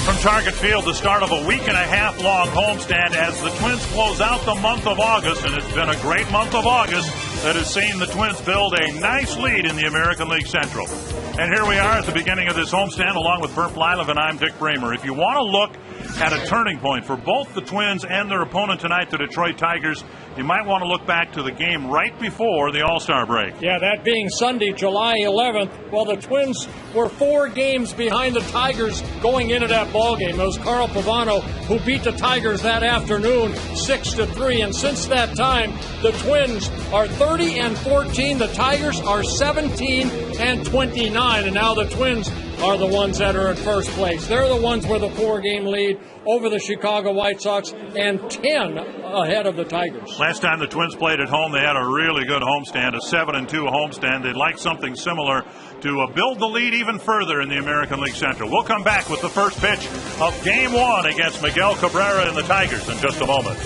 From Target Field, the start of a week-and-a-half-long homestand as the Twins close out the month of August, and it's been a great month of August that has seen the Twins build a nice lead in the American League Central. And here we are at the beginning of this homestand, along with Bert Blylev, and I'm Dick Bramer. If you want to look at a turning point for both the Twins and their opponent tonight, the Detroit Tigers, you might want to look back to the game right before the All-Star break. Yeah, that being Sunday, July 11th. Well, the Twins were 4 games behind the Tigers going into that ball game. It was Carl Pavano who beat the Tigers that afternoon 6-3. And since that time, the Twins are 30-14. The Tigers are 17-29. And now the Twins are the ones that are in first place. They're the ones with a 4-game lead over the Chicago White Sox and 10 ahead of the Tigers. Last time the Twins played at home, they had a really good homestand, a 7-2 homestand. They'd like something similar to build the lead even further in the American League Central. We'll come back with the first pitch of Game 1 against Miguel Cabrera and the Tigers in just a moment.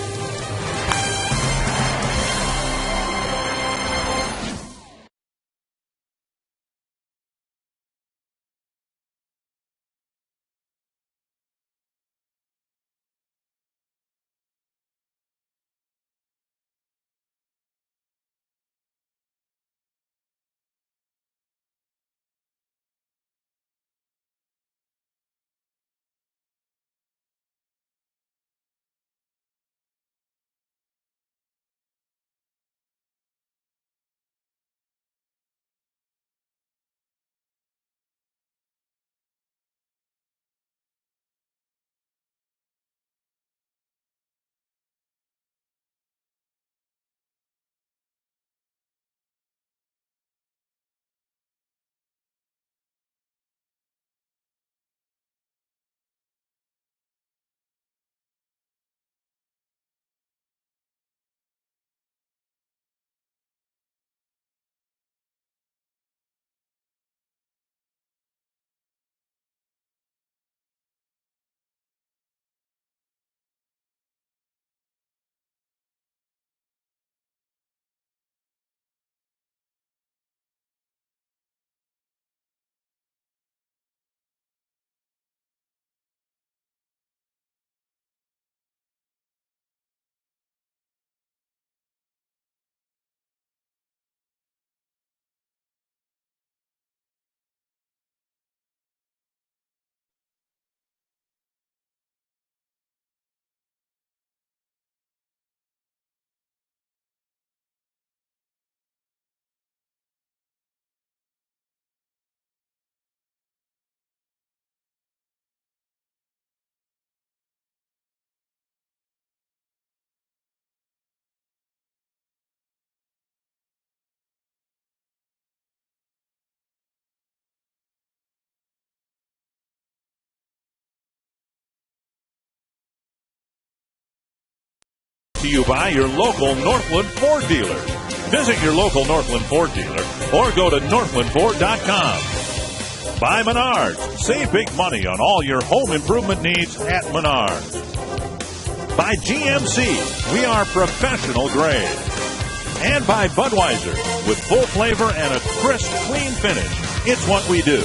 To you by your local Northland Ford dealer. Visit your local Northland Ford dealer or go to northlandford.com. By Menards. Save big money on all your home improvement needs at Menards. By GMC. We are professional grade. And by Budweiser. With full flavor and a crisp, clean finish. It's what we do.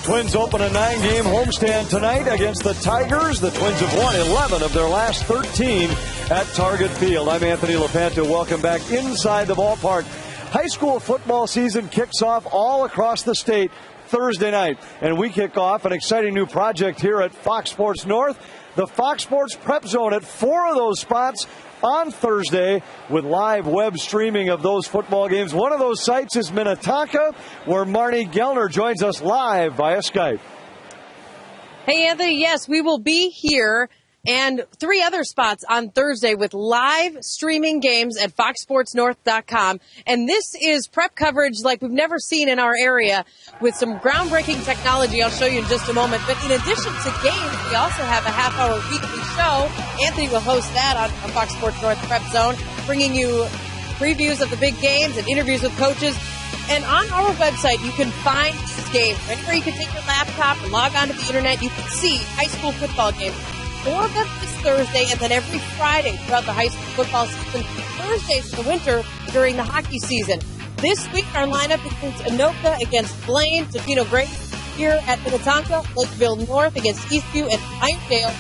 Twins open a 9-game homestand tonight against the Tigers. The Twins have won 11 of their last 13 at Target Field. I'm Anthony LaPanta. Welcome back inside the ballpark. High school football season kicks off all across the state Thursday night. And we kick off an exciting new project here at Fox Sports North. The Fox Sports Prep Zone at 4 of those spots on Thursday with live web streaming of those football games. One of those sites is Minnetonka, where Marnie Gellner joins us live via Skype. Hey, Anthony, yes, we will be here and 3 other spots on Thursday with live streaming games at foxsportsnorth.com. And this is prep coverage like we've never seen in our area with some groundbreaking technology I'll show you in just a moment. But in addition to games, we also have a half-hour weekly show. Anthony will host that on Fox Sports North Prep Zone, bringing you previews of the big games and interviews with coaches. And on our website, you can find these games. Anywhere you can take your laptop and log on to the internet, you can see high school football games. 4 of them this Thursday, and then every Friday throughout the high school football season. Thursdays in the winter during the hockey season. This week, our lineup includes Anoka against Blaine, Tofino Grace, here at Minnetonka, Lakeville North against Eastview, and Irondale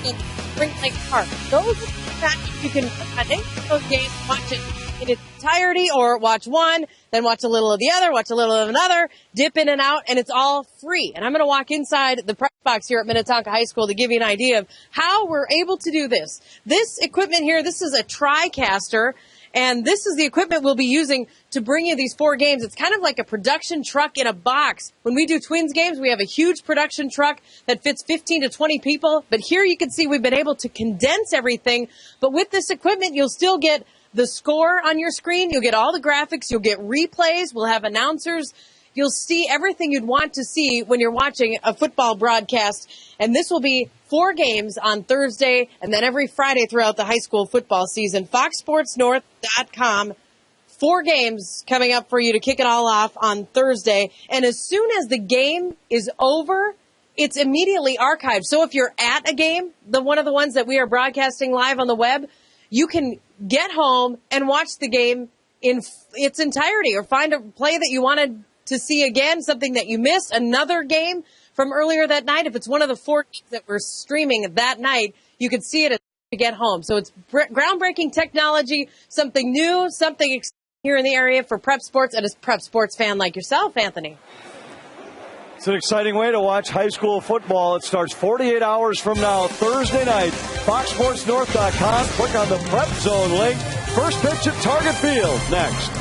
against Spring Lake Park. Those are the matches you can put on those games, watch it in its entirety, or watch one, then watch a little of the other, watch a little of another, dip in and out, and it's all free. And I'm going to walk inside the press box here at Minnetonka High School to give you an idea of how we're able to do this. This equipment here, this is a TriCaster, and this is the equipment we'll be using to bring you these 4 games. It's kind of like a production truck in a box. When we do Twins games, we have a huge production truck that fits 15 to 20 people. But here you can see we've been able to condense everything. But with this equipment, you'll still get the score on your screen. You'll get all the graphics. You'll get replays. We'll have announcers. You'll see everything you'd want to see when you're watching a football broadcast. And this will be 4 games on Thursday and then every Friday throughout the high school football season. FoxSportsNorth.com. 4 games coming up for you to kick it all off on Thursday. And as soon as the game is over, it's immediately archived. So if you're at a game, one of the ones that we are broadcasting live on the web, you can get home and watch the game in its entirety, or find a play that you wanted to see again, something that you missed, another game from earlier that night. If it's one of the 4 games that we're streaming that night, you can see it as you get home. So it's groundbreaking technology, something new, something exciting here in the area for prep sports, and a prep sports fan like yourself, Anthony. It's an exciting way to watch high school football. It starts 48 hours from now, Thursday night. FoxSportsNorth.com. Click on the Prep Zone link. First pitch at Target Field next.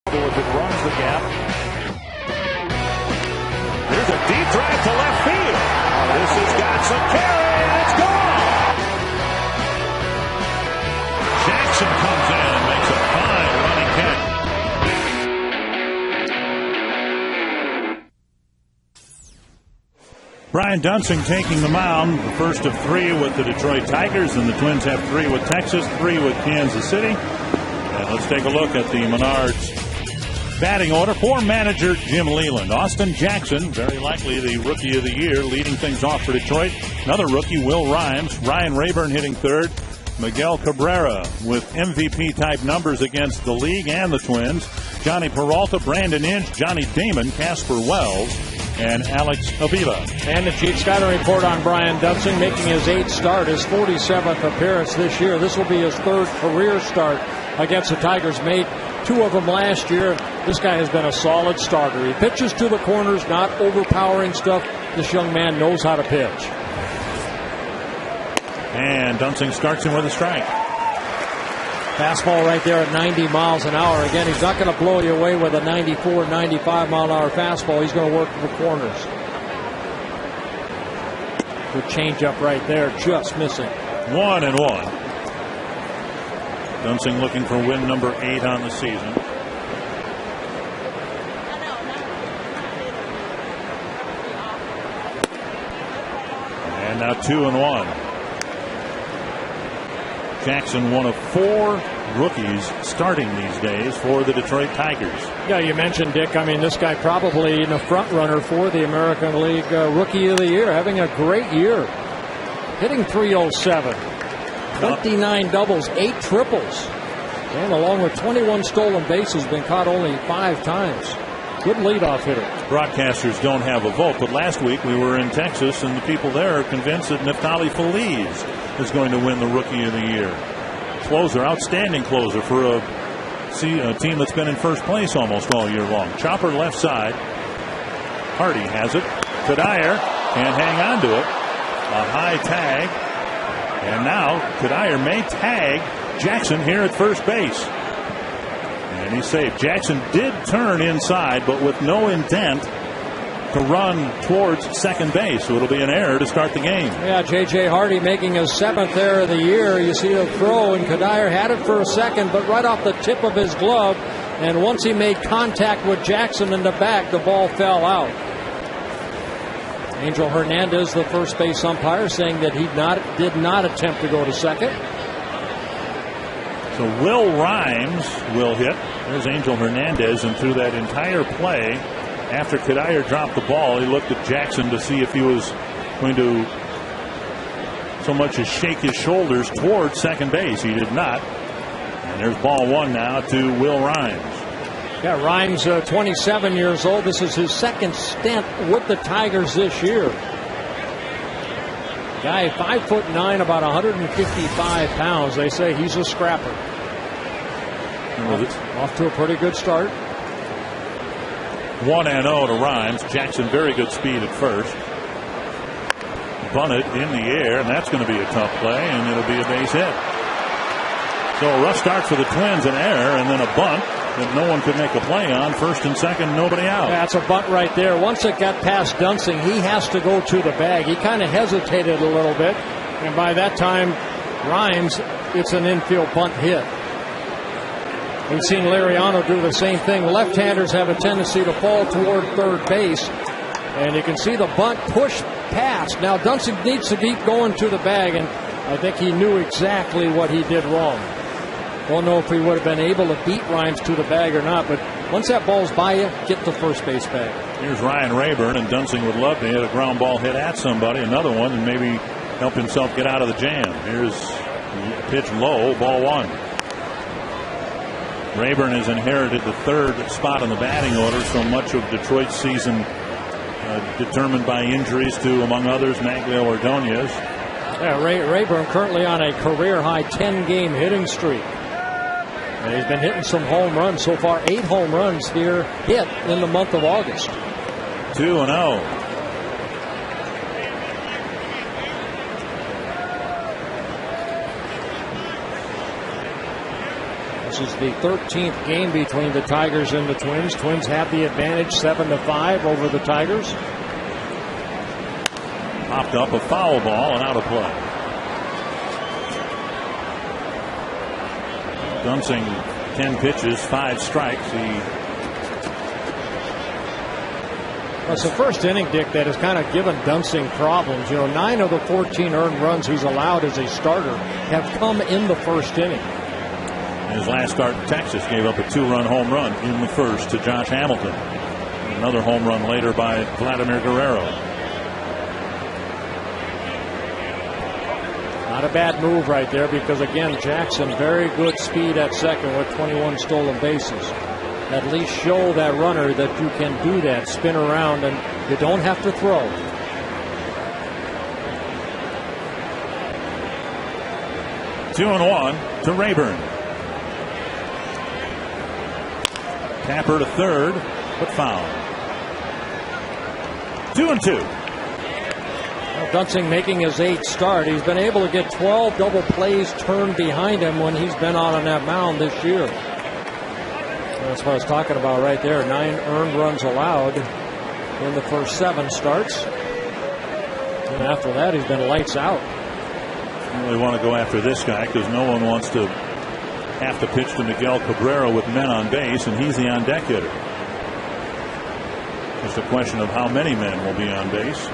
If it runs the gap. Here's a deep drive to left field. This has got some carry, and it's gone. Jackson comes in and makes a fine running catch. Brian Dunsing taking the mound, the first of 3 with the Detroit Tigers, and the Twins have 3 with Texas, 3 with Kansas City. And let's take a look at the Menards Batting order for manager Jim Leland. Austin Jackson, very likely the Rookie of the Year, leading things off for Detroit. Another rookie, Will Rhymes. Ryan Rayburn hitting third. Miguel Cabrera with MVP-type numbers against the league and the Twins. Johnny Peralta, Brandon Inge, Johnny Damon, Casper Wells, and Alex Avila. And the Chief scouting report on Brian Dunsing, making his 8th start, his 47th appearance this year. This will be his 3rd career start against the Tigers. Made 2 of them last year. This guy has been a solid starter. He pitches to the corners, not overpowering stuff. This young man knows how to pitch. And Dunsing starts him with a strike. Fastball right there at 90 miles an hour. Again, he's not going to blow you away with a 94, 95 mile an hour fastball. He's going to work the corners. Good changeup right there, just missing. 1-1. Dunsing looking for win number 8 on the season. And now 2-1. Jackson, one of 4 rookies starting these days for the Detroit Tigers. Yeah, you mentioned, Dick. I mean, this guy probably in the front runner for the American League Rookie of the Year, having a great year. Hitting .307, 29 doubles, 8 triples, and along with 21 stolen bases, been caught only 5 times. Good leadoff hitter. Broadcasters don't have a vote, but last week we were in Texas, and the people there are convinced that Neftali Feliz is going to win the Rookie of the Year. Closer, outstanding closer for a team that's been in first place almost all year long. Chopper left side. Hardy has it. Kadire can't hang on to it. A high tag. And now Kadire may tag Jackson here at first base. And he's safe. Jackson did turn inside, but with no intent to run towards second base. So it'll be an error to start the game. Yeah, J.J. Hardy making his 7th error of the year. You see the throw, and Kadire had it for a second, but right off the tip of his glove. And once he made contact with Jackson in the back, the ball fell out. Angel Hernandez, the first base umpire, saying that he did not attempt to go to second. So Will Rhymes will hit. There's Angel Hernandez, and through that entire play, after Kadire dropped the ball, he looked at Jackson to see if he was going to so much as shake his shoulders towards second base. He did not. And there's ball 1 now to Will Rhymes. Yeah, Rhymes, 27 years old. This is his 2nd stint with the Tigers this year. Guy 5'9", about 155 pounds. They say he's a scrapper. Off to a pretty good start. 1-0 to Rhymes. Jackson, very good speed at first. Bunted in the air, and that's going to be a tough play, and it'll be a base hit. So a rough start for the Twins, an error, and then a bunt that no one could make a play on. First and second, nobody out. That's a bunt right there. Once it got past Dunsing, he has to go to the bag. He kind of hesitated a little bit, and by that time, Rhymes, it's an infield bunt hit. We've seen Liriano do the same thing. Left-handers have a tendency to fall toward third base, and you can see the bunt push past. Now Dunsing needs to keep going to the bag, and I think he knew exactly what he did wrong. Don't know if he would have been able to beat Rhymes to the bag or not, but once that ball's by you, get the first base bag. Here's Ryan Rayburn, and Dunsing would love to hit a ground ball hit at somebody, another one, and maybe help himself get out of the jam. Here's a pitch low, ball 1. Rayburn has inherited the 3rd spot in the batting order, so much of Detroit's season determined by injuries to, among others, Maglio Ordonez. Yeah, Rayburn currently on a career-high 10-game hitting streak. And he's been hitting some home runs so far. 8 home runs here hit in the month of August. 2-0. This is the 13th game between the Tigers and the Twins. Twins have the advantage 7-5 over the Tigers. Popped up a foul ball and out of play. Dunsing, 10 pitches, 5 strikes. It's the first inning, Dick, that has kind of given Dunsing problems. 9 of the 14 earned runs he's allowed as a starter have come in the first inning. In his last start in Texas, gave up a 2-run home run in the first to Josh Hamilton. Another home run later by Vladimir Guerrero. Not a bad move right there because, again, Jackson, very good speed at second with 21 stolen bases. At least show that runner that you can do that, spin around, and you don't have to throw. Two and one to Rayburn. Tapper to third, but foul. 2-2. Well, Dunsing making his 8th start. He's been able to get 12 double plays turned behind him when he's been out on that mound this year. That's what I was talking about right there. 9 earned runs allowed in the first 7 starts. And after that, he's been lights out. You really want to go after this guy because no one wants to have to pitch to Miguel Cabrera with men on base, and he's the on-deck hitter. Just a question of how many men will be on base.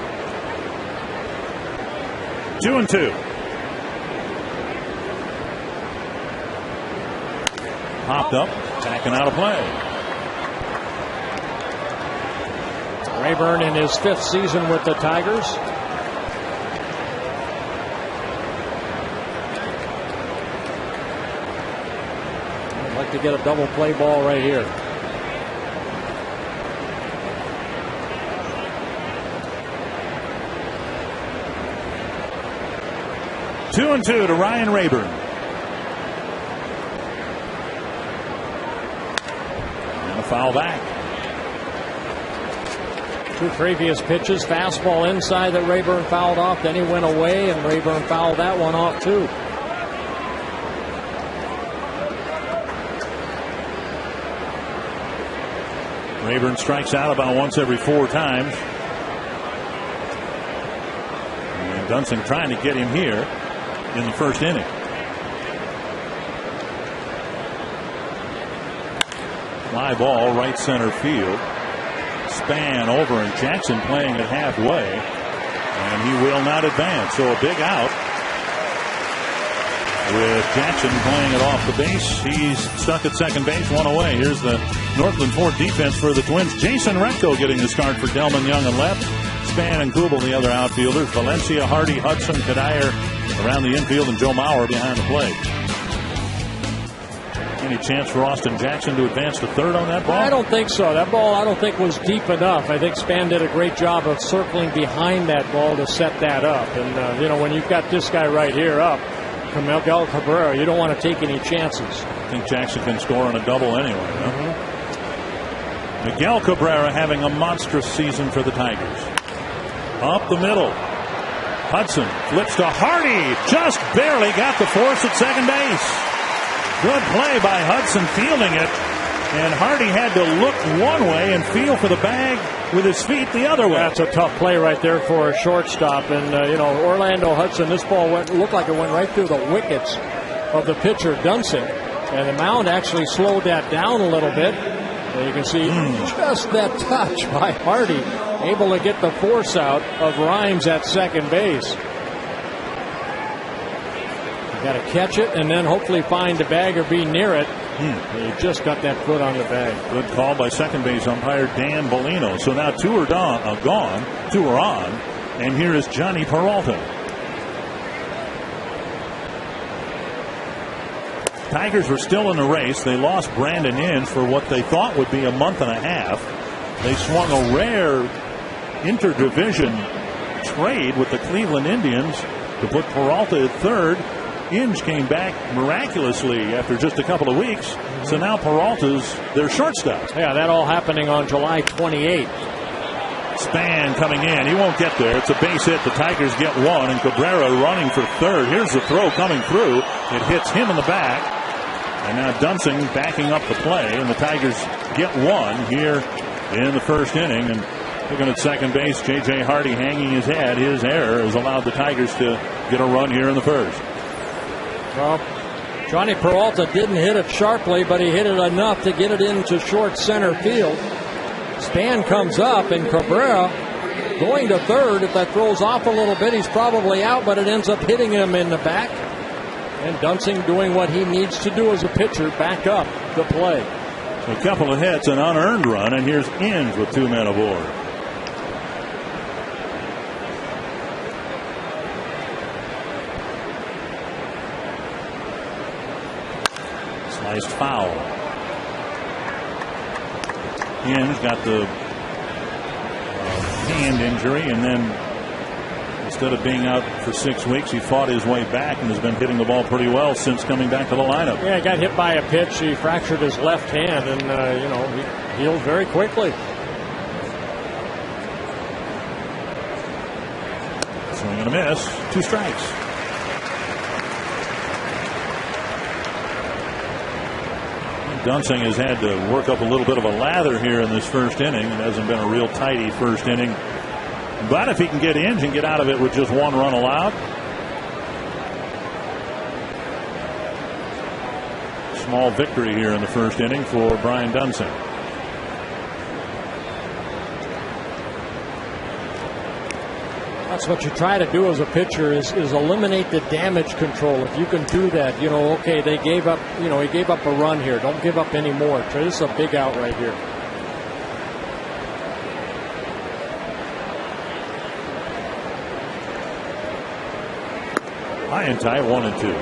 2-2. Popped up, tacking out of play. Rayburn in his 5th season with the Tigers. I'd like to get a double play ball right here. Two and two to Ryan Rayburn. And a foul back. 2 previous pitches, fastball inside that Rayburn fouled off, then he went away and Rayburn fouled that one off too. Rayburn strikes out about once every 4 times. And Dunsing trying to get him here in the first inning. Fly ball, right center field. Span over, and Jackson playing it halfway, and he will not advance. So a big out with Jackson playing it off the base. He's stuck at second base, 1 away. Here's the Northland Ford defense for the Twins. Jason Retko getting the start for Delman Young on left. Span and Kubel the other outfielders. Valencia, Hardy, Hudson, Kadair around the infield, and Joe Mauer behind the plate. Any chance for Austin Jackson to advance to third on that ball? I don't think so. That ball I don't think was deep enough. I think Span did a great job of circling behind that ball to set that up. And, you know, when you've got this guy right here up, Miguel Cabrera, you don't want to take any chances. I think Jackson can score on a double anyway. Huh? Miguel Cabrera having a monstrous season for the Tigers. Up the middle. Hudson flips to Hardy. Just barely got the force at second base. Good play by Hudson fielding it. And Hardy had to look one way and feel for the bag with his feet the other way. That's a tough play right there for a shortstop. And, you know, Orlando Hudson, this ball looked like it went right through the wickets of the pitcher, Dunsing. And the mound actually slowed that down a little bit. And you can see just that touch by Hardy, able to get the force out of Rhymes at second base. Got to catch it and then hopefully find the bag or be near it. He just got that foot on the bag. Good call by second base umpire Dan Bellino. So now 2 are gone, 2 are on, and here is Johnny Peralta. Tigers were still in the race. They lost Brandon Inge for what they thought would be a month and a half. They swung a rare interdivision trade with the Cleveland Indians to put Peralta at third. Inge came back miraculously after just a couple of weeks. So now Peralta's their shortstop. Yeah, that all happening on July 28th. Span coming in. He won't get there. It's a base hit. The Tigers get 1, and Cabrera running for third. Here's the throw coming through. It hits him in the back. And now Dunsing backing up the play, and the Tigers get 1 here in the first inning. And looking at second base, J.J. Hardy hanging his head. His error has allowed the Tigers to get a run here in the first. Well, Johnny Peralta didn't hit it sharply, but he hit it enough to get it into short center field. Span comes up, and Cabrera going to third. If that throws off a little bit, he's probably out, but it ends up hitting him in the back. And Dunsing doing what he needs to do as a pitcher, back up the play. A couple of hits, an unearned run, and here's Inge with 2 men aboard. Sliced foul. Inge got the hand injury, and then instead of being out for 6 weeks, he fought his way back and has been hitting the ball pretty well since coming back to the lineup. Yeah, he got hit by a pitch. He fractured his left hand, and he healed very quickly. Swing and a miss. 2 strikes. Dunsing has had to work up a little bit of a lather here in this first inning. It hasn't been a real tidy first inning. But if he can get Inge and get out of it with just 1 run allowed. Small victory here in the first inning for Brian Dunsing. That's what you try to do as a pitcher is eliminate the damage control. If you can do that, okay, they gave up, he gave up a run here. Don't give up any more. This is a big out right here. High and tight, 1-2.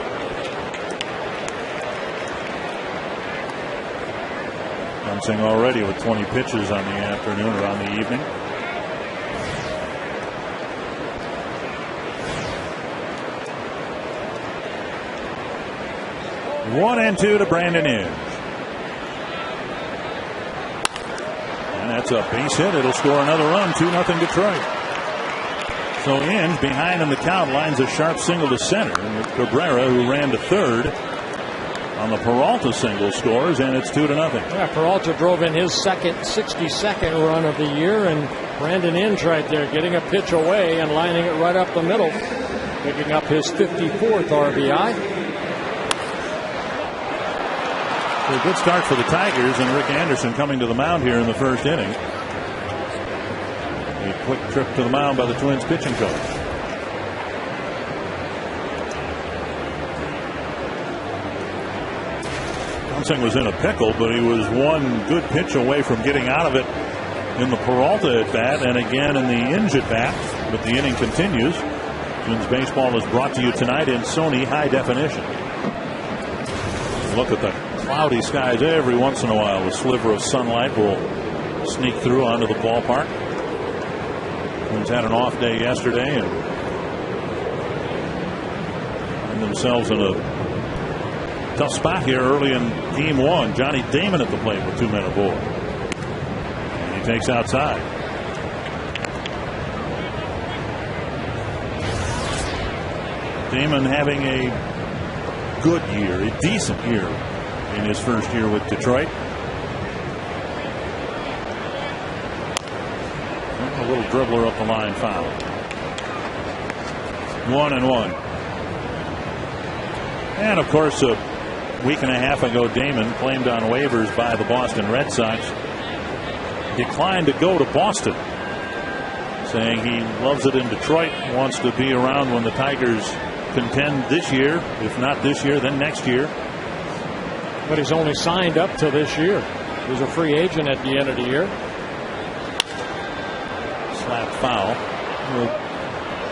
Dunsing already with 20 pitches on the afternoon or on the evening. One and 2 to Brandon Inge. And that's a base hit. It'll score another run. 2-0 Detroit. So Inge behind in the count lines a sharp single to center. And Cabrera, who ran to third on the Peralta single, scores, and it's 2-0. Yeah, Peralta drove in his 62nd run of the year, and Brandon Inge right there getting a pitch away and lining it right up the middle, picking up his 54th RBI. A good start for the Tigers, and Rick Anderson coming to the mound here in the first inning. A quick trip to the mound by the Twins pitching coach. Dunsing was in a pickle, but he was 1 good pitch away from getting out of it in the Peralta at bat and again in the Inge at bat. But the inning continues. Twins baseball is brought to you tonight in Sony High Definition. Look at the cloudy skies. Every once in a while, a sliver of sunlight will sneak through onto the ballpark. Twins had an off day yesterday and find themselves in a tough spot here early in game 1. Johnny Damon at the plate with 2 men aboard. And he takes outside. Damon having a good year, a decent year in his first year with Detroit. A little dribbler up the line, foul. 1-1. And of course, a week and a half ago, Damon, claimed on waivers by the Boston Red Sox, declined to go to Boston, saying he loves it in Detroit, wants to be around when the Tigers contend this year. If not this year, then next year. But he's only signed up to this year. He's a free agent at the end of the year. Slap foul. The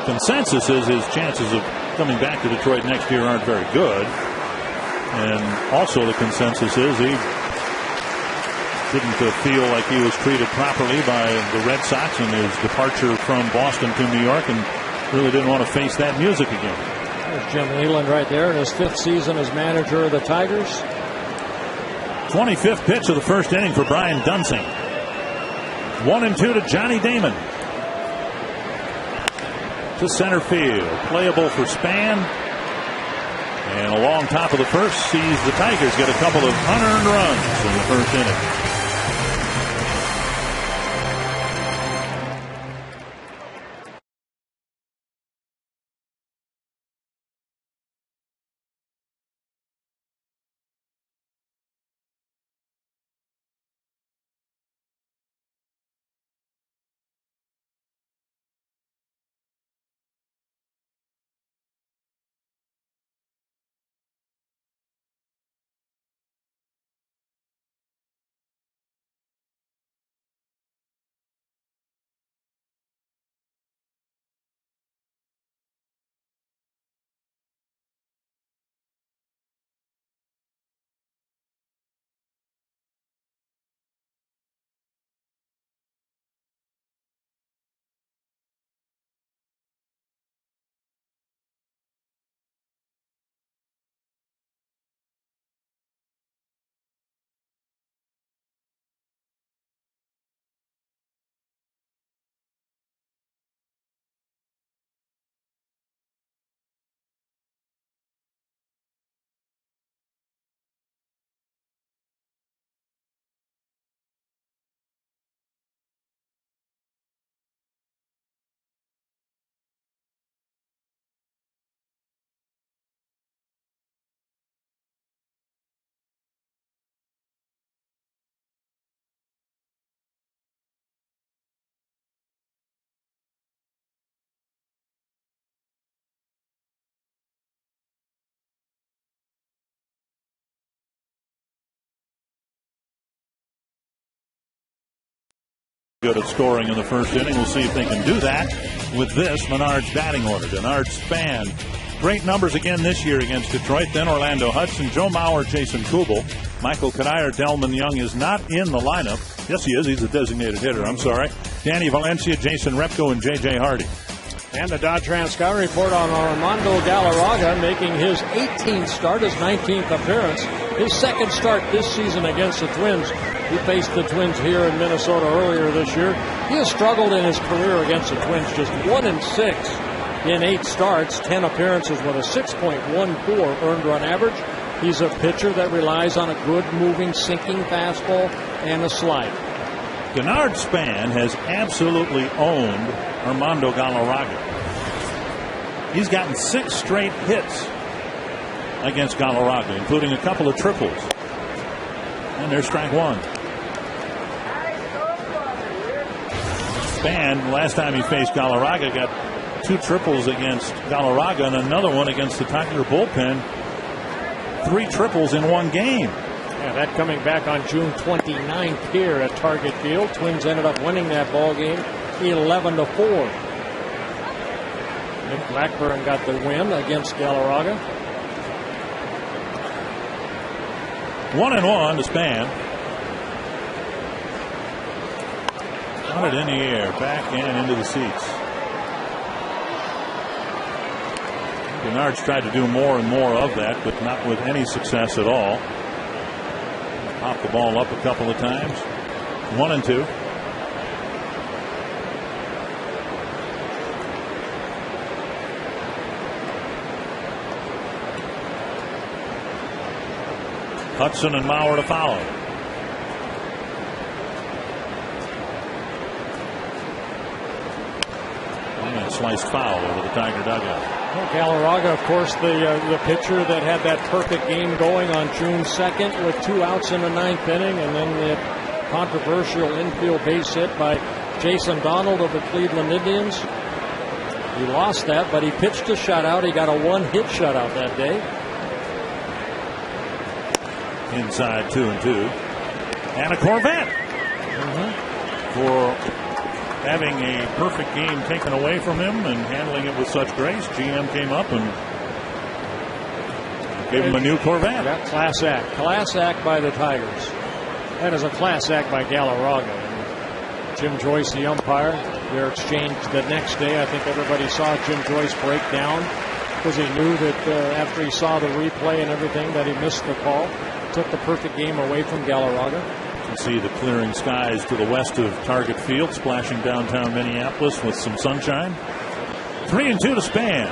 consensus is his chances of coming back to Detroit next year aren't very good. And also the consensus is he didn't feel like he was treated properly by the Red Sox in his departure from Boston to New York, and really didn't want to face that music again. There's Jim Leyland right there in his 5th season as manager of the Tigers. 25th pitch of the first inning for Brian Dunsing. 1-2 to Johnny Damon. To center field. Playable for Span. And along top of the first sees the Tigers get a couple of unearned runs in the first inning. Good at scoring in the first inning. We'll see if they can do that with this Menard's batting order. Denard Span, great numbers again this year against Detroit. Then Orlando Hudson, Joe Mauer, Jason Kubel, Michael Kadire, Delman Young is not in the lineup. Yes, he is. He's a designated hitter. I'm sorry. Danny Valencia, Jason Repko, and J.J. Hardy. And the Dodge-Trans Scout report on Armando Galarraga making his 18th start, his 19th appearance, his second start this season against the Twins. He faced the Twins here in Minnesota earlier this year. He has struggled in his career against the Twins, just 1-6 in 8 starts, 10 appearances with a 6.14 earned run average. He's a pitcher that relies on a good moving, sinking fastball and a slide. Denard Span has absolutely owned Armando Galarraga. He's gotten 6 straight hits against Galarraga, including a couple of triples. And there's strike one. Span, last time he faced Galarraga, got 2 triples against Galarraga and another one against the Tiger bullpen. 3 triples in one game. Yeah, that coming back on June 29th here at Target Field. Twins ended up winning that ball game 11-4. Nick Blackburn got the win against Galarraga. 1-1 to Span. Got it in the air, back and into the seats. Denard's tried to do more and more of that, but not with any success at all. Popped the ball up a couple of times. 1-2. Hudson and Mauer to follow. And sliced foul over the Tiger dugout. Well, Galarraga, of course, the pitcher that had that perfect game going on June 2nd with 2 outs in the 9th inning, and then the controversial infield base hit by Jason Donald of the Cleveland Indians. He lost that, but he pitched a shutout. He got a 1-hit shutout that day. Inside 2-2. And a Corvette. For having a perfect game taken away from him and handling it with such grace, GM came up and gave him a new Corvette. That class act. Class act by the Tigers. That is a class act by Galarraga. And Jim Joyce, the umpire, their exchange the next day. I think everybody saw Jim Joyce break down because he knew that after he saw the replay and everything that he missed the call. Took the perfect game away from Galarraga. You can see the clearing skies to the west of Target Field, splashing downtown Minneapolis with some sunshine. 3-2 to Span.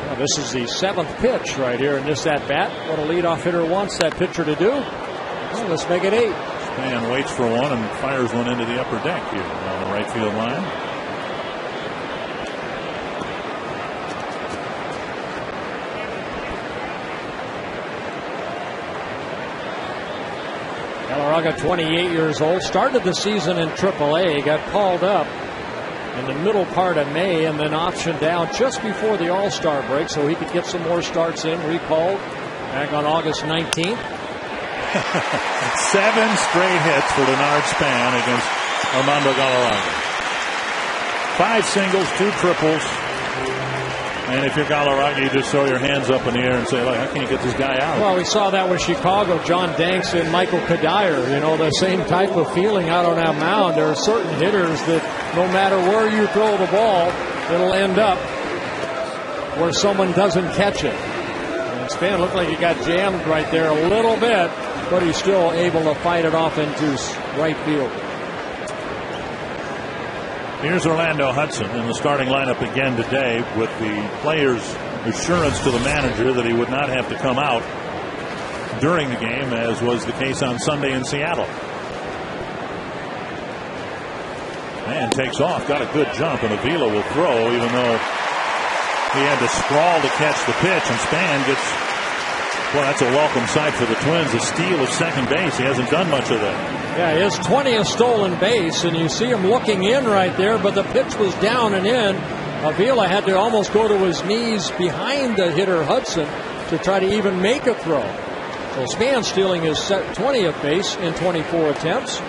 Well, this is the 7th pitch right here in this at-bat. What a leadoff hitter wants that pitcher to do. Well, let's make it 8. Span waits for one and fires one into the upper deck here on the right field line. Galarraga, 28 years old, started the season in AAA, got called up in the middle part of May and then optioned down just before the All-Star break so he could get some more starts in, recalled back on August 19th. 7 straight hits for Denard Span against Armando Galarraga. 5 singles, 2 triples. And if you're Galarraga, you just throw your hands up in the air and say, look, I can't get this guy out. Well, we saw that with Chicago, John Danks and Michael Kadire. You know, the same type of feeling out on that mound. There are certain hitters that no matter where you throw the ball, it'll end up where someone doesn't catch it. And Span looked like he got jammed right there a little bit, but he's still able to fight it off into right field. Here's Orlando Hudson in the starting lineup again today with the player's assurance to the manager that he would not have to come out during the game, as was the case on Sunday in Seattle. Man takes off, got a good jump, and Avila will throw even though he had to sprawl to catch the pitch, and Span gets, well, that's a welcome sight for the Twins, a steal of second base. He hasn't done much of that. Yeah, his 20th stolen base, and you see him looking in right there, but the pitch was down and in. Avila had to almost go to his knees behind the hitter Hudson to try to even make a throw. So Span stealing his 20th base in 24 attempts.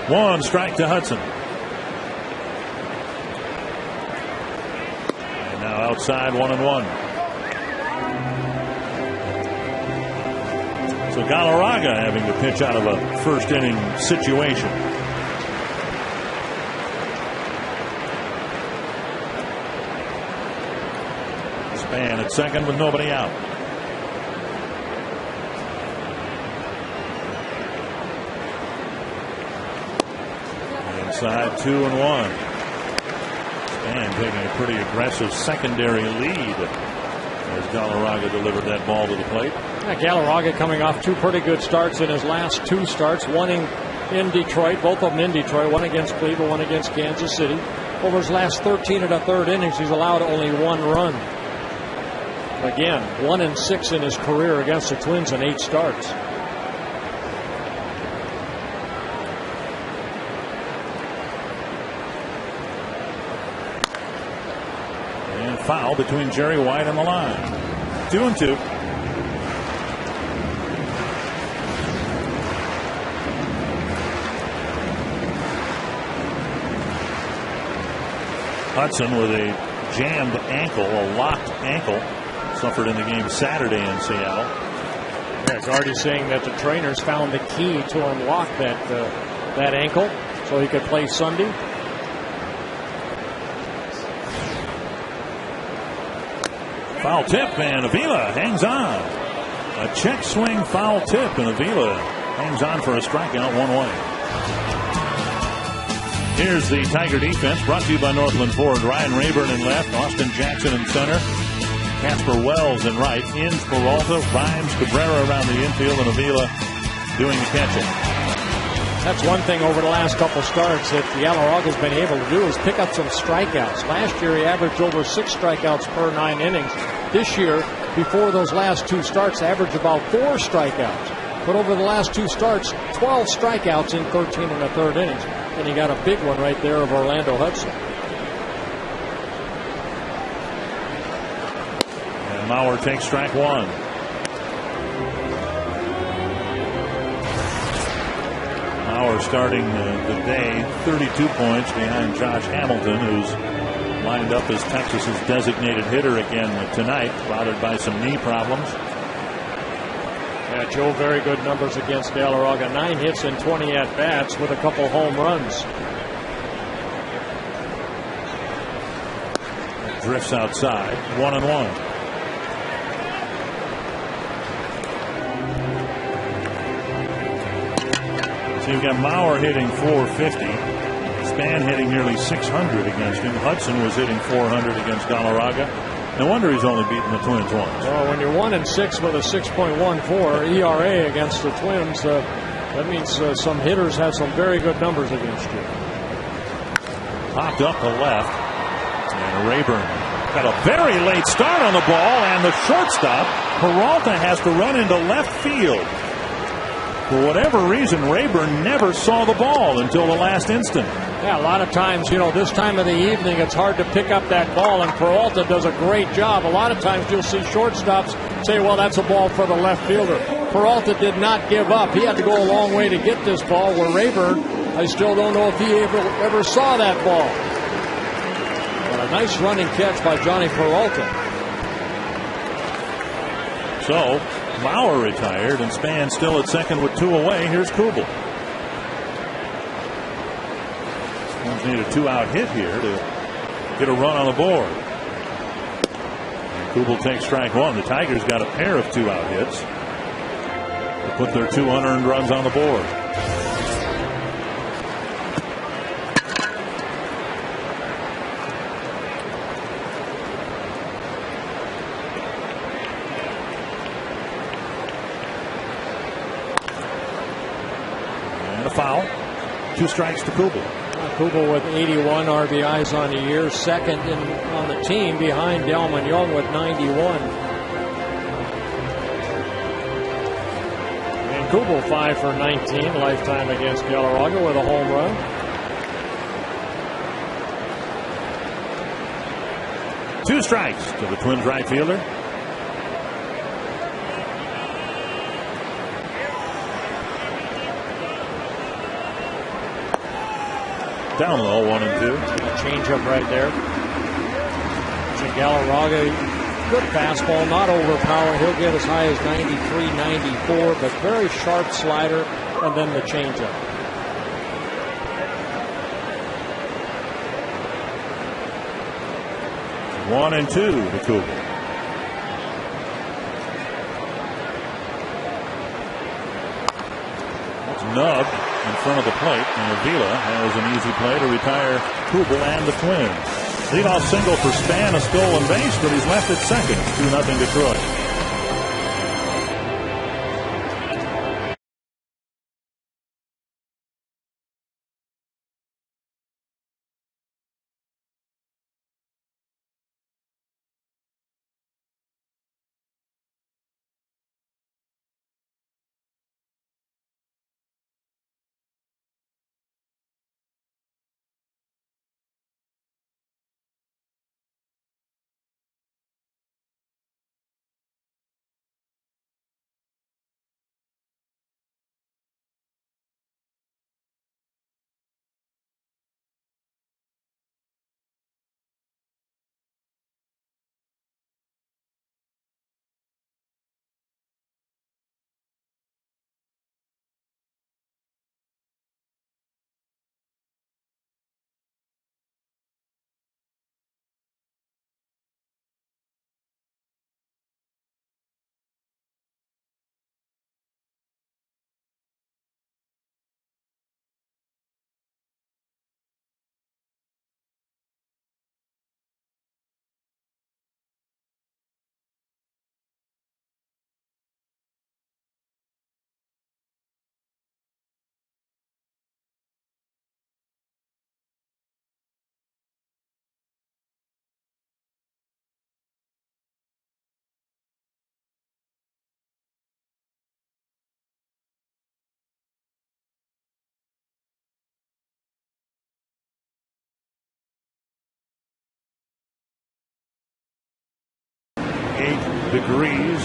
One strike to Hudson. And now outside 1-1. So Galarraga having to pitch out of a first inning situation. Span at second with nobody out. Inside 2-1. Span taking a pretty aggressive secondary lead as Galarraga delivered that ball to the plate. Yeah, Galarraga coming off two pretty good starts in his last two starts. One in Detroit, both of them in Detroit. One against Cleveland, one against Kansas City. Over his last 13 and a third innings, he's allowed only one run. Again, 1-6 in his career against the Twins in 8 starts. And foul between Jerry White and the line. 2-2. Hudson with a jammed ankle, a locked ankle, suffered in the game Saturday in Seattle. Yeah, it's already saying that the trainers found the key to unlock that ankle so he could play Sunday. Foul tip, and Avila hangs on. A check swing foul tip, and Avila hangs on for a strikeout one way. Here's the Tiger defense brought to you by Northland Ford. Ryan Rayburn in left, Austin Jackson in center, Casper Wells in right, Inge, Peralta, Rhymes, Cabrera around the infield, and Avila doing the catching. That's one thing over the last couple starts that Galarraga's been able to do is pick up some strikeouts. Last year he averaged over 6 strikeouts per 9 innings. This year, before those last 2 starts, averaged about 4 strikeouts. But over the last 2 starts, 12 strikeouts in 13 and a third innings. And he got a big one right there of Orlando Hudson. And Mauer takes strike one. Mauer starting the day 32 points behind Josh Hamilton, who's lined up as Texas's designated hitter again tonight, clouded by some knee problems. Yeah, Joe, very good numbers against Galarraga. 9 hits and 20 at-bats with a couple home runs. It drifts outside, 1-1. So you've got Mauer hitting 450. Span hitting nearly 600 against him. Hudson was hitting 400 against Galarraga. No wonder he's only beaten the Twins once. Well, when you're 1-6 with a 6.14 ERA against the Twins, that means some hitters have some very good numbers against you. Popped up to left, and Rayburn got a very late start on the ball, and the shortstop Peralta has to run into left field. For whatever reason, Rayburn never saw the ball until the last instant. Yeah, a lot of times, this time of the evening, it's hard to pick up that ball, and Peralta does a great job. A lot of times you'll see shortstops say, well, that's a ball for the left fielder. Peralta did not give up. He had to go a long way to get this ball, where Rayburn, I still don't know if he ever saw that ball. But a nice running catch by Johnny Peralta. So, Mauer retired, and Span still at second with 2 away. Here's Kubel. Twins need a 2-out hit here to get a run on the board. And Kubel takes strike one. The Tigers got a pair of 2-out hits to put their 2 unearned runs on the board. And a foul. 2 strikes to Kubel. Kubel with 81 RBIs on the year, second on the team behind Delman Young with 91. And Kubel 5 for 19 lifetime against Galarraga with a home run. Two strikes to the Twins right fielder. down low, 1-2. Changeup right there. Galarraga, good fastball, not overpowering. He'll get as high as 93, 94, but very sharp slider, and then the changeup. One and two to Cougar. That's nubbed in front of the plate, and Avila has an easy play to retire Cougar and the Twins. Leadoff single for Span, a stolen base, but he's left at second. 2-0 Detroit. Degrees,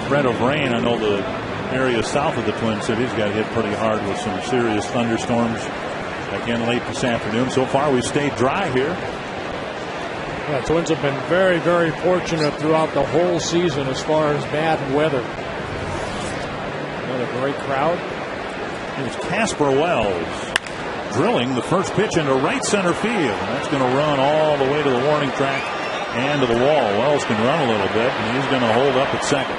threat of rain. I know the area south of the Twin Cities got hit pretty hard with some serious thunderstorms again late this afternoon. So far we've stayed dry here. Yeah, Twins have been very, very fortunate throughout the whole season as far as bad weather. Another great crowd. Here's Casper Wells drilling the first pitch into right center field. That's going to run all the way to the warning track and to the wall. Wells can run a little bit, and he's going to hold up at second.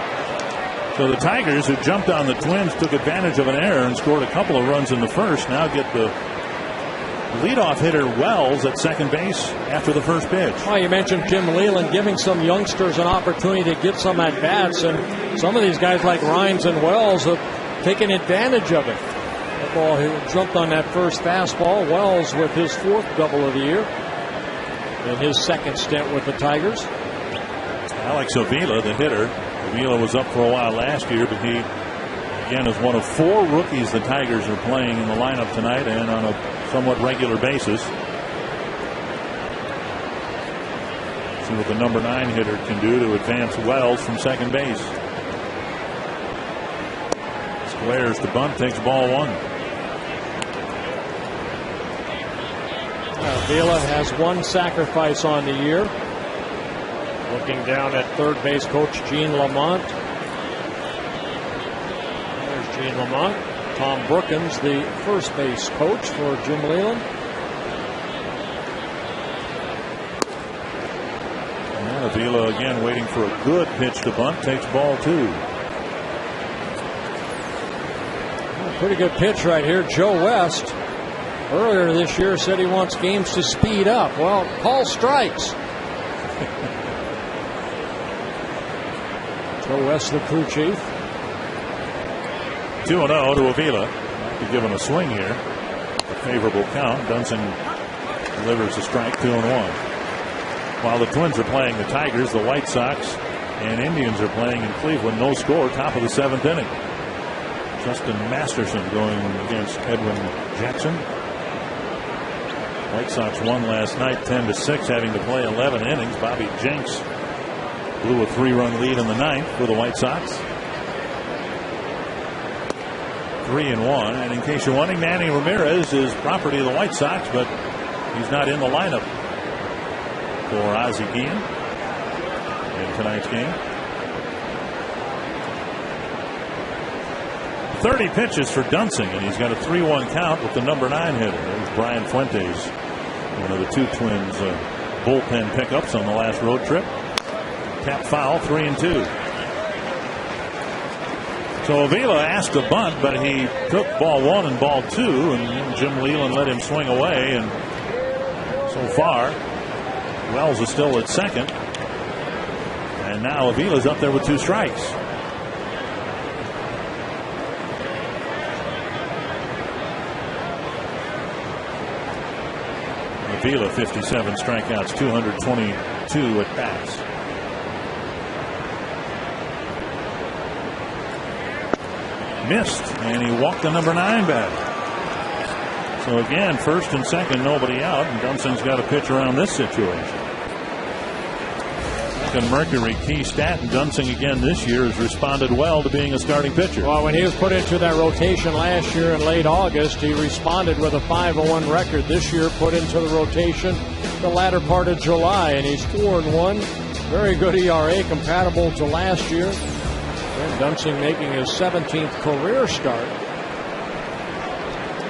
So the Tigers, who jumped on the Twins, took advantage of an error and scored a couple of runs in the first. Now get the leadoff hitter Wells at second base after the first pitch. Well, you mentioned Jim Leyland giving some youngsters an opportunity to get some at-bats, and some of these guys like Rhines and Wells have taken advantage of it. The ball, he jumped on that first fastball. Wells with his fourth double of the year in his second stint with the Tigers. Alex Avila, the hitter. Avila was up for a while last year, but he, again, is one of four rookies the Tigers are playing in the lineup tonight and on a somewhat regular basis. See what the number 9 hitter can do to advance Wells from second base. Squares to bunt, takes ball one. Avila has one sacrifice on the year. Looking down at third base coach Gene Lamont. There's Gene Lamont. Tom Brookins, the first base coach for Jim Leyland. And Avila again waiting for a good pitch to bunt, takes ball two. Pretty good pitch right here. Joe West earlier this year said he wants games to speed up. Well, call strikes. Joe West, the crew chief. 2-0 to Avila. He's given a swing here. A favorable count. Dunson delivers a strike, 2-1. While the Twins are playing the Tigers, the White Sox and Indians are playing in Cleveland. No score, top of the 7th inning. Justin Masterson going against Edwin Jackson. White Sox won last night 10-6, having to play 11 innings. Bobby Jenks blew a 3-run lead in the 9th for the White Sox. 3-1. And in case you're wondering, Manny Ramirez is property of the White Sox, but he's not in the lineup for Ozzie Guillen in tonight's game. 30 pitches for Dunsing, and he's got a 3-1 count with the number 9 hitter. There's Brian Fuentes, one of the two Twins bullpen pickups on the last road trip. Tap foul, 3-2. So Avila asked a bunt, but he took ball 1 and ball 2, and Jim Leland let him swing away. And so far, Wells is still at second, and now Avila's up there with 2 strikes. Avila 57 strikeouts, 222 at bats. Missed, and he walked the number 9 back. So again, first and second, nobody out, and Dunsing's got a pitch around this situation. Second Mercury key stat, and Dunsing again this year has responded well to being a starting pitcher. Well, when he was put into that rotation last year in late August, he responded with a 5-1 record. This year, put into the rotation the latter part of July, and he's 4-1. Very good ERA, compatible to last year. And Dunsing making his 17th career start.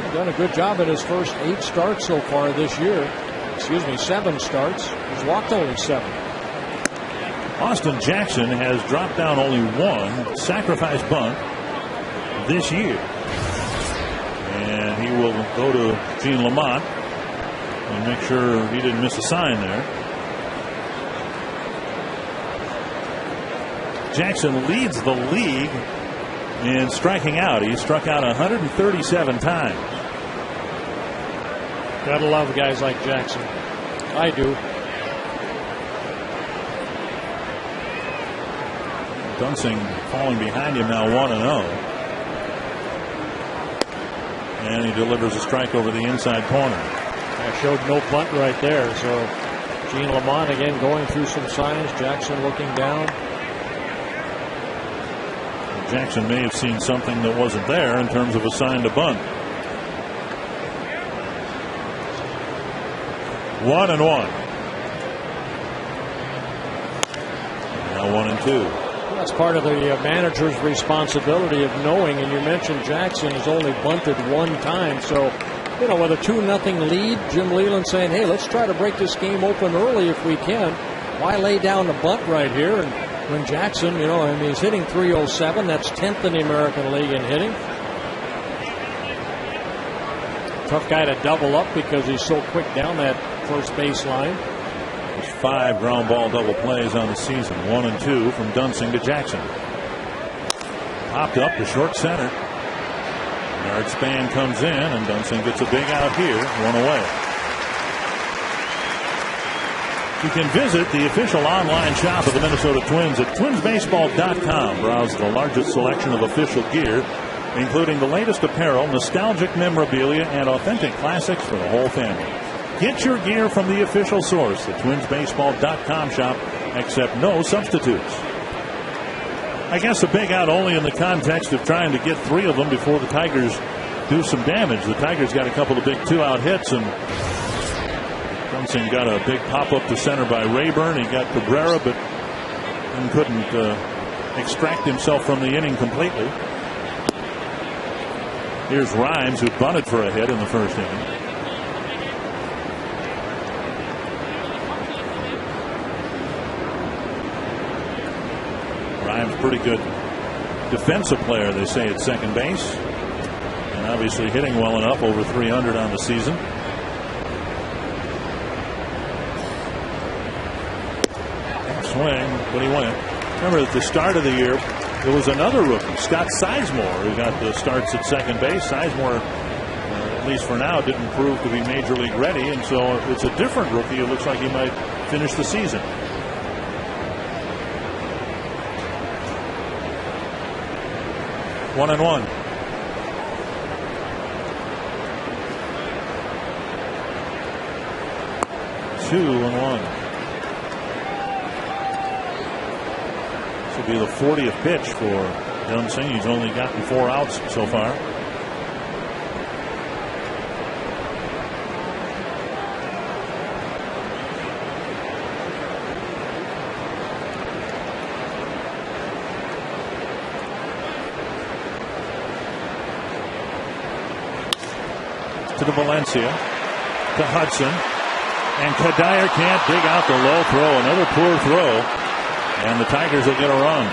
He's done a good job in his first 8 starts so far this year. 7 starts. He's walked only 7. Austin Jackson has dropped down only 1 sacrifice bunt this year. And he will go to Gene Lamont and make sure he didn't miss a sign there. Jackson leads the league in striking out. He struck out 137 times. Gotta love guys like Jackson. I do. Dunsing falling behind him now 1-0. And he delivers a strike over the inside corner. I showed no bunt right there. So Gene Lamont again going through some signs. Jackson looking down. Jackson may have seen something that wasn't there in terms of a sign to bunt. 1-1. Now 1-2. That's part of the manager's responsibility of knowing, and you mentioned Jackson has only bunted 1 time. So, with a 2-0 lead, Jim Leland saying, hey, let's try to break this game open early if we can. Why lay down the bunt right here? And when Jackson, he's hitting .307. That's 10th in the American League in hitting. Tough guy to double up because he's so quick down that first baseline. There's 5 ground ball double plays on the season. 1 and 2 from Dunsing to Jackson. Popped up to short center. Yard span comes in, and Dunsing gets a big out here. 1 away. You can visit the official online shop of the Minnesota Twins at twinsbaseball.com. Browse the largest selection of official gear, including the latest apparel, nostalgic memorabilia, and authentic classics for the whole family. Get your gear from the official source, the twinsbaseball.com shop. Accept no substitutes. I guess a big out only in the context of trying to get 3 of them before the Tigers do some damage. The Tigers got a couple of big 2-out hits, and Dunsing got a big pop up to center by Rayburn. He got Cabrera, but couldn't extract himself from the inning completely. Here's Rhymes, who bunted for a hit in the first inning. Rhymes, pretty good defensive player, they say, at second base. And obviously hitting well enough, over 300 on the season. Swing, but he went. Remember, at the start of the year, there was another rookie, Scott Sizemore, who got the starts at second base. Sizemore, at least for now, didn't prove to be major league ready, and so it's a different rookie. It looks like he might finish the season. One and one. Two and one. This will be the 40th pitch for Dunsing. He's only gotten 4 outs so far. to Valencia, to Hudson. And Kadire can't dig out the low throw. Another poor throw. And the Tigers will get a run.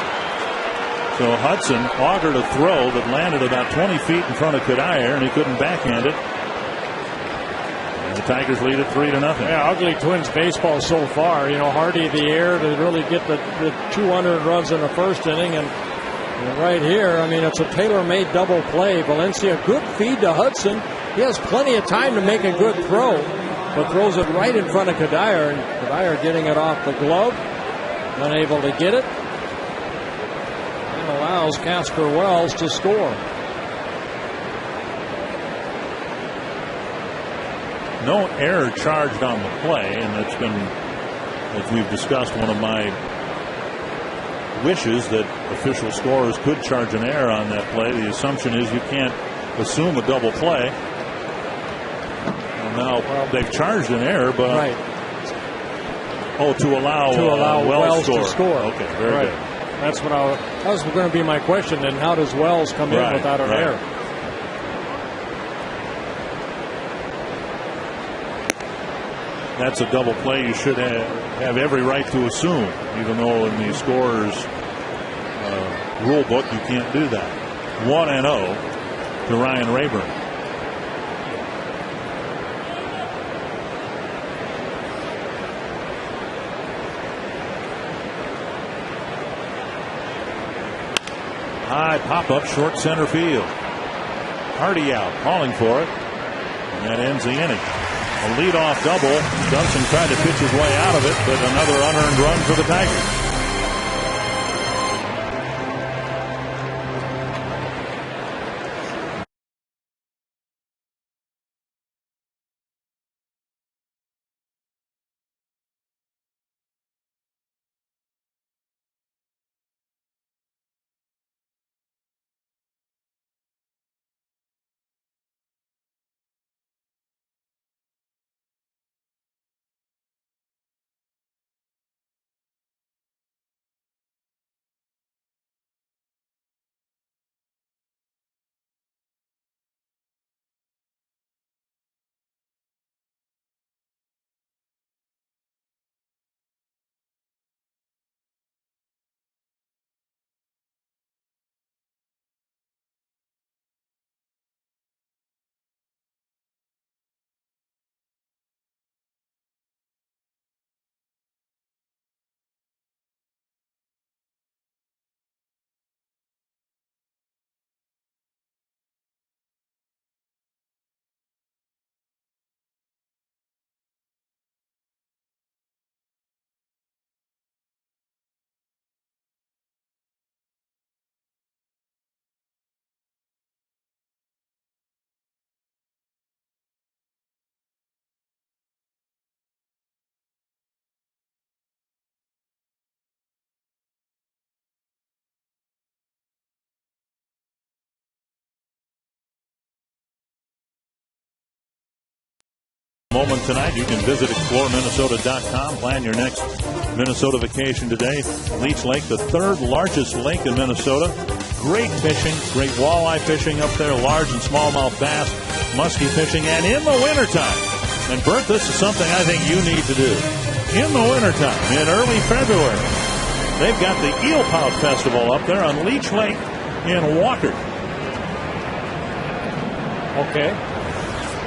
So Hudson augured a throw that landed about 20 feet in front of Kadire, and he couldn't backhand it. And the Tigers lead it 3-0. Yeah, ugly Twins baseball so far. You know, Hardy the air to really get the 200 runs in the first inning. And right here, I mean, it's a tailor-made double play. Valencia, good feed to Hudson. He has plenty of time to make a good throw, but throws it right in front of Kadire. And Kadire getting it off the glove, unable to get it. Allows Casper Wells to score. No error charged on the play, and it's been, as we've discussed, one of my wishes that official scorers could charge an error on that play. The assumption is you can't assume a double play. And now they've charged an error, but right. To allow Wells to score. Okay, very good. That's what that was going to be my question. Then how does Wells come in without an error? That's a double play you should have every right to assume, even though in the scorer's rule book you can't do that. 1-0 to Ryan Rayburn. High pop-up, short center field. Hardy out, calling for it. And that ends the inning. A leadoff double. Dunson tried to pitch his way out of it, but another unearned run for the Tigers. Moment tonight. You can visit exploreminnesota.com. Plan your next Minnesota vacation today. Leech Lake, the third largest lake in Minnesota. Great fishing, great walleye fishing up there, large and smallmouth bass, muskie fishing, and in the wintertime. And Bert, this is something I think you need to do. In the wintertime, in early February, they've got the Eel Pout Festival up there on Leech Lake in Walker. Okay.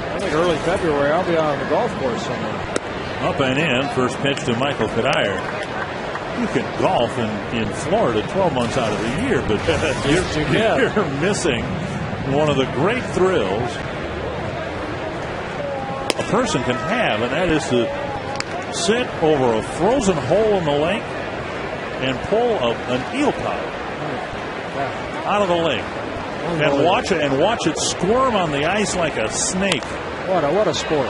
I think early February I'll be out on the golf course somewhere. Up and in, first pitch to Michael Kadire. You can golf in Florida 12 months out of the year, but you're missing one of the great thrills a person can have, and that is to sit over a frozen hole in the lake and pull an eel pout out of the lake and watch it squirm on the ice like a snake. What a sport.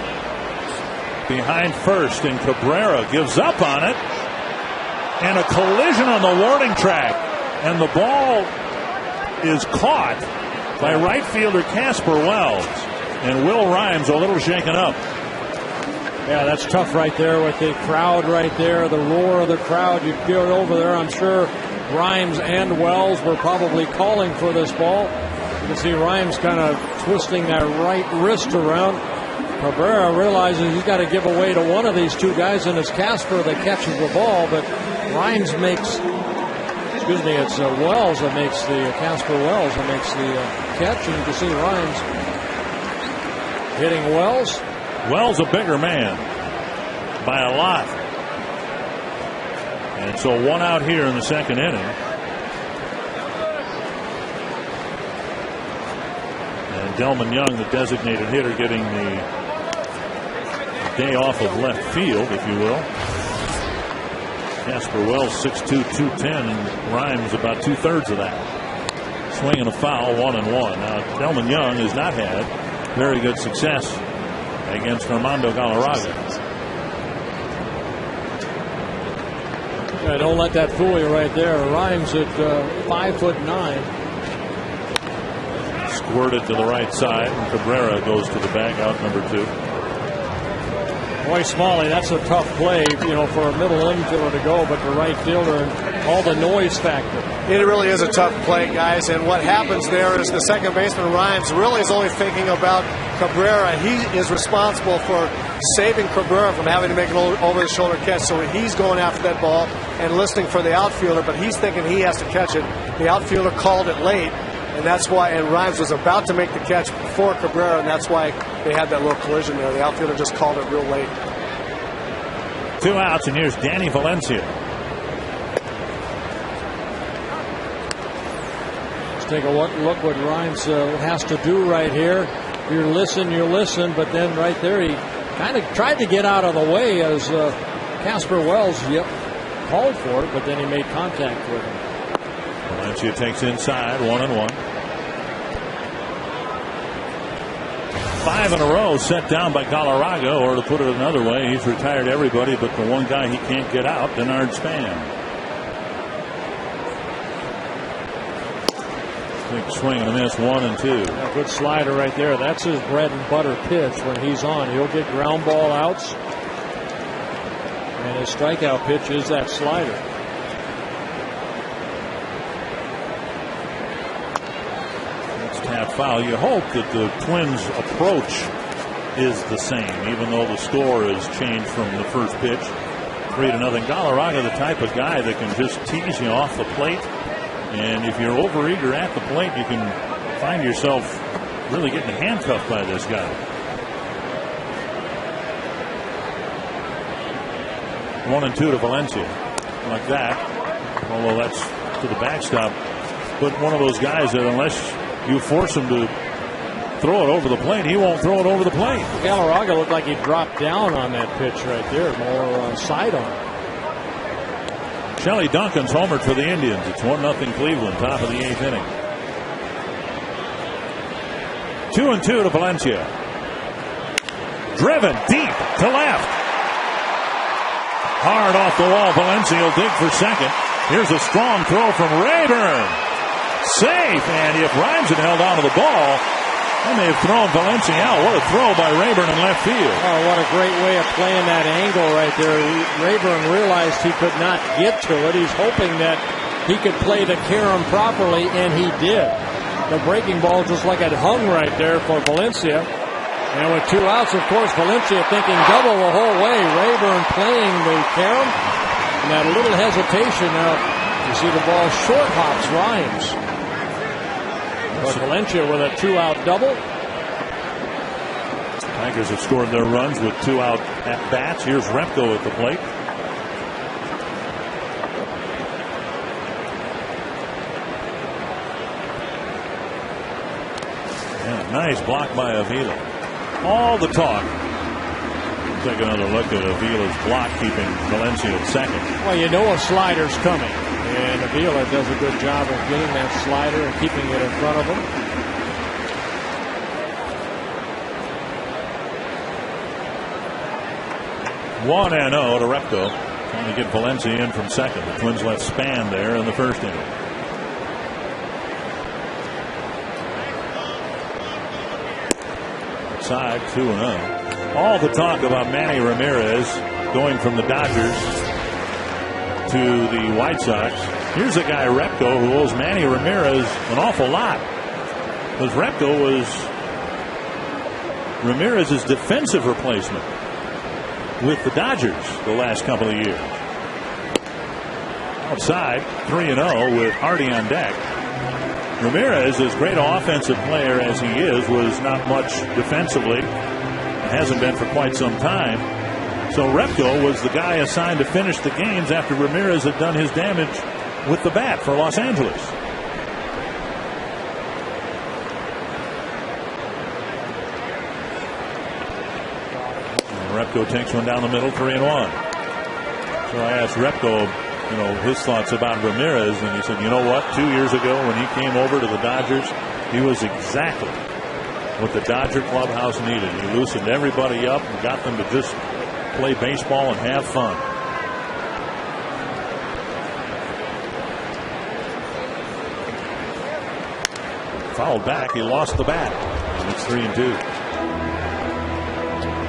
Behind first, and Cabrera gives up on it, and a collision on the warning track, and the ball is caught by right fielder Casper Wells, and Will Rhymes a little shaken up. Yeah, that's tough right there with the crowd right there, the roar of the crowd. You feel it over there. I'm sure Rhymes and Wells were probably calling for this ball. You can see Rhymes kind of twisting that right wrist around. Cabrera realizes he's got to give away to one of these two guys, and it's Casper that catches the ball, but Rhymes makes, it's Wells that makes Casper Wells that makes the catch, and you can see Rhymes hitting Wells. Wells a bigger man by a lot. And so one out here in the second inning. And Delman Young, the designated hitter, getting the day off of left field, if you will. Casper Wells 6'2", 210, and Rhymes about 2/3 of that. Swing and a foul, 1-1. Now Delman Young has not had very good success against Armando Galarraga. Yeah, don't let that fool you right there. Rhymes at 5'9". Squirted to the right side, and Cabrera goes to the bag, out number 2. Boy, Smalley, that's a tough play, for a middle infielder to go, but the right fielder and all the noise factor. It really is a tough play, guys, and what happens there is the second baseman, Rhymes, really is only thinking about Cabrera. He is responsible for saving Cabrera from having to make an over-the-shoulder catch, so he's going after that ball and listening for the outfielder, but he's thinking he has to catch it. The outfielder called it late, and that's why, and Rhymes was about to make the catch before Cabrera, and that's why they had that little collision there. The outfielder just called it real late. 2 outs, and here's Danny Valencia. Let's take a look what Rhymes has to do right here. You listen, but then right there he kind of tried to get out of the way as Casper Wells called for it, but then he made contact with him. Valencia takes inside, 1-1. 5 in a row set down by Galarraga, or to put it another way, he's retired everybody but the one guy he can't get out, Denard Span. Big swing and a miss, 1-2. Yeah, good slider right there. That's his bread and butter pitch when he's on. He'll get ground ball outs, and his strikeout pitch is that slider. Tap foul. You hope that the Twins' approach is the same, even though the score has changed from the first pitch, 3-0. Galarraga, the type of guy that can just tease you off the plate, and if you're overeager at the plate, you can find yourself really getting handcuffed by this guy. 1-2 to Valencia, like that. Although that's to the backstop, but one of those guys that unless you force him to throw it over the plate, he won't throw it over the plate. Galarraga looked like he dropped down on that pitch right there, more side on. Shelley Duncan's homered for the Indians. It's 1-0 Cleveland, top of the 8th inning. 2-2 to Valencia. Driven deep to left. Hard off the wall. Valencia will dig for second. Here's a strong throw from Rayburn. Safe, and if Rhymes had held on to the ball, they may have thrown Valencia out. What a throw by Rayburn in left field. Oh, what a great way of playing that angle right there. Rayburn realized he could not get to it. He's hoping that he could play the carom properly, and he did. The breaking ball just like it hung right there for Valencia. And with 2 outs, of course, Valencia thinking double the whole way. Rayburn playing the carom, and that little hesitation. Now, you see the ball short hops Rhymes. But Valencia with a 2-out double. Tigers have scored their runs with 2-out at bats. Here's Repko at the plate. And a nice block by Avila. All the talk. Take another look at Avila's block, keeping Valencia at second. Well, you know a slider's coming. And Avila does a good job of getting that slider and keeping it in front of him. One and 0 to Repko, trying to get Valencia in from second. The Twins left Span there in the first inning. Outside, 2-0. All the talk about Manny Ramirez going from the Dodgers to the White Sox. Here's a guy, Repko, who owes Manny Ramirez an awful lot. because Repko was Ramirez's defensive replacement with the Dodgers the last couple of years. Outside, 3-0 with Hardy on deck. Ramirez, as great an offensive player as he is, was not much defensively. Hasn't been for quite some time. So Repko was the guy assigned to finish the games after Ramirez had done his damage with the bat for Los Angeles. And Repko takes one down the middle, 3-1. So I asked Repko, his thoughts about Ramirez, and he said, you know what, 2 years ago when he came over to the Dodgers, he was exactly what the Dodger clubhouse needed. He loosened everybody up and got them to just play baseball and have fun. Fouled back, he lost the bat, and it's 3-2.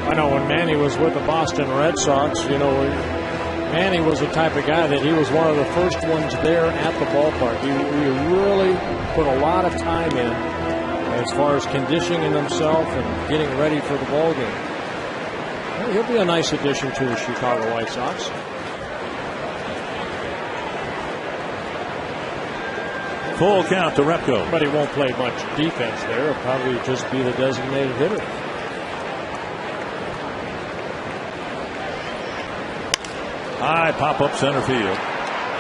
I know when Manny was with the Boston Red Sox, Manny was the type of guy that he was one of the first ones there at the ballpark. He really put a lot of time in as far as conditioning himself and getting ready for the ball game. Well, he'll be a nice addition to the Chicago White Sox. Full count to Repko. But he won't play much defense there. He'll probably just be the designated hitter. High pop-up center field.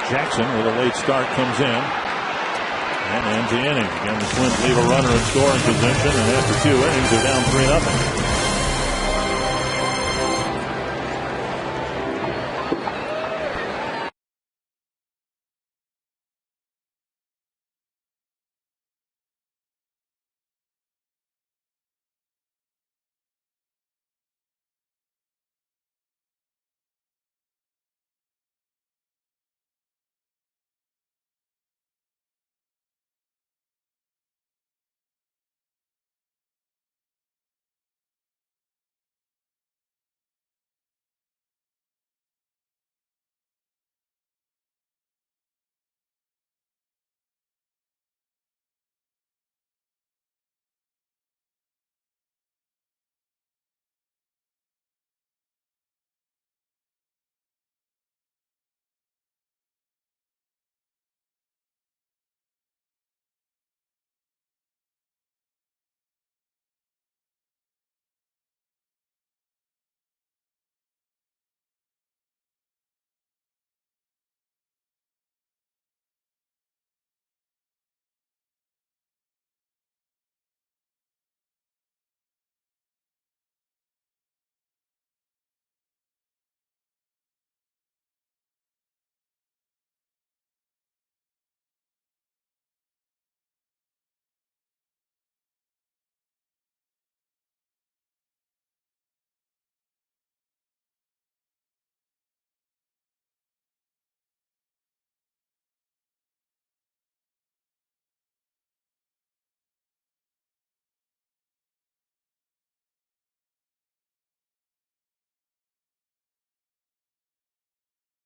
Jackson with a late start comes in and ends the inning. Again, the Twins leave a runner in scoring position, and after 2 innings, they're down 3-0.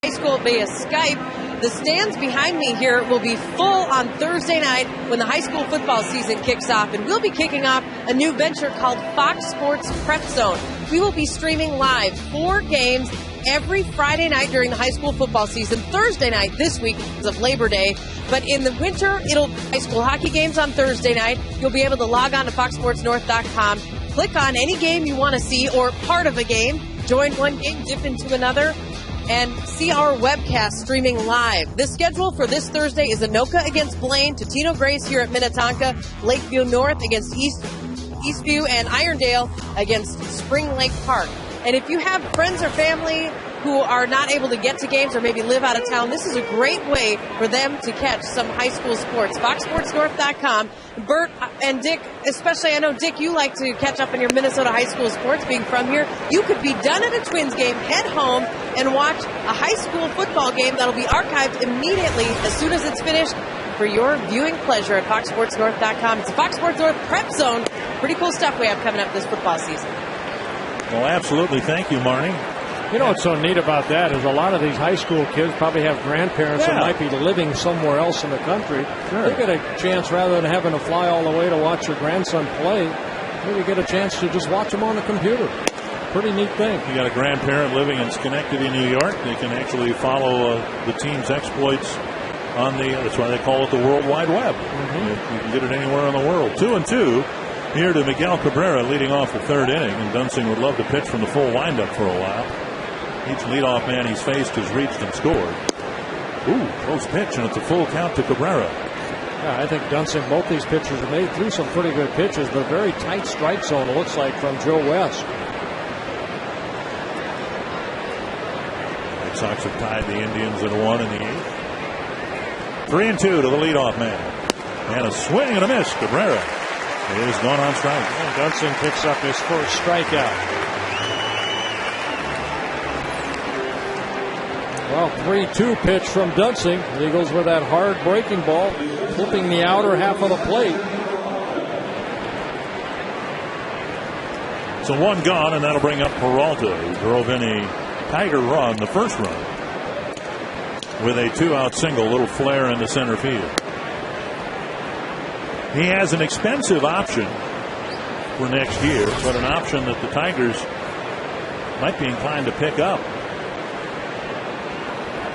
High school via Skype. The stands behind me here will be full on Thursday night when the high school football season kicks off, and we'll be kicking off a new venture called Fox Sports Prep Zone. We will be streaming live 4 games every Friday night during the high school football season, Thursday night this week because of Labor Day. But in the winter, it'll be high school hockey games on Thursday night. You'll be able to log on to foxsportsnorth.com, click on any game you want to see or part of a game, join one game, dip into another, and see our webcast streaming live. The schedule for this Thursday is Anoka against Blaine, Totino Grace here at Minnetonka, Lakeview North against Eastview, and Irondale against Spring Lake Park. And if you have friends or family who are not able to get to games or maybe live out of town, this is a great way for them to catch some high school sports. FoxSportsNorth.com. Bert and Dick, especially, I know, Dick, you like to catch up on your Minnesota high school sports being from here. You could be done at a Twins game, head home, and watch a high school football game that'll be archived immediately as soon as it's finished for your viewing pleasure at FoxSportsNorth.com. It's a Fox Sports North Prep Zone. Pretty cool stuff we have coming up this football season. Well, absolutely. Thank you, Marnie. You know what's so neat about that is a lot of these high school kids probably have grandparents that might be living somewhere else in the country. Sure. They get a chance, rather than having to fly all the way to watch your grandson play, maybe get a chance to just watch him on the computer. Pretty neat thing. You got a grandparent living in Schenectady, New York. They can actually follow the team's exploits on that's why they call it the World Wide Web. You can get it anywhere in the world. 2-2 here to Miguel Cabrera leading off the third inning, and Dunsing would love to pitch from the full windup for a while. Each leadoff man he's faced has reached and scored. Ooh, close pitch, and it's a full count to Cabrera. Yeah, I think Dunsing, both these pitchers have made through some pretty good pitches, but very tight strike zone, it looks like, from Joe West. Red Sox have tied the Indians at 1 in the 8th. 3-2 to the leadoff man. And a swing and a miss. Cabrera is gone on strike. And Dunsing picks up his first strikeout. Well, 3-2 pitch from Dunsing. Eagles with that hard breaking ball, flipping the outer half of the plate. So 1 gone, and that'll bring up Peralta, who drove in a Tiger run, the first run, with a 2-out single, little flare into center field. He has an expensive option for next year, but an option that the Tigers might be inclined to pick up.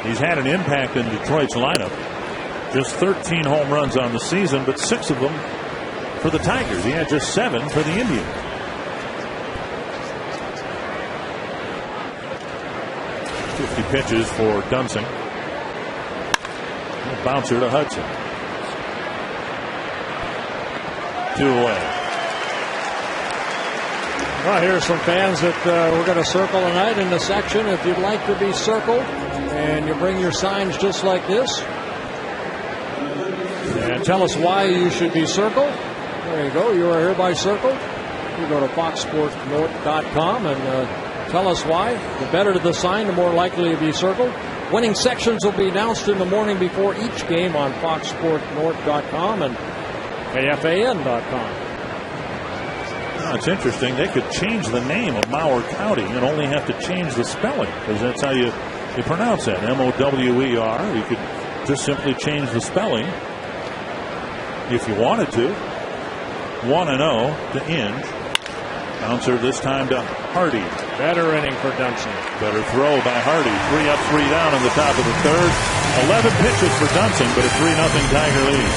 He's had an impact in Detroit's lineup. Just 13 home runs on the season, but 6 of them for the Tigers. He had just 7 for the Indians. 50 pitches for Dunsing. A bouncer to Hudson. 2 away. Well, here's some fans that we're going to circle tonight in the section. If you'd like to be circled, and you bring your signs just like this, and tell us why you should be circled. There you go. You are hereby circled. You go to foxsportsnorth.com and tell us why. The better the sign, the more likely to be circled. Winning sections will be announced in the morning before each game on foxsportsnorth.com and KFAN.com. It's interesting. They could change the name of Mower County and only have to change the spelling, because that's how you pronounce that, M-O-W-E-R. You could just simply change the spelling if you wanted to. 1-0 to Inge. Bouncer this time to Hardy. Better inning for Dunsing. Better throw by Hardy. 3 up, 3 down in the top of the third. 11 pitches for Dunsing, but a 3-0 Tiger lead.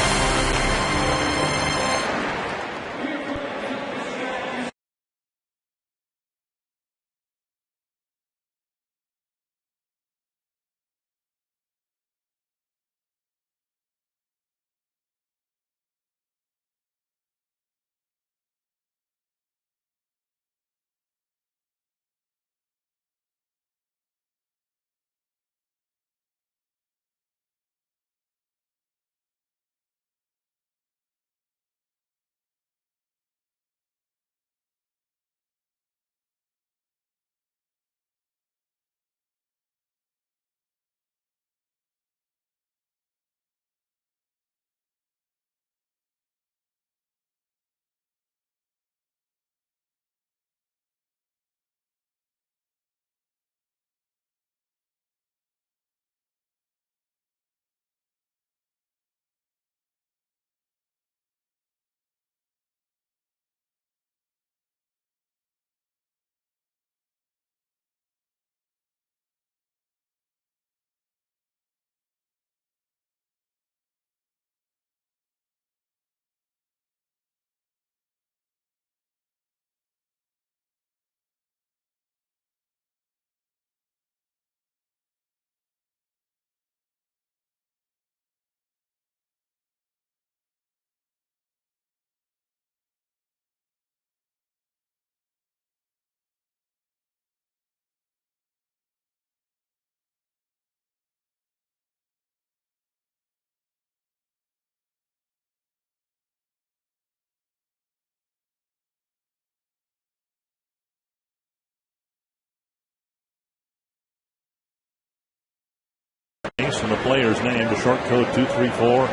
And the player's name, the short code 234-234.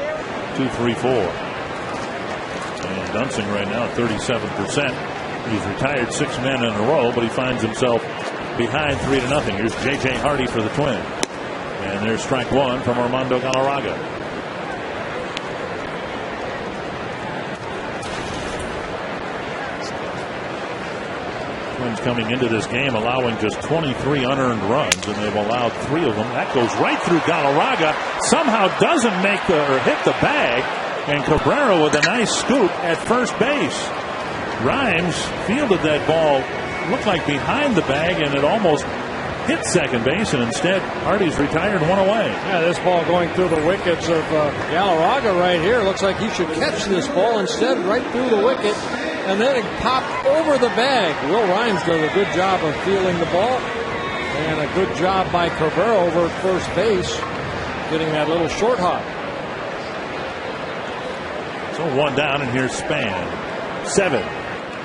And Dunsing right now at 37%. He's retired 6 men in a row, but he finds himself behind 3-0. Here's J.J. Hardy for the Twins. And there's strike one from Armando Galarraga. Twins coming into this game allowing just 23 unearned runs, and they've allowed 3 of them. That goes right through Galarraga. Somehow doesn't make or hit the bag, and Cabrera with a nice scoop at first base. Rhymes fielded that ball, looked like behind the bag, and it almost hit second base, and instead Hardy's retired one away. Yeah, this ball going through the wickets of Galarraga right here. Looks like he should catch this ball instead, right through the wicket. And then it popped over the bag. Will Rhymes does a good job of fielding the ball. And a good job by Cabrera over at first base, getting that little short hop. So 1 down, and here's Span. 7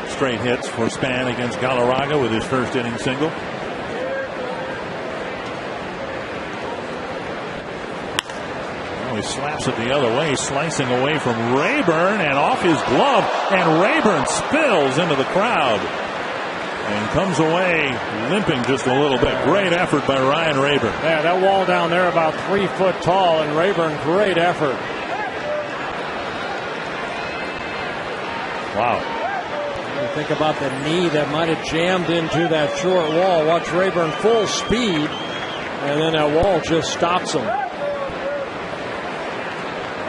straight hits for Span against Galarraga with his first inning single. He slaps it the other way, slicing away from Rayburn and off his glove, and Rayburn spills into the crowd and comes away limping just a little bit. Great effort by Ryan Rayburn. Yeah, that wall down there about 3 foot tall, and Rayburn, great effort. Wow. You think about the knee that might have jammed into that short wall. Watch Rayburn full speed, and then that wall just stops him.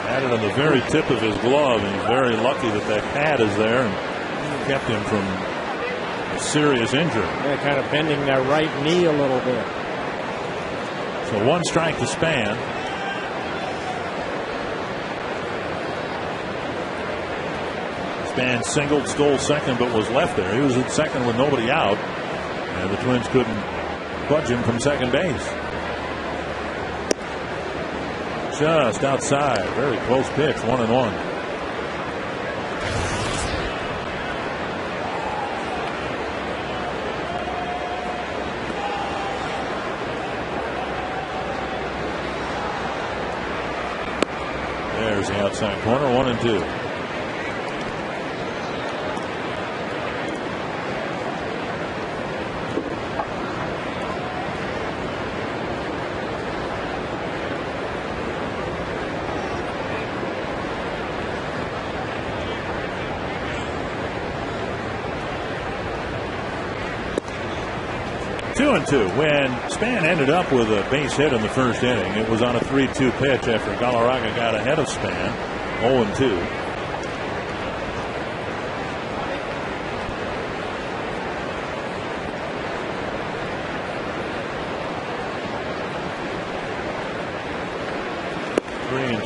Had it on the very tip of his glove, and he's very lucky that that pad is there and kept him from a serious injury. Yeah, kind of bending that right knee a little bit. So 1 strike to Span. Span singled, stole second, but was left there. He was at second with nobody out, and the Twins couldn't budge him from second base. Just outside. Very close pitch. 1-1. There's the outside corner. 1-2. 2-2. When Span ended up with a base hit in the first inning, it was on a 3-2 pitch after Galarraga got ahead of Span. 0-2.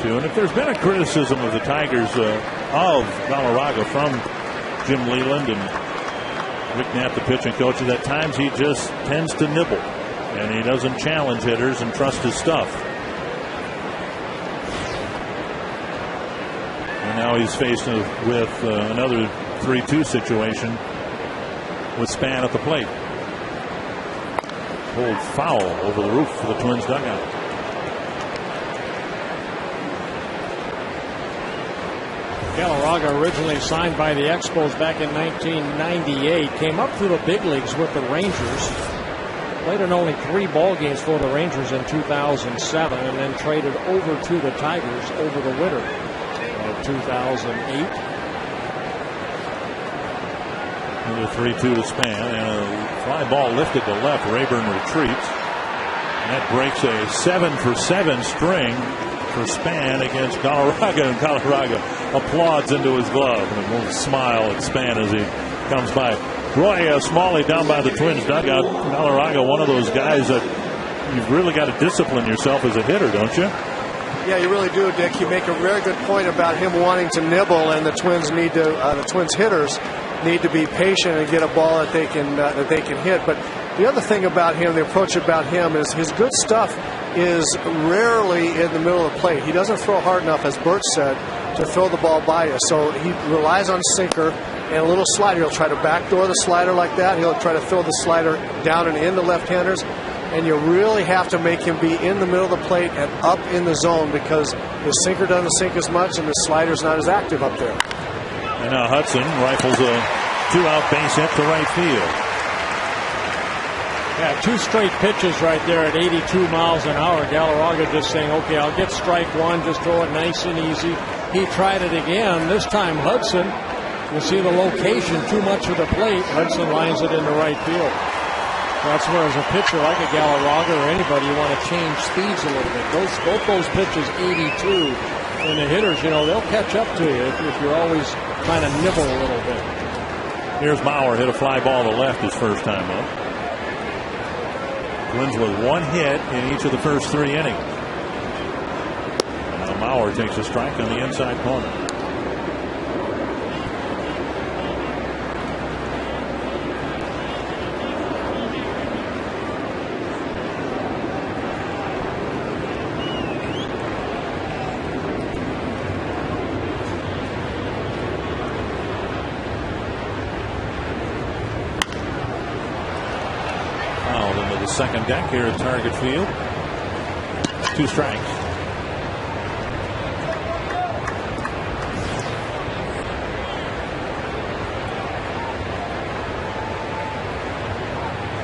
And if there's been a criticism of the Tigers of Galarraga from Jim Leland and Rick Knapp, the pitching coach, at times he just tends to nibble and he doesn't challenge hitters and trust his stuff. And now he's faced with another 3-2 situation with Span at the plate. Pulled foul over the roof for the Twins dugout. Galarraga, originally signed by the Expos back in 1998, came up through the big leagues with the Rangers. Played in only 3 ball games for the Rangers in 2007, and then traded over to the Tigers over the winter of 2008. Another 3-2 to Span, and a fly ball lifted to left. Rayburn retreats. And that breaks a 7-for-7 string for Span against Galarraga, and Galarraga applauds into his glove and a little smile at Span as he comes by. Roy Smalley down by the Twins dugout. Galarraga, one of those guys that you've really got to discipline yourself as a hitter, don't you? Yeah, you really do, Dick. You make a very good point about him wanting to nibble, and the Twins need to. The Twins hitters need to be patient and get a ball that they can hit. But the other thing about him, the approach about him, is his good stuff is rarely in the middle of the plate. He doesn't throw hard enough, as Bert said, to throw the ball by you. So he relies on sinker and a little slider. He'll try to backdoor the slider like that. He'll try to throw the slider down and in the left-handers. And you really have to make him be in the middle of the plate and up in the zone, because his sinker doesn't sink as much and the slider's not as active up there. And now Hudson rifles a 2-out base hit to right field. Yeah, 2 straight pitches right there at 82 miles an hour. Galarraga just saying, okay, I'll get strike 1, just throw it nice and easy. He tried it again. This time Hudson, you see the location too much of the plate. Hudson lines it into right field. That's where, as a pitcher like a Galarraga or anybody, you want to change speeds a little bit. Both those pitches, 82, and the hitters, they'll catch up to you if you're always trying to nibble a little bit. Here's Mauer, hit a fly ball to left his first time up. Twins with 1 hit in each of the first 3 innings. And now Mauer takes a strike on the inside corner. Second deck here at Target Field. 2 strikes.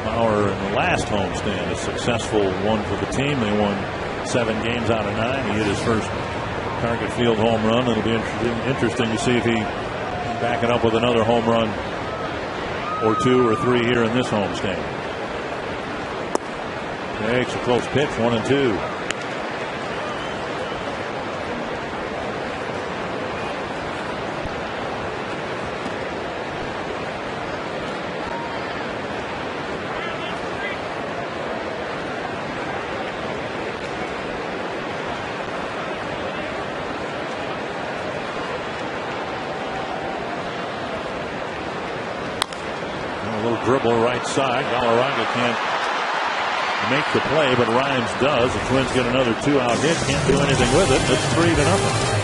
Mauer in the last homestand, a successful one for the team. They won 7 games out of 9. He hit his first Target Field home run. It'll be interesting to see if he can back it up with another home run or 2 or 3 here in this homestand. Takes a close pitch, 1-2. A little dribble right side. Galarraga can't make the play, but Rhymes does. The Twins get another 2-out hit. Can't do anything with it. It's 3-0.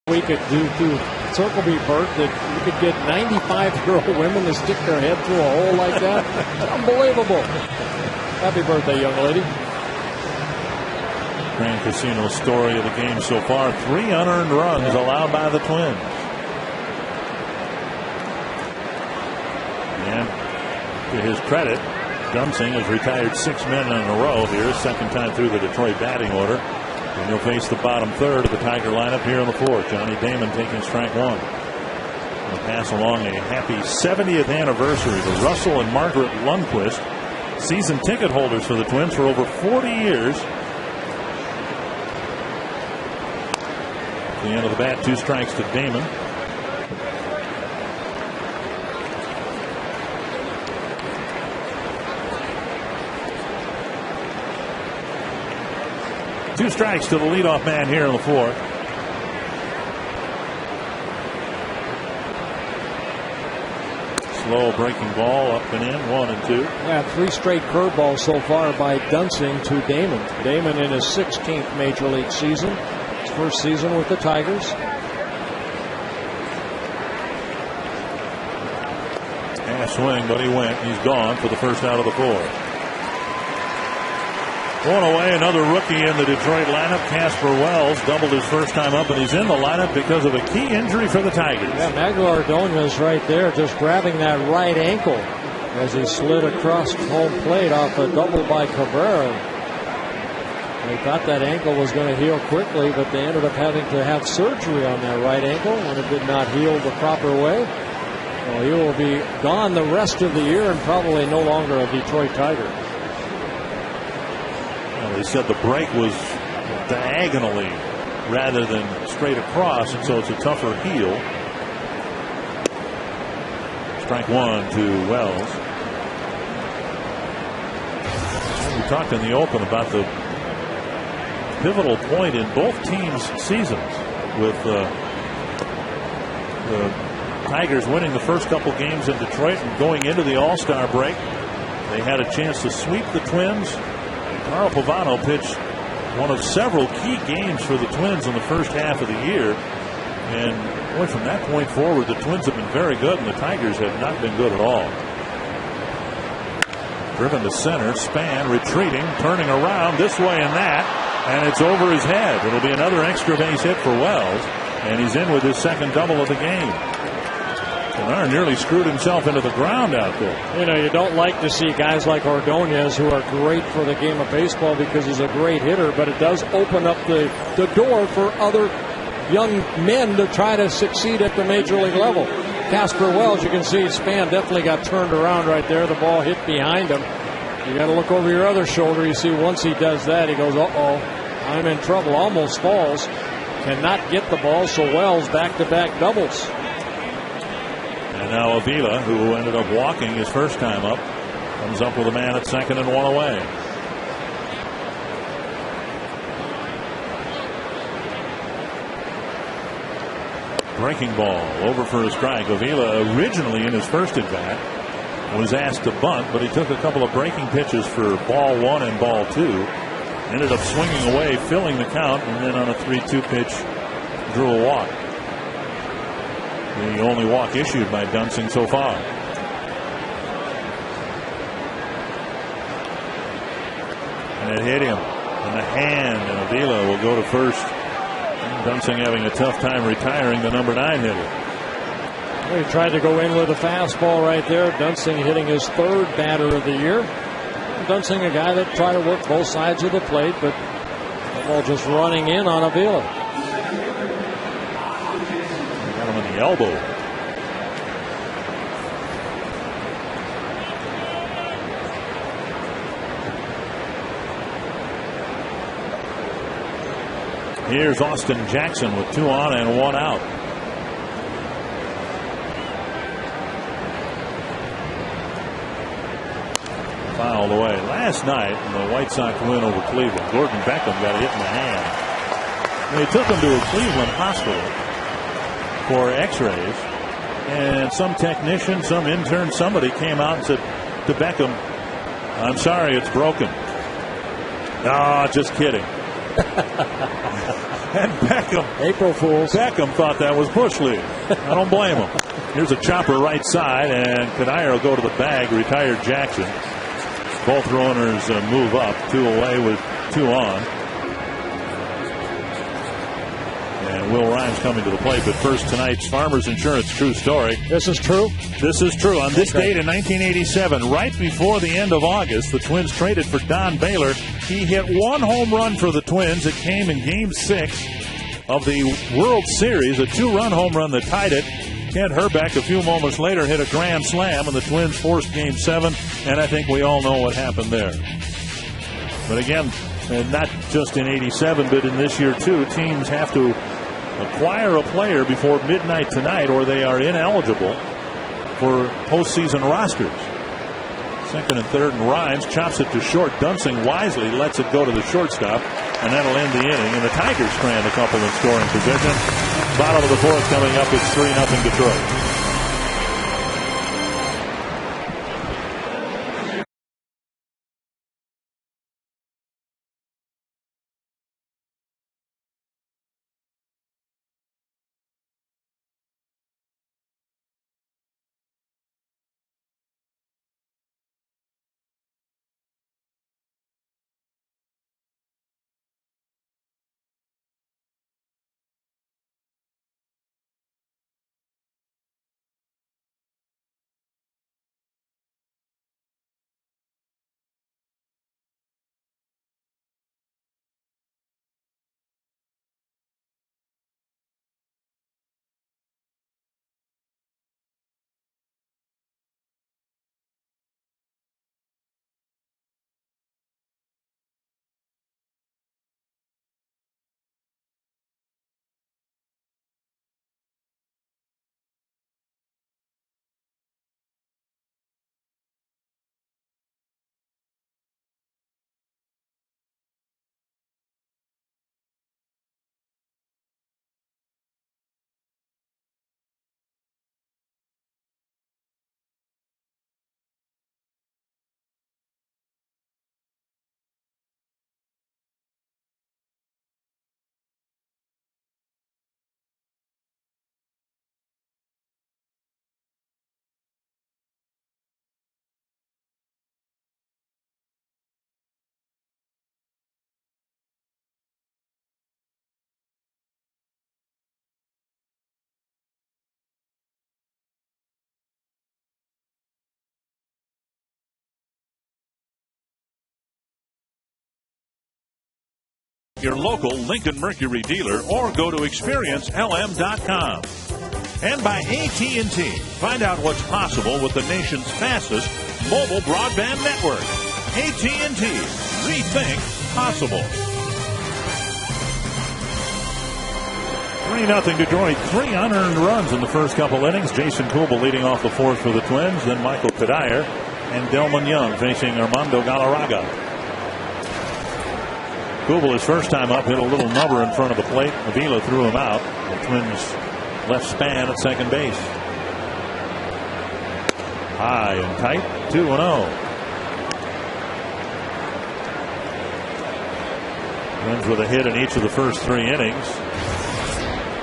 We could do to Circle B, Bert, that you could get 95-year-old women to stick their head through a hole like that. Unbelievable. Happy birthday, young lady. Grand Casino story of the game so far. 3 unearned runs allowed by the Twins. And to his credit, Dunsing has retired 6 men in a row here. Second time through the Detroit batting order. And he'll face the bottom third of the Tiger lineup here in the 4th. Johnny Damon taking strike 1. We'll pass along a happy 70th anniversary to Russell and Margaret Lundquist, season ticket holders for the Twins for over 40 years. At the end of the bat, 2 strikes to Damon. Two strikes to the leadoff man here in the 4th. Low breaking ball up and in, 1-2. Yeah, 3 straight curveballs so far by Dunsing to Damon. Damon in his 16th Major League season. His first season with the Tigers. Half swing, but he went. He's gone for the first out of the 4. Going away, another rookie in the Detroit lineup. Casper Wells doubled his first time up, and he's in the lineup because of a key injury for the Tigers. Yeah, Miguel Ordonez right there, just grabbing that right ankle as he slid across home plate off a double by Cabrera. They thought that ankle was going to heal quickly, but they ended up having to have surgery on that right ankle when it did not heal the proper way. Well, he will be gone the rest of the year and probably no longer a Detroit Tiger. They said the break was diagonally rather than straight across, and so it's a tougher heel. Strike 1 to Wells. We talked in the open about the pivotal point in both teams' seasons, with the Tigers winning the first couple games in Detroit and going into the All-Star break. They had a chance to sweep the Twins. Carl Pavano pitched one of several key games for the Twins in the first half of the year. And boy, from that point forward, the Twins have been very good, and the Tigers have not been good at all. Driven to center, Span retreating, turning around this way and that, and it's over his head. It'll be another extra base hit for Wells, and he's in with his second double of the game. Kennard nearly screwed himself into the ground out there. You know, you don't like to see guys like Ordonez, who are great for the game of baseball because he's a great hitter, but it does open up the door for other young men to try to succeed at the major league level. Casper Wells, you can see Span definitely got turned around right there. The ball hit behind him. You got to look over your other shoulder. You see once he does that, he goes, uh-oh, I'm in trouble. Almost falls. Cannot get the ball, so Wells back-to-back doubles. And now Avila, who ended up walking his first time up, comes up with a man at second and one away. Breaking ball over for a strike. Avila, originally in his first at bat, was asked to bunt, but he took a couple of breaking pitches for ball 1 and ball 2. Ended up swinging away, filling the count, and then on a 3-2 pitch, drew a walk. The only walk issued by Dunsing so far. And it hit him in the hand, and Avila will go to first. Dunsing having a tough time retiring the number 9 hitter. He tried to go in with a fastball right there. Dunsing hitting his third batter of the year. Dunsing, a guy that tried to work both sides of the plate, but the ball just running in on Avila. Got him in the elbow. Here's Austin Jackson with 2 on and 1 out. Fouled away. Last night in the White Sox win over Cleveland, Gordon Beckham got hit in the hand. And they took him to a Cleveland hospital for x-rays, and some technician, some intern, somebody came out and said to Beckham, "I'm sorry, it's broken." "Ah, just kidding." And Beckham, April Fools. Beckham thought that was Bush League. I don't blame him. Here's a chopper right side, and Kanair will go to the bag. Retired Jackson. Both runners move up, 2 away with 2 on. And Will Rhymes coming to the plate. But first, tonight's Farmers Insurance true story. This is true? This is true. On this date in 1987, right before the end of August, the Twins traded for Don Baylor. He hit 1 home run for the Twins. It came in Game 6 of the World Series, a 2-run home run that tied it. Kent Herbeck, a few moments later, hit a grand slam, and the Twins forced Game 7, and I think we all know what happened there. But again, not just in 87, but in this year, too, teams have to acquire a player before midnight tonight, or they are ineligible for postseason rosters. Second and third, and Rhymes chops it to short. Dunsing wisely lets it go to the shortstop, and that'll end the inning. And the Tigers strand a couple in scoring position. Bottom of the 4th coming up. It's 3-0 Detroit. your local Lincoln Mercury dealer, or go to experiencelm.com. And by AT&T. Find out what's possible with the nation's fastest mobile broadband network. AT&T. Rethink possible. 3-0 Detroit. 3 unearned runs in the first couple innings. Jason Kubel leading off the fourth for the Twins. Then Michael Kadire and Delman Young facing Armando Galarraga. Kubel, his first time up, hit a little number in front of the plate. Avila threw him out. The Twins left span at second base. High and tight. 2-0. Twins with a hit in each of the first 3 innings.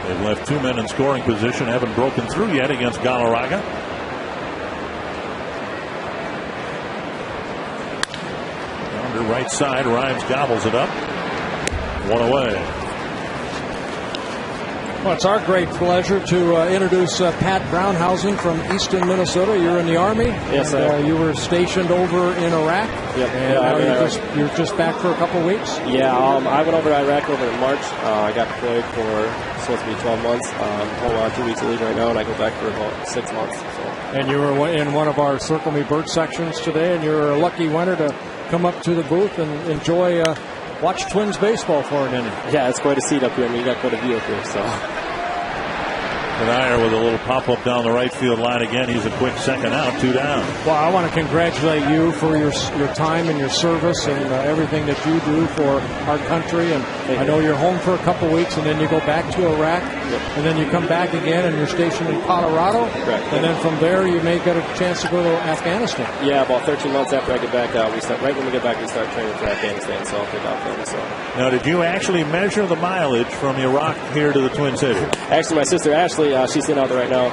They've left 2 men in scoring position. Haven't broken through yet against Galarraga. Down to right side. Rhymes gobbles it up. 1 away. Well, it's our great pleasure to introduce Pat Brownhausen from Easton, Minnesota. You're in the Army. Yes, sir. You were stationed over in Iraq. Yep. And you're just back for a couple weeks. Yeah, I went over to Iraq over in March. I got deployed for supposed to be 12 months. Hold on, 2 weeks of leave right now, and I go back for about 6 months. So. And you were in one of our Circle Me Bird sections today, and you're a lucky winner to come up to the booth and enjoy. Watch Twins baseball for an inning. Yeah, it's quite a seat up here. I mean, you got quite a view up here. So. Kadire with a little pop-up down the right field line again. He's a quick second out, 2 down. Well, I want to congratulate you for your time and your service and everything that you do for our country. And I know you're home for a couple weeks, and then you go back to Iraq, and then you come back again, and you're stationed in Colorado. Correct. And then from there, you may get a chance to go to Afghanistan. Yeah, about 13 months after I get back, right when we get back, we start training for Afghanistan. So I'll pick out them. So. Now, did you actually measure the mileage from Iraq here to the Twin Cities? Actually, my sister Ashley, she's sitting out there right now.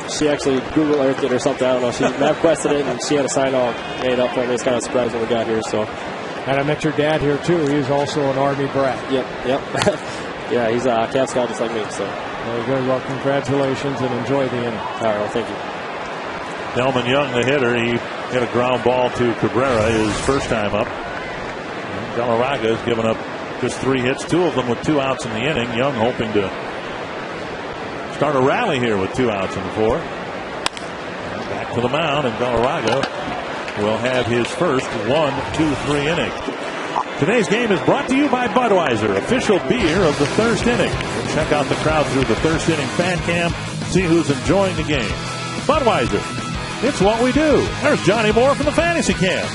She actually Google Earthed it or something. I don't know. She MapQuested it, and she had a sign all made up for me. It's kind of surprised when we got here. So. And I met your dad here too. He's also an Army brat. Yep. Yeah, he's a Cat Scout just like me. So. Very good. Well, congratulations and enjoy the inning. All right. Well, thank you. Delman Young, the hitter, he hit a ground ball to Cabrera his first time up. Galarraga has given up just 3 hits, 2 of them with 2 outs in the inning. Young hoping to start a rally here with 2 outs in the 4th. Back to the mound, and Galarraga will have his first 1-2-3 inning. Today's game is brought to you by Budweiser, official beer of the first inning. Check out the crowd through the first inning fan cam. See who's enjoying the game. Budweiser, it's what we do. There's Johnny Moore from the Fantasy Camp.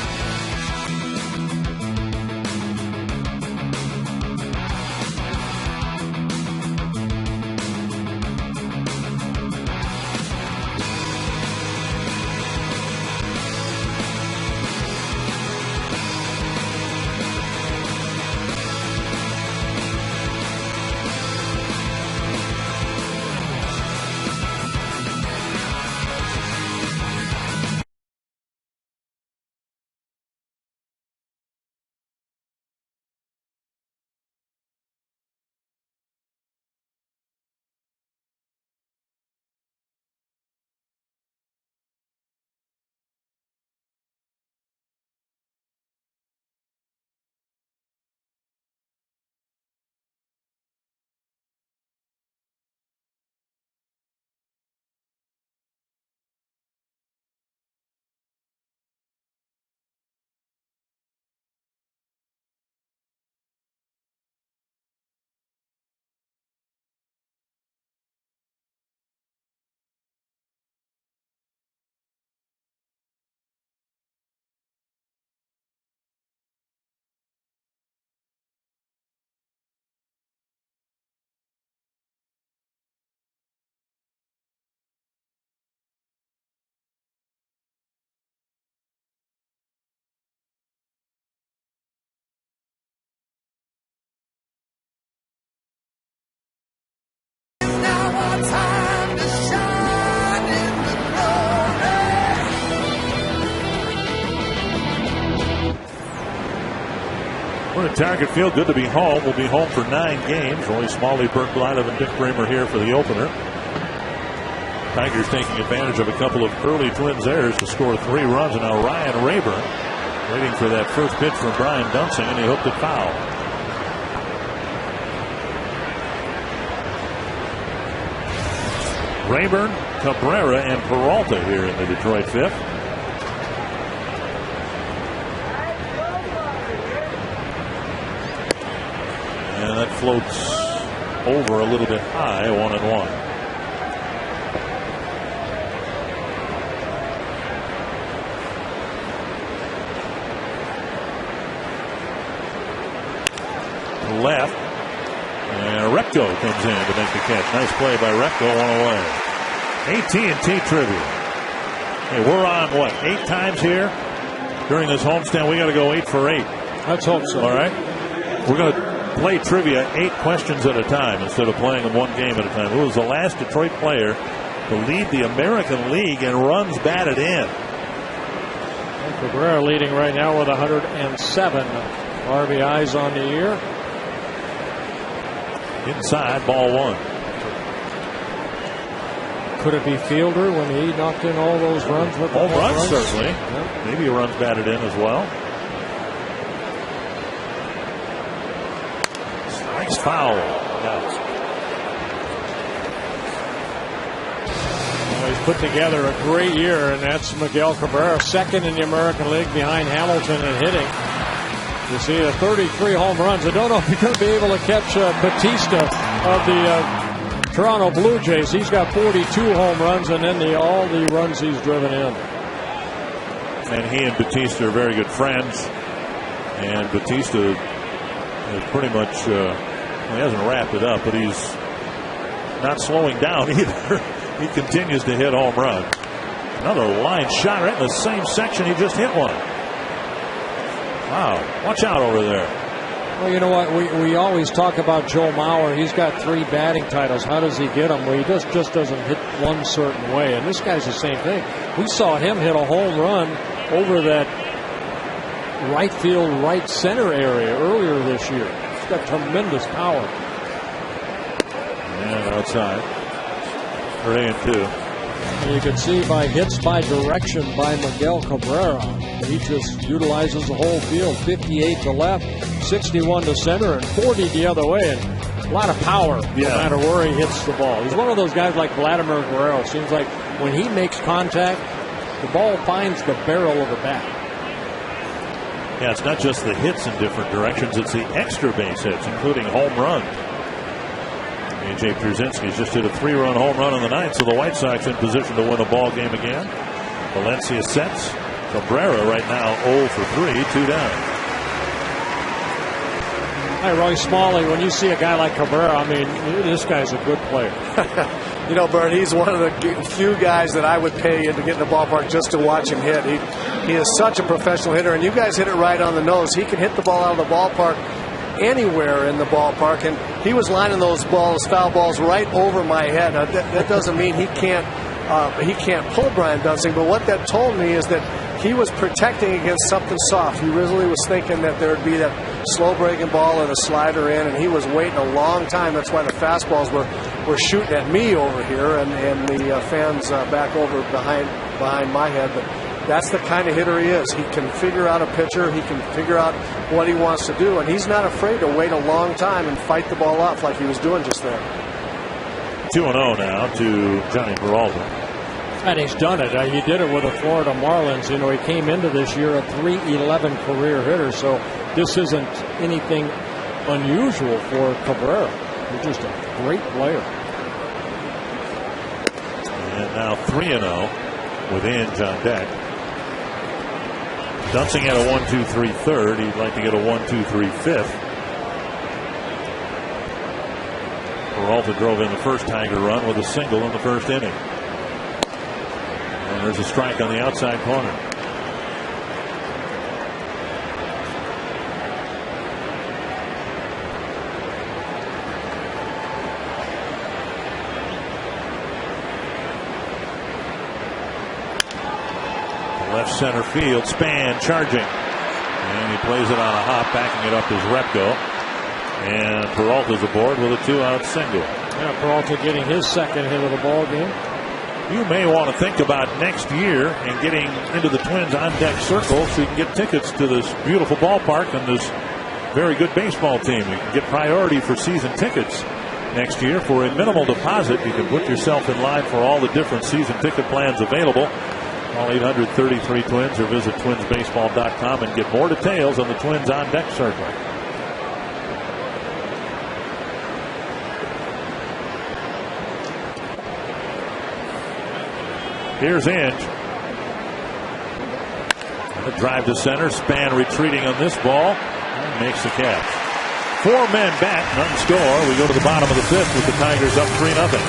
We're at Target Field. Good to be home. We'll be home for 9 games. Roy Smalley, Bert Blythe, and Dick Bramer here for the opener. Tigers taking advantage of a couple of early Twins errors to score 3 runs. And now Ryan Rayburn waiting for that first pitch from Brian Dunsing, and he hooked it foul. Rayburn, Cabrera, and Peralta here in the Detroit fifth. And that floats over a little bit high, 1-1. Left, and Repko comes in to make the catch. Nice play by Repko, one away. AT&T trivia. Hey, we're on what, 8 times here during this homestand? We got to go 8 for 8. Let's hope so. All right, we're going to play trivia 8 questions at a time instead of playing them 1 game at a time. Who was the last Detroit player to lead the American League in runs batted in? And Cabrera leading right now with 107 RBIs on the year. Inside, ball 1. Could it be Fielder when he knocked in all those runs with the home runs? runs? Certainly. Yeah. Maybe a runs batted in as well. Nice foul. Well, he's put together a great year, and that's Miguel Cabrera, second in the American League behind Hamilton in hitting. You see 33 home runs. I don't know if you're going to be able to catch Batista of the Toronto Blue Jays. He's got 42 home runs, and then all the runs he's driven in. And he and Batista are very good friends. And Batista is pretty much, he hasn't wrapped it up, but he's not slowing down either. He continues to hit home runs. Another line shot right in the same section. He just hit one. Wow, watch out over there. Well, you know what? We always talk about Joe Mauer. He's got 3 batting titles. How does he get them? Well, he just doesn't hit one certain way. And this guy's the same thing. We saw him hit a home run over that right field, right center area earlier this year. He's got tremendous power. And outside. 3-2. And you can see by hits by direction by Miguel Cabrera, he just utilizes the whole field. 58 to left, 61 to center, and 40 the other way. And a lot of power no matter where he hits the ball. He's one of those guys like Vladimir Guerrero. It seems like when he makes contact, the ball finds the barrel of the bat. Yeah, it's not just the hits in different directions, it's the extra base hits, including home runs. A.J. Pierzynski's just hit a 3-run home run in the 9th, so the White Sox in position to win a ball game again. Valencia sets. Cabrera right now 0 for 3, 2 down. Hey, Roy Smalley, when you see a guy like Cabrera, I mean, this guy's a good player. You know, Bert, he's one of the few guys that I would pay to get in the ballpark just to watch him hit. He is such a professional hitter, and you guys hit it right on the nose. He can hit the ball out of the ballpark anywhere in the ballpark, and he was lining those foul balls right over my head. Now, that doesn't mean he can't pull Brian Dunsing, but what that told me is that he was protecting against something soft. He really was thinking that there would be that slow breaking ball or the slider in, and he was waiting a long time. That's why the fastballs were shooting at me over here, and the fans back over behind my head. But that's the kind of hitter he is. He can figure out a pitcher. He can figure out what he wants to do, and he's not afraid to wait a long time and fight the ball off like he was doing just there. 2-0 now to Johnny Peralta. And he's done it. He did it with the Florida Marlins. You know, he came into this year a .311 career hitter, so this isn't anything unusual for Cabrera. He's just a great player. And now 3-0 within John Deck. Dunsing had a 1-2-3 third. He'd like to get a 1-2-3 fifth. Peralta drove in the first Tiger run with a single in the first inning. And there's a strike on the outside corner. Left center field, Span charging, and he plays it on a hop, backing it up is Repko, and Peralta's aboard with a 2-out single. Yeah, Peralta getting his second hit of the ball game. You may want to think about next year and getting into the Twins on deck circle so you can get tickets to this beautiful ballpark and this very good baseball team. You can get priority for season tickets next year. For a minimal deposit, you can put yourself in line for all the different season ticket plans available. Call 800-33-TWINS or visit twinsbaseball.com and get more details on the Twins on deck circle. Here's Inge. The drive to center. Span retreating on this ball. And makes the catch. 4 men back. None score. We go to the bottom of the 5th with the Tigers up 3-0.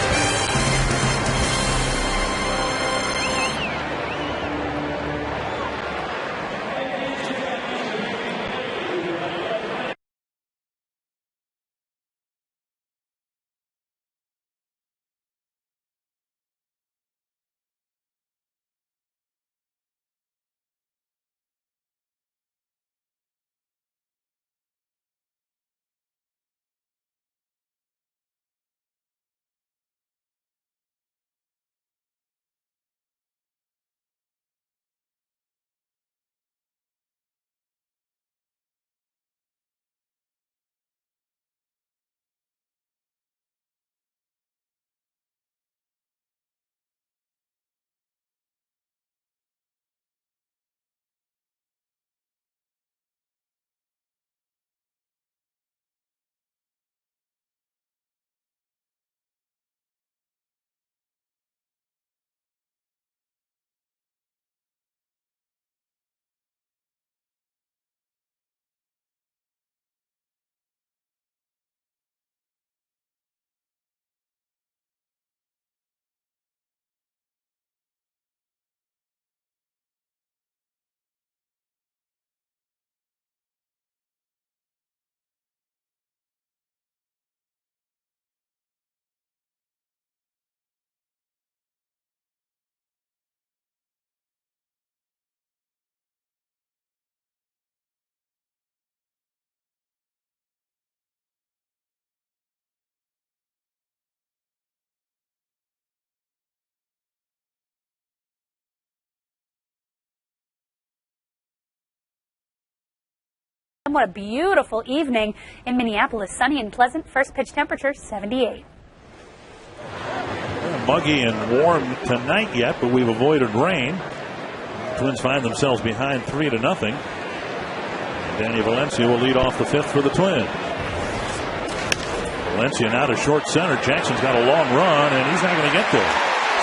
What a beautiful evening in Minneapolis. Sunny and pleasant. First pitch temperature 78. Muggy and warm tonight yet, but we've avoided rain. Twins find themselves behind 3-0. Danny Valencia will lead off the 5th for the Twins. Valencia now to short center. Jackson's got a long run, and he's not going to get there.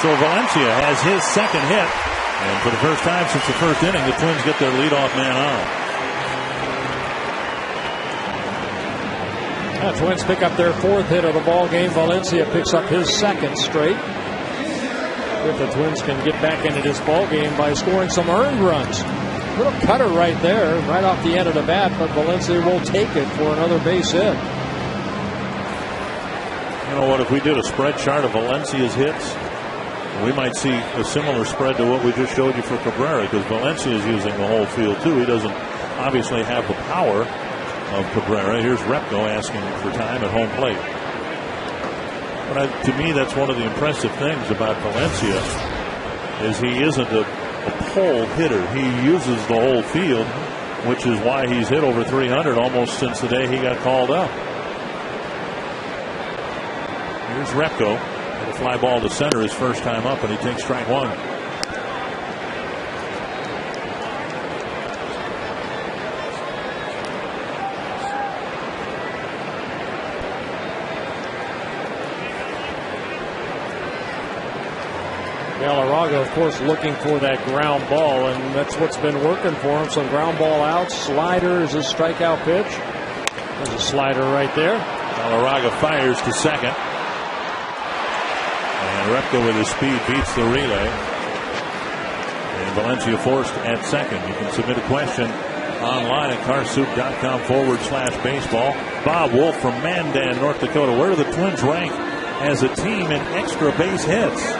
So Valencia has his second hit, and for the first time since the first inning, the Twins get their leadoff man on. The Twins pick up their 4th hit of the ball game. Valencia picks up his 2nd straight. If the Twins can get back into this ball game by scoring some earned runs. Little cutter right there, right off the end of the bat, but Valencia will take it for another base hit. You know what? If we did a spread chart of Valencia's hits, we might see a similar spread to what we just showed you for Cabrera, because Valencia is using the whole field too. He doesn't obviously have the power of Cabrera. Here's Repko asking for time at home plate. But to me, that's one of the impressive things about Valencia is he isn't a pole hitter. He uses the whole field, which is why he's hit over 300 almost since the day he got called up. Here's Repko. A fly ball to center his first time up, and he takes strike 1. Galarraga, of course, looking for that ground ball, and that's what's been working for him. Some ground ball outs. Slider is his strikeout pitch. There's a slider right there. Galarraga fires to second. And Repko with his speed beats the relay. And Valencia forced at second. You can submit a question online at carsoup.com/baseball. Bob Wolf from Mandan, North Dakota. Where do the Twins rank as a team in extra base hits?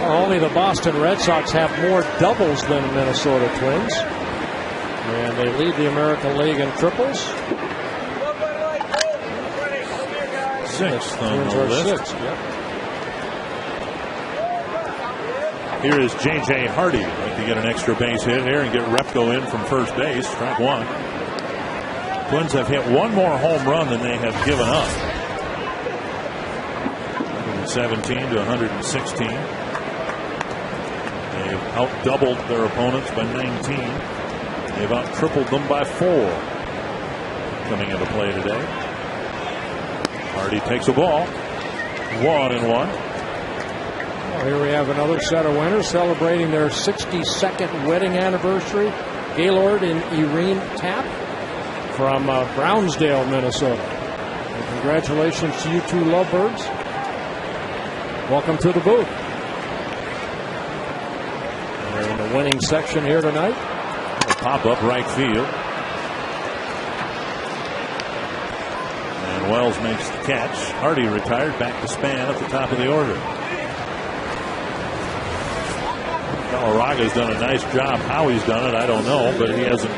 Only the Boston Red Sox have more doubles than the Minnesota Twins. And they lead the American League in triples. 6th on the list. 6th, yep. Here is J.J. Hardy. Like to get an extra base hit here and get Repko in from first base. Strike 1. Twins have hit one more home run than they have given up. 117 to 116. They've out-doubled their opponents by 19. They've out-tripled them by 4 coming into play today. Hardy takes a ball. 1-1. Well, here we have another set of winners celebrating their 62nd wedding anniversary. Gaylord and Irene Tapp from Brownsdale, Minnesota. And congratulations to you two lovebirds. Welcome to the booth. We're in the winning section here tonight. A pop-up right field. And Wells makes the catch. Hardy retired, back to Span at the top of the order. Galarraga's done a nice job. How he's done it, I don't know, but he hasn't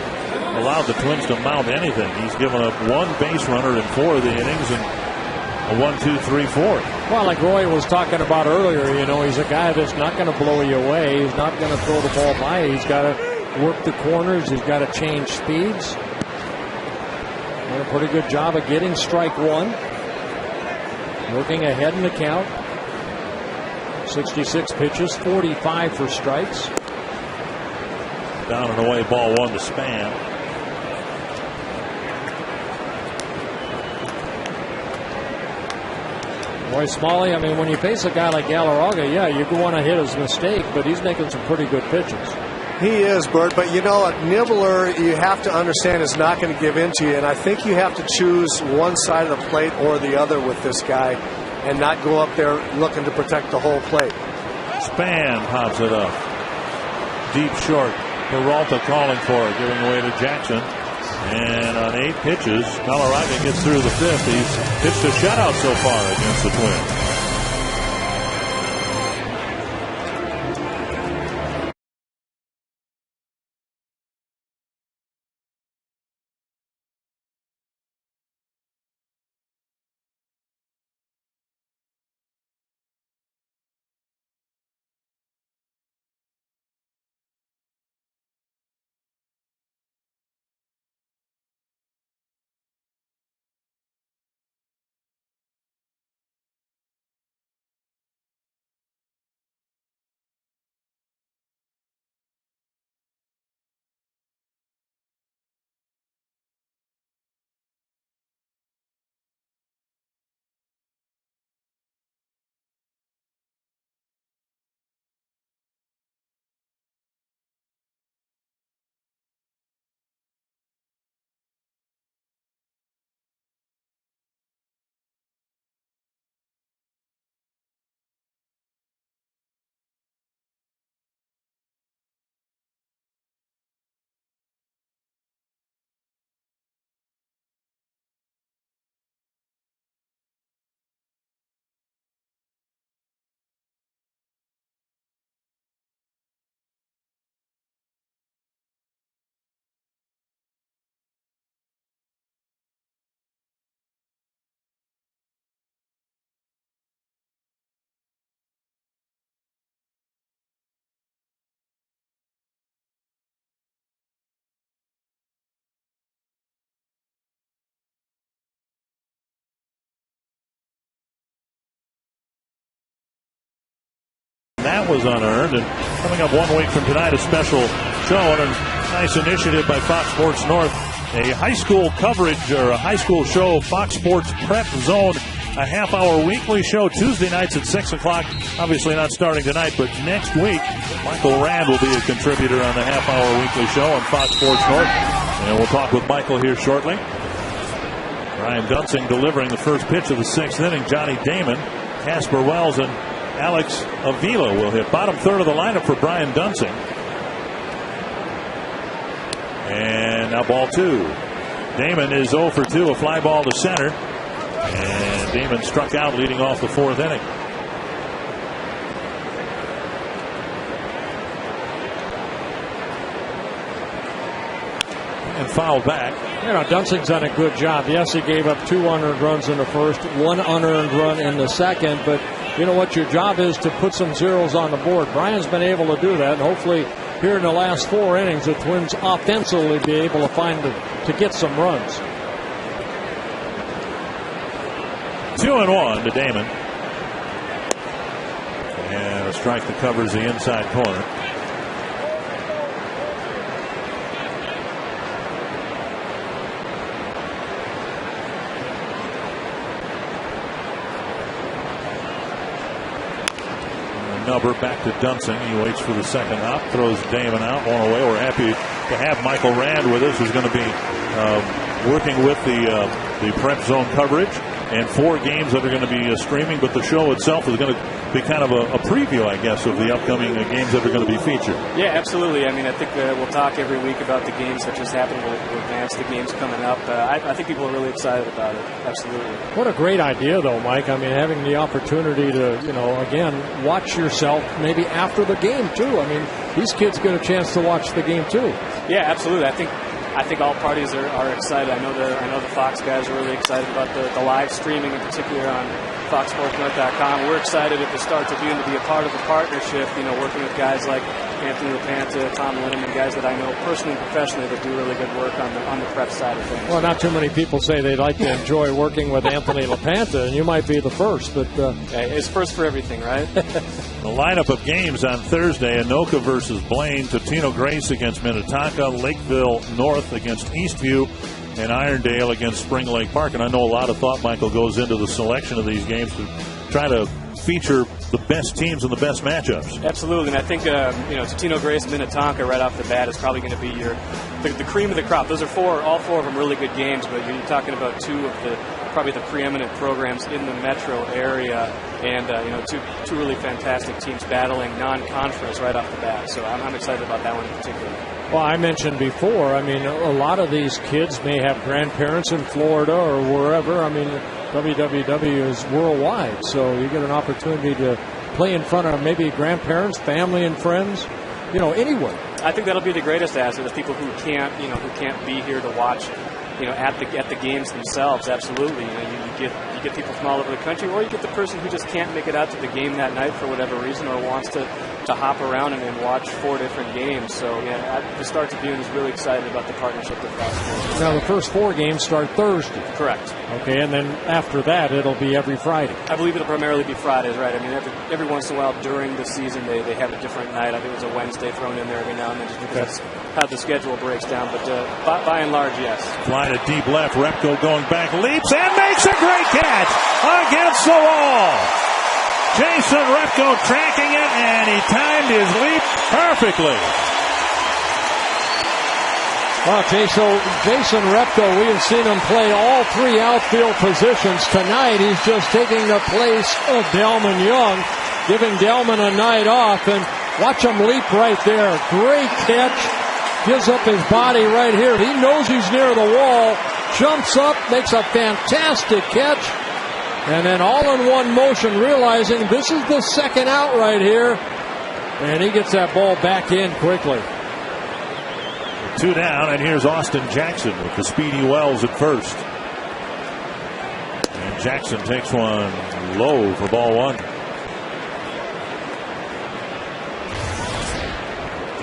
allowed the Twins to mount anything. He's given up 1 base runner in 4 of the innings and a 1-2-3-4. Well, like Roy was talking about earlier, you know, he's a guy that's not going to blow you away. He's not going to throw the ball by. He's got to work the corners. He's got to change speeds. Done a pretty good job of getting strike 1. Working ahead in the count. 66 pitches, 45 for strikes. Down and away, ball 1 to Span. Boy, Smalley, I mean, when you face a guy like Galarraga, yeah, you want to hit his mistake, but he's making some pretty good pitches. He is, Bert, but you know, a nibbler, you have to understand, is not going to give in to you, and I think you have to choose one side of the plate or the other with this guy and not go up there looking to protect the whole plate. Span pops it up. Deep short. Peralta calling for it, giving away to Jackson. And on 8 pitches, Galarraga gets through the 5th. He's pitched a shutout so far against the Twins. That was unearned. And coming up 1 week from tonight, a special show and a nice initiative by Fox Sports North. A high school coverage or a high school show, Fox Sports Prep Zone. A half-hour weekly show Tuesday nights at 6 o'clock. Obviously not starting tonight, but next week, Michael Rand will be a contributor on the half-hour weekly show on Fox Sports North. And we'll talk with Michael here shortly. Ryan Dunsing delivering the first pitch of the 6th inning. Johnny Damon, Casper Wells, and Alex Avila will hit. Bottom third of the lineup for Brian Dunsing. And now ball 2. Damon is 0 for 2, a fly ball to center. And Damon struck out leading off the 4th inning. And fouled back. You know, Dunsing's done a good job. Yes, he gave up 2 unearned runs in the first, 1 unearned run in the second, but you know what? Your job is to put some zeros on the board. Brian's been able to do that, and hopefully here in the last 4 innings, the Twins offensively be able to to get some runs. 2-1 to Damon. And a strike that covers the inside corner. Number back to Dunsing. He waits for the second hop, throws Damon out, one away. We're happy to have Michael Rand with us, who's going to be working with the prep zone coverage, and 4 games that are going to be streaming. But the show itself is going to be kind of a preview, I guess, of the upcoming games that are going to be featured. Yeah, absolutely. I mean, I think we'll talk every week about the games that just happened. We'll advance the games coming up. I think people are really excited about it. Absolutely. What a great idea, though, Mike. I mean, having the opportunity to, again, watch yourself maybe after the game, too. I mean, these kids get a chance to watch the game, too. Yeah, absolutely. I think all parties are excited. I know the Fox guys are really excited about the live streaming, in particular on FoxSportsNorth.com. We're excited at the start to be a part of the partnership. Working with guys like Anthony LaPanta, Tom Linneman, guys that I know personally and professionally that do really good work on the prep side of things. Well, not too many people say they'd like to enjoy working with Anthony LaPanta, and you might be the first. But it's first for everything, right? The lineup of games on Thursday: Anoka versus Blaine, Totino Grace against Minnetonka, Lakeville North against Eastview, and Irondale against Spring Lake Park. And I know a lot of thought, Michael, goes into the selection of these games to try to feature the best teams and the best matchups. Absolutely, and I think Totino Grace and Minnetonka right off the bat is probably going to be the cream of the crop. Those are all four of them really good games, but you're talking about two of probably the preeminent programs in the metro area, and two really fantastic teams battling non-conference right off the bat. So I'm excited about that one in particular. Well, I mentioned before, I mean, a lot of these kids may have grandparents in Florida or wherever. I mean, WWW is worldwide, so you get an opportunity to play in front of maybe grandparents, family, and friends, anywhere. I think that'll be the greatest asset of people who can't be here to watch, at the games themselves. Absolutely, you get people from all over the country, or you get the person who just can't make it out to the game that night for whatever reason, or wants to hop around and watch 4 different games. So the start to June is really excited about the partnership with Fox Sports. Now the first 4 games start Thursday. Correct. Okay, and then after that it'll be every Friday. I believe it'll primarily be Fridays, right? I mean, every once in a while during the season they have a different night. I think there's a Wednesday thrown in there every now and then just because that's how the schedule breaks down. But by and large, yes. Flying to deep left, Repko going back, leaps and makes a great catch against the wall. Jason Repko tracking it, and he timed his leap perfectly. Well, Jason Repko, we have seen him play all 3 outfield positions. Tonight, he's just taking the place of Delman Young, giving Delman a night off, and watch him leap right there. Great catch. Gives up his body right here. He knows he's near the wall, jumps up, makes a fantastic catch, and then all in one motion, realizing this is the second out right here, and he gets that ball back in quickly. 2 down, and here's Austin Jackson with the Speedy Wells at first. And Jackson takes one low for ball 1.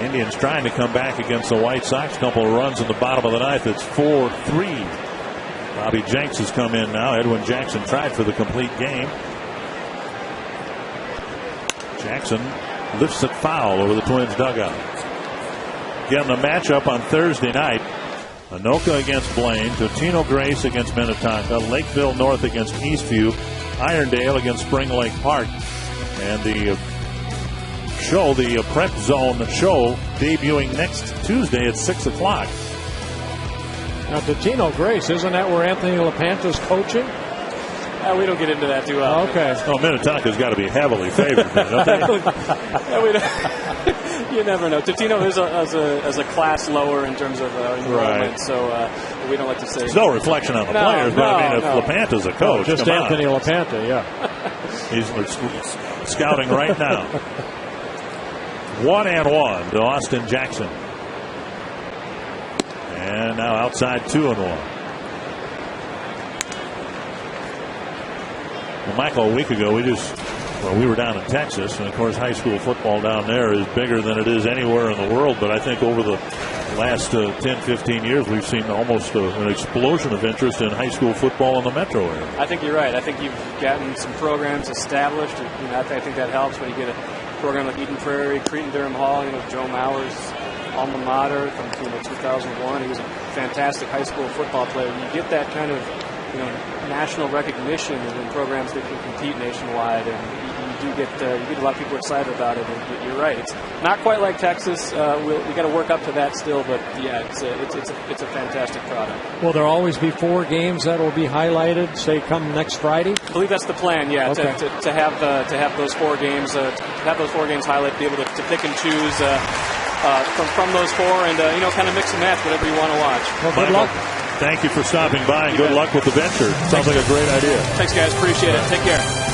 Indians trying to come back against the White Sox. Couple of runs in the bottom of the 9th. It's 4-3. Bobby Jenks has come in now. Edwin Jackson tried for the complete game. Jackson lifts it foul over the Twins dugout. Again, the matchup on Thursday night: Anoka against Blaine, Totino Grace against Minnetonka, Lakeville North against Eastview, Irondale against Spring Lake Park. And the Prep Zone show, debuting next Tuesday at 6 o'clock. Now, Totino Grace, isn't that where Anthony LaPanta's coaching? We don't get into that too often. Okay. Oh, Minnetonka's got to be heavily favored, don't they? You never know. Totino is as a class lower in terms of enrollment, so we don't like to say. There's no reflection on the players, but I mean, if LaPanta's a coach, just Anthony LaPanta, yeah. He's scouting right now. 1-1 to Austin Jackson. And now outside 2-1. Well, Michael, a week ago, we were down in Texas, and of course high school football down there is bigger than it is anywhere in the world, but I think over the last 10-15 years we've seen almost an explosion of interest in high school football in the metro area. I think you're right. I think you've gotten some programs established. I think that helps when you get program like Eden Prairie, Cretin-Durham Hall, Joe Maurer's alma mater from 2001. He was a fantastic high school football player. You get that kind of national recognition in programs that can compete nationwide, and you get a lot of people excited about it. And you're right, it's not quite like Texas. We got to work up to that still, but yeah, it's a fantastic product. Will there always be 4 games that will be highlighted, say, come next Friday? I believe that's the plan. Yeah, okay. to have those 4 games, highlighted, be able to pick and choose from those 4, and kind of mix and match whatever you want to watch. Well, good luck. Thank you for stopping by, and good luck with the venture. Sounds like a great idea. Thanks, guys. Appreciate it. Take care.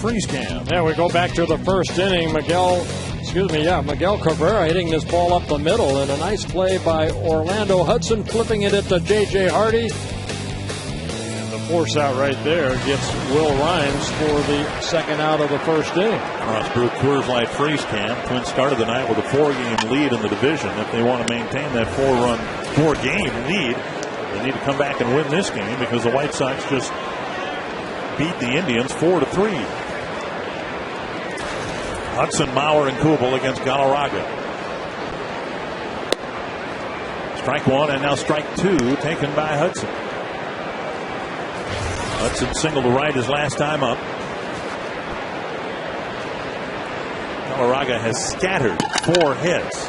Freeze cam. There we go back to the first inning. Miguel Cabrera hitting this ball up the middle, and a nice play by Orlando Hudson, flipping it to J.J. Hardy. And the force out right there gets Will Rhymes for the second out of the first inning. Ross Brew Coors Light Freeze cam. Twins started the night with a 4-game lead in the division. If they want to maintain that 4-game lead, they need to come back and win this game, because the White Sox just beat the Indians 4-3. Hudson, Maurer, and Kubel against Galarraga. Strike 1 and now strike 2 taken by Hudson. Hudson singled to right his last time up. Galarraga has scattered 4 hits.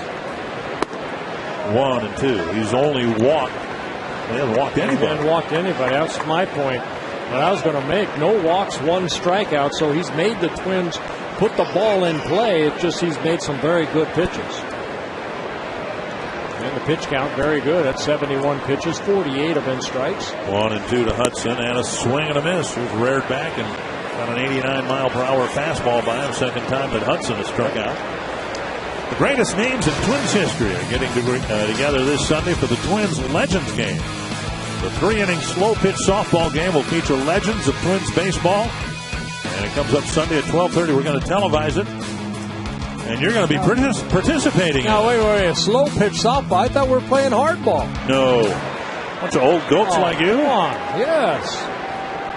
1 and 2. He's only walked. He hasn't walked anybody. He hasn't walked anybody. That's my point that I was going to make. No walks, 1 strikeout. So he's made the Twins put the ball in play. It's just he's made some very good pitches. And the pitch count very good at 71 pitches. 48 have been strikes. 1 and 2 to Hudson, and a swing and a miss. He was reared back and got an 89-mile-per-hour fastball by him. Second time that Hudson has struck out. The greatest names in Twins history are getting together this Sunday for the Twins Legends game. The 3-inning slow-pitch softball game will feature legends of Twins baseball. And it comes up Sunday at 12:30. We're going to televise it. And you're going to be participating. Now, wait. A slow-pitch softball? I thought we were playing hardball. No. Bunch of old goats like you. Come on. Yes.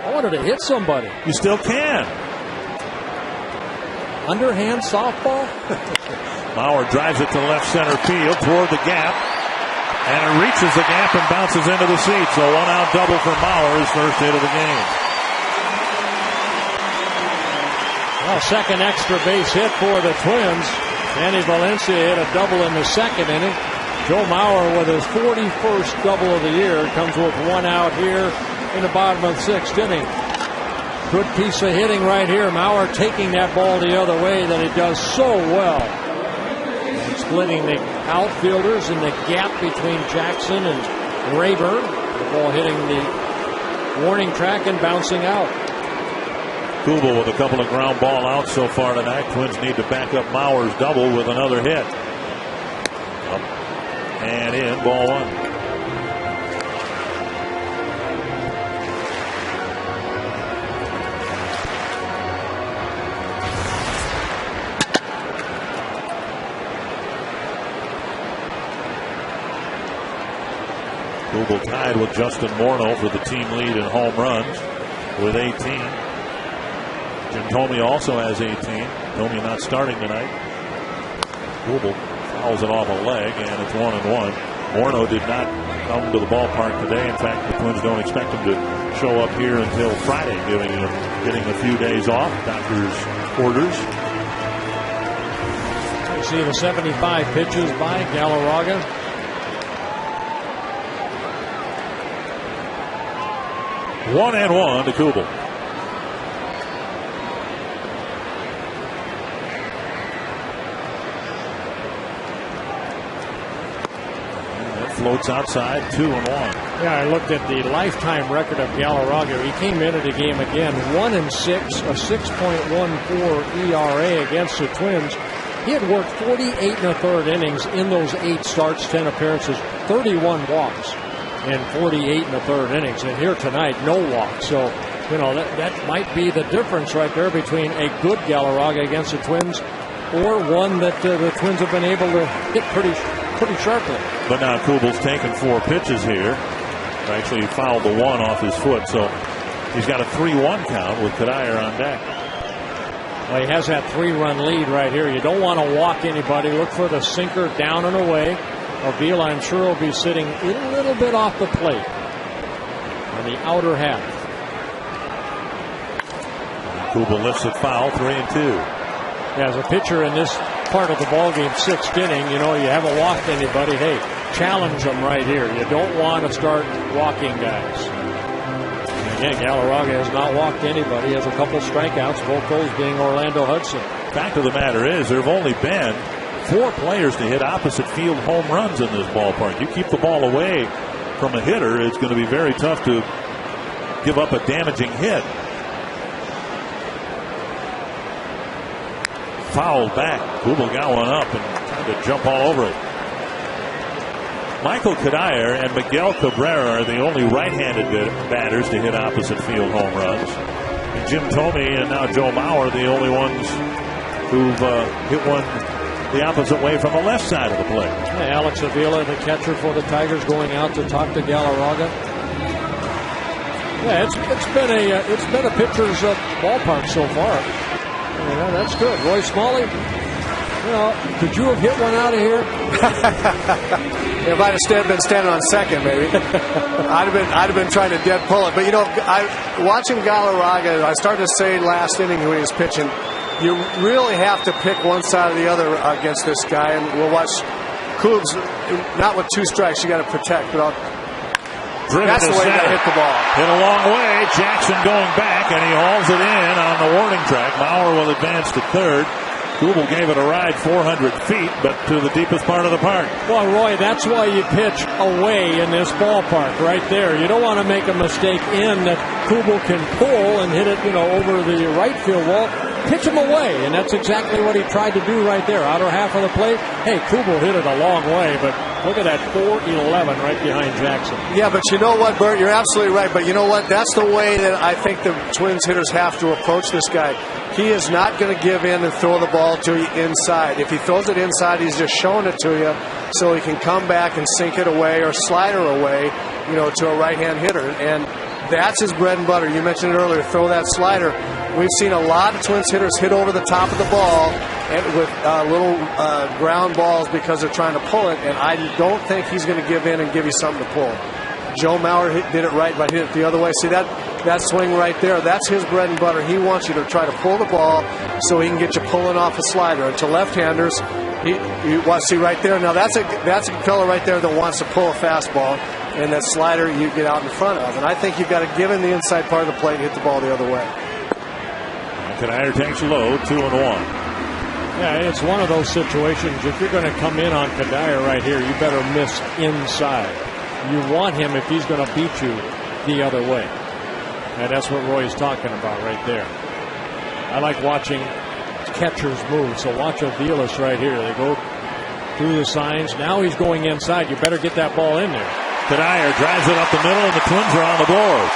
I wanted to hit somebody. You still can. Underhand softball? Maurer drives it to left center field toward the gap. And it reaches the gap and bounces into the seats. So 1-out double for Maurer, his first hit of the game. Well, second extra base hit for the Twins. Danny Valencia hit a double in the second inning. Joe Maurer with his 41st double of the year comes with 1 out here in the bottom of the 6th inning. Good piece of hitting right here. Maurer taking that ball the other way that he does so well. And splitting the outfielders in the gap between Jackson and Rayburn. The ball hitting the warning track and bouncing out. Kubel with a couple of ground ball outs so far tonight. Twins need to back up Mauer's double with another hit. Up and in, ball one. Kubel tied with Justin Morneau for the team lead in home runs with 18. Jim Thome also has 18. Thome not starting tonight. Kubel fouls it off a leg, and it's 1-1. Morneau did not come to the ballpark today. In fact, the Twins don't expect him to show up here until Friday, getting a few days off. Doctor's orders. You see the 75 pitches by Galarraga. 1-1 to Kubel. That floats outside, 2-1. Yeah, I looked at the lifetime record of Galarraga. He came into the game again 1-6, a 6.14 ERA against the Twins. He had worked 48 1/3 innings in those 8 starts, 10 appearances, 31 walks. In 48 1/3 innings, and here tonight, no walk. So, you know, that might be the difference right there between a good Galarraga against the Twins or one that the Twins have been able to hit pretty sharply. But now Kubel's taken 4 pitches here. Actually, he fouled the one off his foot, so he's got a 3-1 count with Cuddyer on deck. Well, he has that 3-run lead right here. You don't want to walk anybody. Look for the sinker down and away. Avila, I'm sure, will be sitting a little bit off the plate on the outer half. Kubel lifts it foul, 3-2. Yeah, as a pitcher in this part of the ballgame, 6th inning, you know, you haven't walked anybody. Hey, challenge them right here. You don't want to start walking guys. And again, Galarraga has not walked anybody. He has a couple strikeouts, both those being Orlando Hudson. Fact of the matter is, there have only been 4 players to hit opposite field home runs in this ballpark. You keep the ball away from a hitter, it's going to be very tough to give up a damaging hit. Fouled back. Kubel got one up and tried to jump all over it. Michael Cuddyer and Miguel Cabrera are the only right-handed batters to hit opposite field home runs. And Jim Thome and now Joe Mauer are the only ones who've hit one the opposite way from the left side of the plate. Yeah, Alex Avila, the catcher for the Tigers, going out to talk to Galarraga. Yeah, it's been a pitcher's ballpark so far. Yeah, that's good. Roy Smalley, you know, could you have hit one out of here? If I'd have been standing on second, maybe I'd have been trying to dead pull it. But you know, watching Galarraga, I started to say last inning when he was pitching, you really have to pick one side or the other against this guy. And we'll watch Kubes, not with 2 strikes, you got to protect. But that's the way you got to hit the ball. Hit a long way. Jackson going back, and he hauls it in on the warning track. Mauer will advance to third. Kubel gave it a ride 400 feet, but to the deepest part of the park. Well, Roy, that's why you pitch away in this ballpark right there. You don't want to make a mistake in that Kubel can pull and hit it, you know, over the right field wall. Pitch him away, and that's exactly what he tried to do right there. Outer half of the plate. Hey, Kubel hit it a long way, but look at that 4-11 right behind Jackson. Yeah, but you know what, Bert? You're absolutely right. But you know what? That's the way that I think the Twins hitters have to approach this guy. He is not going to give in and throw the ball to you inside. If he throws it inside, he's just showing it to you so he can come back and sink it away or slider away, you know, to a right-hand hitter. And that's his bread and butter. You mentioned it earlier, throw that slider. We've seen a lot of Twins hitters hit over the top of the ball and with little ground balls because they're trying to pull it, and I don't think he's going to give in and give you something to pull. Joe Mauer did it right by hitting it the other way. See that swing right there? That's his bread and butter. He wants you to try to pull the ball so he can get you pulling off a slider. And to left-handers, you want to see right there. Now that's a fellow right there that wants to pull a fastball, and that slider you get out in front of. And I think you've got to give him the inside part of the plate and hit the ball the other way. Cuddyer takes low, 2-1. Yeah, it's one of those situations. If you're going to come in on Cuddyer right here, you better miss inside. You want him if he's going to beat you the other way. And that's what Roy's talking about right there. I like watching catchers move. So watch Aviles right here. They go through the signs. Now he's going inside. You better get that ball in there. Kadire drives it up the middle, and the Twins are on the board.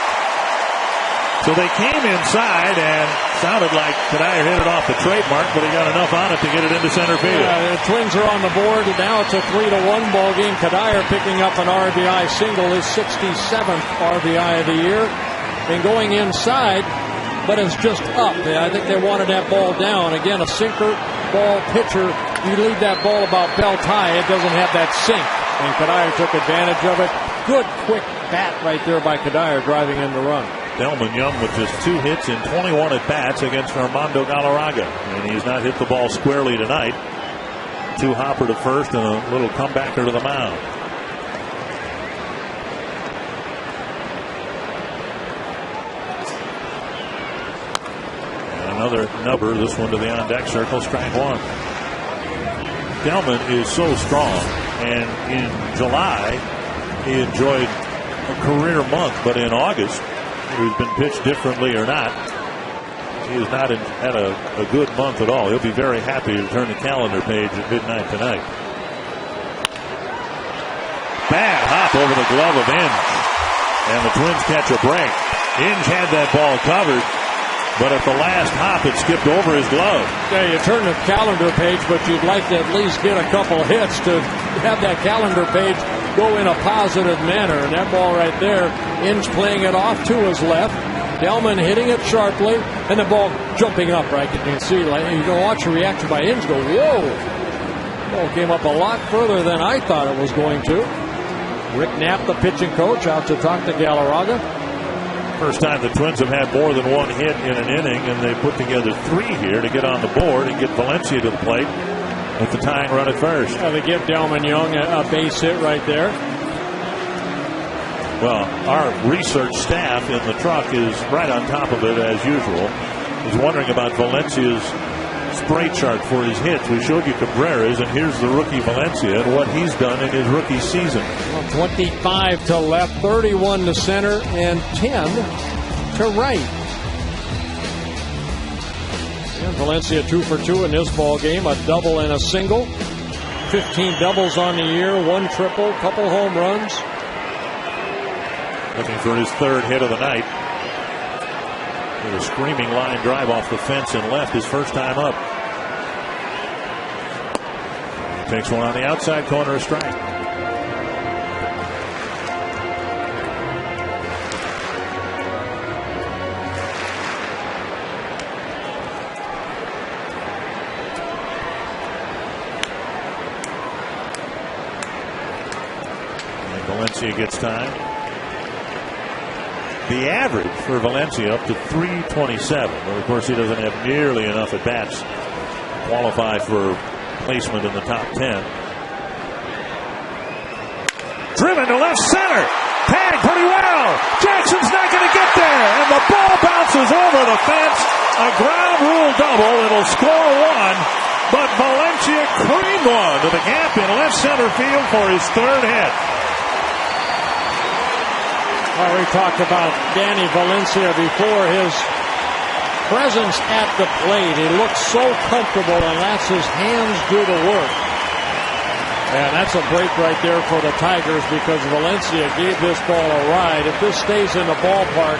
So they came inside, and sounded like Kadire hit it off the trademark, but he got enough on it to get it into center field. Yeah, the Twins are on the board, and now it's a 3-1 ball game. Kadire picking up an RBI single, his 67th RBI of the year, and going inside, but it's just up. I think they wanted that ball down. Again, a sinker ball pitcher, you leave that ball about belt high, it doesn't have that sink. And Kadire took advantage of it. Good, quick bat right there by Kadire, driving in the run. Delman Young with just 2 hits in 21 at-bats against Armando Galarraga. And he's not hit the ball squarely tonight. 2 hopper to first and a little comebacker to the mound. And another number, this one to the on-deck circle, strike 1. Delman is so strong. And in July, he enjoyed a career month. But in August, who's been pitched differently or not, he has not had a good month at all. He'll be very happy to turn the calendar page at midnight tonight. Bad hop over the glove of Inge. And the Twins catch a break. Inge had that ball covered, but at the last hop it skipped over his glove. Yeah, you turn the calendar page, but you'd like to at least get a couple hits to have that calendar page go in a positive manner. And that ball right there, Inge playing it off to his left. Delman hitting it sharply, and the ball jumping up, right? You can see, like, you can watch the reaction by Inge go, whoa! The ball came up a lot further than I thought it was going to. Rick Knapp, the pitching coach, out to talk to Galarraga. First time the Twins have had more than 1 hit in an inning, and they put together 3 here to get on the board and get Valencia to the plate with the tying run at first. Yeah, they give Delman Young a base hit right there. Well, our research staff in the truck is right on top of it as usual. He's wondering about Valencia's spray chart for his hits. We showed you Cabrera's, and here's the rookie Valencia and what he's done in his rookie season. Well, 25 to left, 31 to center, and 10 to right. And Valencia 2 for 2 in this ball game, a double and a single. 15 doubles on the year, 1 triple, couple home runs. Looking for his 3rd hit of the night. With a screaming line drive off the fence and left his first time up. Takes one on the outside corner, a strike. And Valencia gets time. The average for Valencia up to 327. But of course, he doesn't have nearly enough at bats to qualify for placement in the top 10. Driven to left center. Tagged pretty well. Jackson's not going to get there. And the ball bounces over the fence. A ground rule double. It'll score 1. But Valencia creamed one to the gap in left center field for his 3rd hit. Well, we talked about Danny Valencia before, his presence at the plate. He looks so comfortable and lets his hands do the work. And that's a break right there for the Tigers because Valencia gave this ball a ride. If this stays in the ballpark,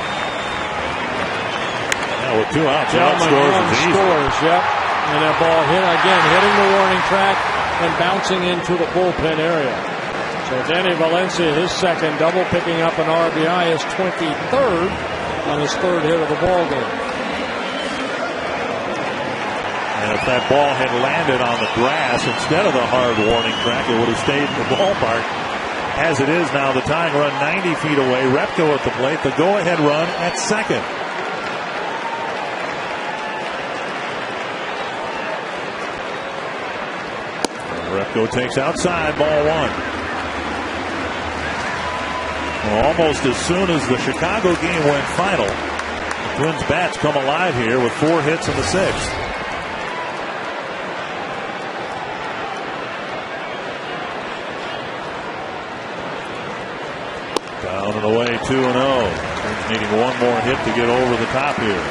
with 2 outs, scores, yep. And that ball hitting the warning track and bouncing into the bullpen area. So Danny Valencia, his 2nd double, picking up an RBI, his 23rd on his 3rd hit of the ball game. And if that ball had landed on the grass instead of the hard warning track, it would have stayed in the ballpark. As it is now, the tying run 90 feet away. Repko at the plate, the go-ahead run at 2nd. Repko takes outside, ball 1. Well, almost as soon as the Chicago game went final, the Twins bats come alive here with 4 hits in the 6th. Down and away, 2-0. Twins needing 1 more hit to get over the top here.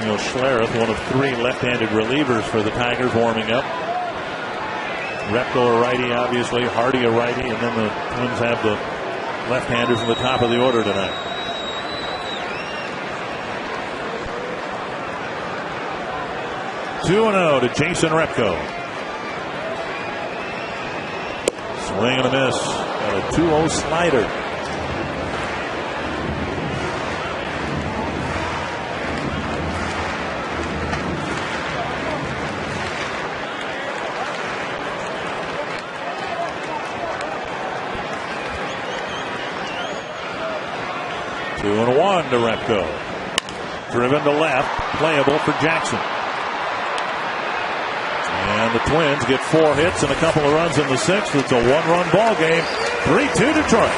Daniel Schlereth, one of 3 left-handed relievers for the Tigers, warming up. Repko a righty, obviously. Hardy a righty, and then the Twins have the left-handers in the top of the order tonight. Two and 0 to Jason Repko. Swing and a miss. Got a 2-0 slider. Two and 1 to Repko. Driven to left, playable for Jackson. And the Twins get 4 hits and a couple of runs in the 6th. It's a 1-run ball game. 3-2 Detroit.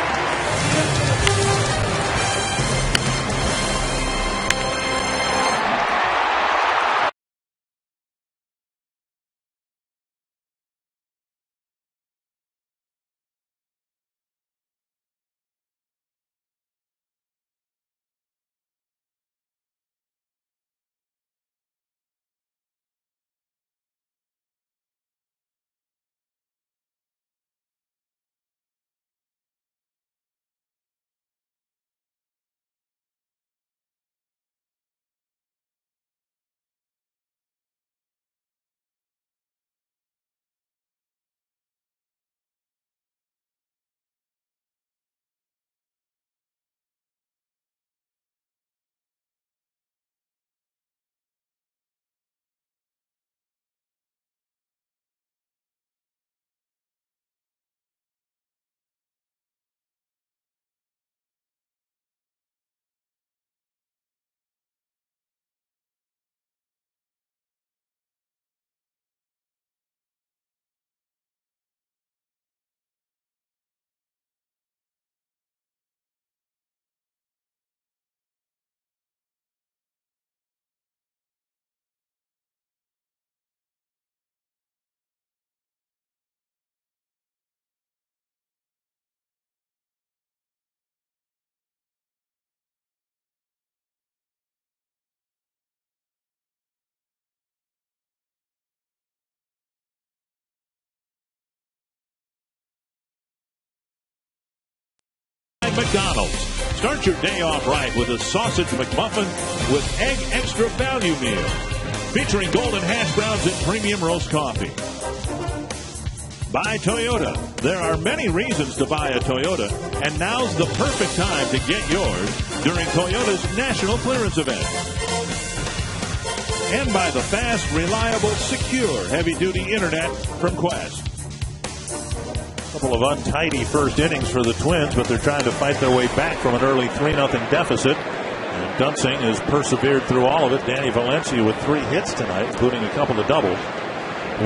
McDonald's. Start your day off right with a sausage McMuffin with egg extra value meal. Featuring golden hash browns and premium roast coffee. Buy Toyota. There are many reasons to buy a Toyota, and now's the perfect time to get yours during Toyota's national clearance event. And by the fast, reliable, secure heavy-duty internet from Quest. Couple of untidy first innings for the Twins, but they're trying to fight their way back from an early 3-0 deficit. And Dunsing has persevered through all of it. Danny Valencia with 3 hits tonight, including a couple of doubles.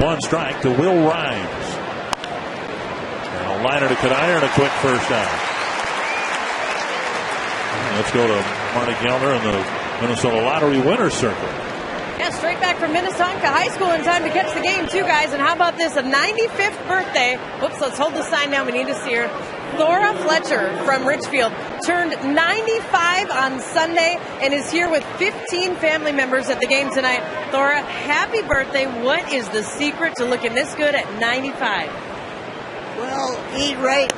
1 strike to Will Rhymes. And a liner to Kadire and a quick first out. Let's go to Marty Gellner in the Minnesota Lottery winner's circle. Yeah, straight back from Minnetonka High School in time to catch the game, too, guys. And how about this? A 95th birthday. Whoops, let's hold the sign now. We need to see her. Thora Fletcher from Richfield turned 95 on Sunday and is here with 15 family members at the game tonight. Thora, happy birthday. What is the secret to looking this good at 95? Well, eat right,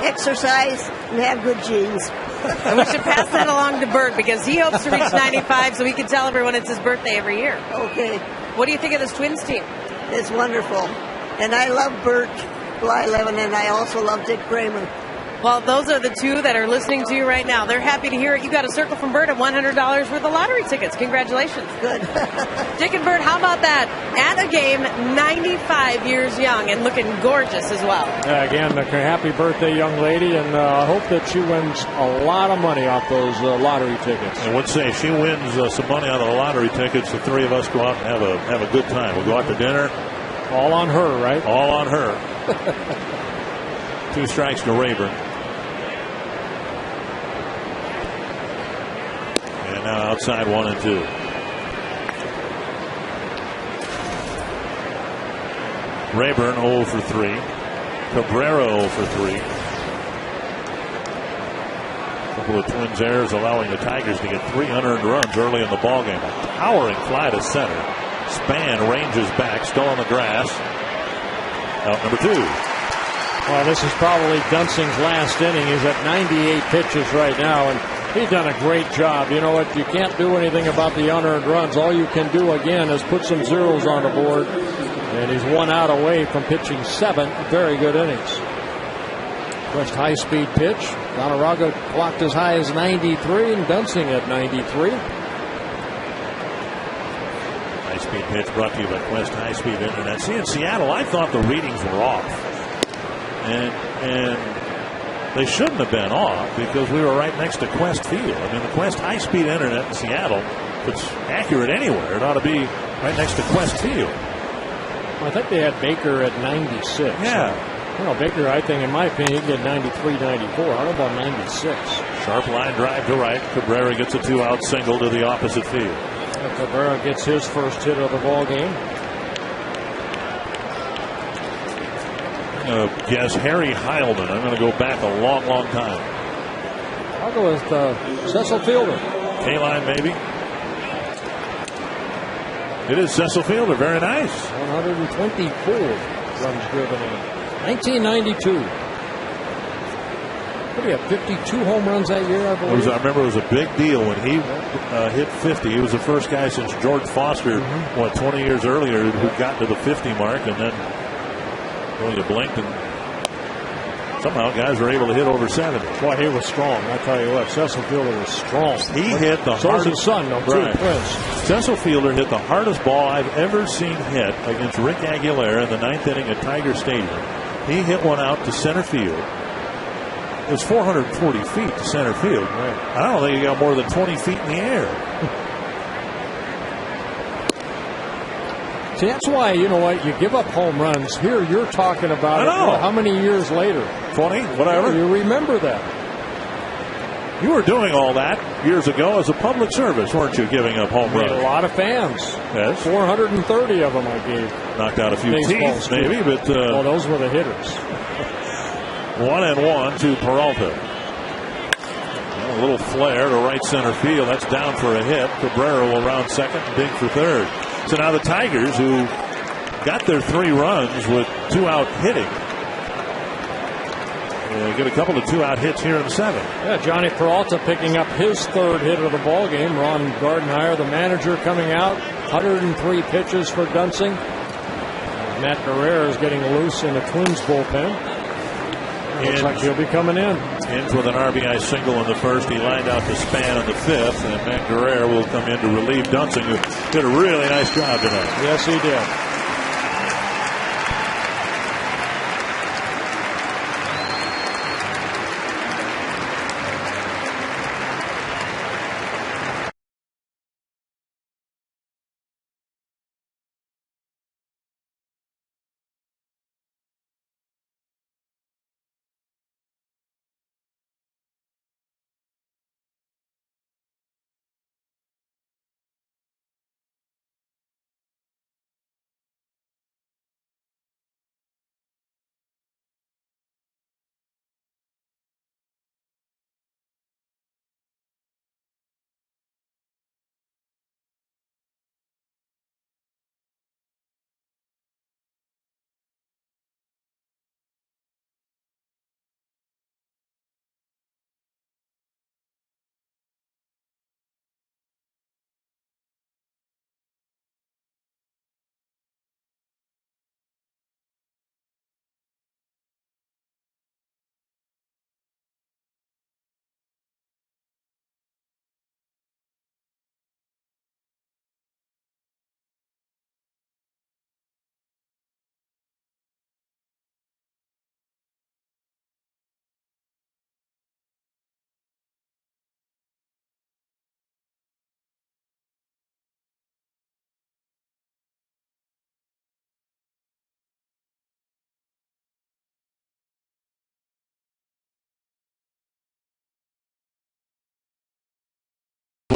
exercise, and have good genes. And we should pass that along to Bert because he hopes to reach 95 so he can tell everyone it's his birthday every year. Okay. What do you think of this Twins team? It's wonderful. And I love Bert Blyleven, and I also love Dick Kramer. Well, those are the 2 that are listening to you right now. They're happy to hear it. You got a circle from Bert and $100 worth of lottery tickets. Congratulations. Good. Dick and Bert, how about that? At a game, 95 years young and looking gorgeous as well. Yeah, again, a happy birthday, young lady, and I hope that she wins a lot of money off those lottery tickets. I would say if she wins some money out of the lottery tickets, the 3 of us go out and have a good time. We'll go out to dinner. All on her, right? All on her. 2 strikes to Rayburn. And now outside 1 and 2. Rayburn 0 for 3. Cabrera 0 for 3. A couple of Twins errors allowing the Tigers to get 3 unearned runs early in the ballgame. towering fly to center. Span ranges back, still on the grass. Out number 2. Well, this is probably Dunsing's last inning. He's at 98 pitches right now, and he's done a great job. You know what? You can't do anything about the unearned runs. All you can do, again, is put some zeros on the board. And he's 1 out away from pitching 7 very good innings. First high-speed pitch. Galarraga clocked as high as 93, and Dunsing at 93. High-speed pitch brought to you by Quest High-Speed Internet. See, in Seattle, I thought the readings were off. And they shouldn't have been off because we were right next to Quest Field. I mean, the Quest High-Speed Internet in Seattle, if it's accurate anywhere, it ought to be right next to Quest Field. I think they had Baker at 96. Yeah. Baker, I think, in my opinion, he did 93, 94. I don't know about 96. Sharp line drive to right. Cabrera gets a 2-out single to the opposite field. Cabrera gets his first hit of the ball game. Yes, Harry Heilman. I'm going to go back a long, long time. I'll go with Cecil Fielder. K-line, maybe. It is Cecil Fielder. Very nice. 124 runs driven in 1992. What do you have, 52 home runs that year, I believe? I remember it was a big deal when he hit 50. He was the first guy since George Foster, 20 years earlier, who got to the 50 mark, and then you blinked and somehow guys were able to hit over 70. Boy, he was strong. I tell you what, Cecil Fielder was strong. He hit the so hardest. His son, no, right. Prince. Cecil Fielder hit the hardest ball I've ever seen hit against Rick Aguilera in the 9th inning at Tiger Stadium. He hit one out to center field. It was 440 feet to center field. Right. I don't think he got more than 20 feet in the air. See, that's why, you know what, you give up home runs. Here, you're talking about it, how many years later? 20, whatever. You remember that. You were doing all that years ago as a public service, weren't you, giving up home runs? A lot of fans. Yes. 430 of them I gave. Knocked out a few teeth, maybe, but... well, those were the hitters. 1-1 to Peralta. A little flare to right center field. That's down for a hit. Cabrera will round second and dig for third. So now the Tigers, who got their 3 runs with 2-out hitting, get a couple of 2-out hits here in the 7th. Yeah, Johnny Peralta picking up his 3rd hit of the ball game. Ron Gardenhire, the manager, coming out. 103 pitches for Dunsing. Matt Guerrero is getting loose in the Twins bullpen. Looks like he'll be coming in. Ends with an RBI single in the 1st. He lined out to Span in the 5th, and Matt Guerrero will come in to relieve Dunsing, who did a really nice job tonight. Yes, he did.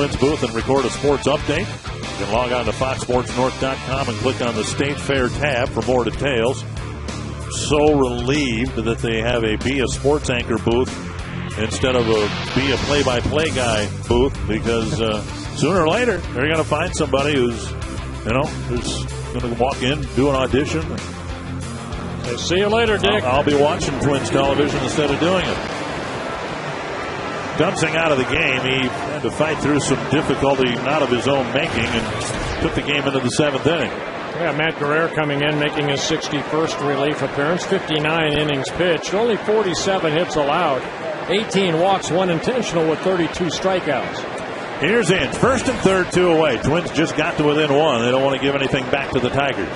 Twins booth and record a sports update. You can log on to foxsportsnorth.com and click on the State Fair tab for more details. So relieved that they have be a sports anchor booth instead of be a play-by-play guy booth, because Sooner or later, they're going to find somebody who's going to walk in, do an audition. See you later, Dick. I'll be watching Twins television instead of doing it. Dunsing out of the game. He had to fight through some difficulty not of his own making and took the game into the 7th inning. Yeah, Matt Guerrero coming in, making his 61st relief appearance, 59 innings pitched, only 47 hits allowed, 18 walks, 1 intentional with 32 strikeouts. Here's Inge, first and third, 2 away. Twins just got to within 1. They don't want to give anything back to the Tigers.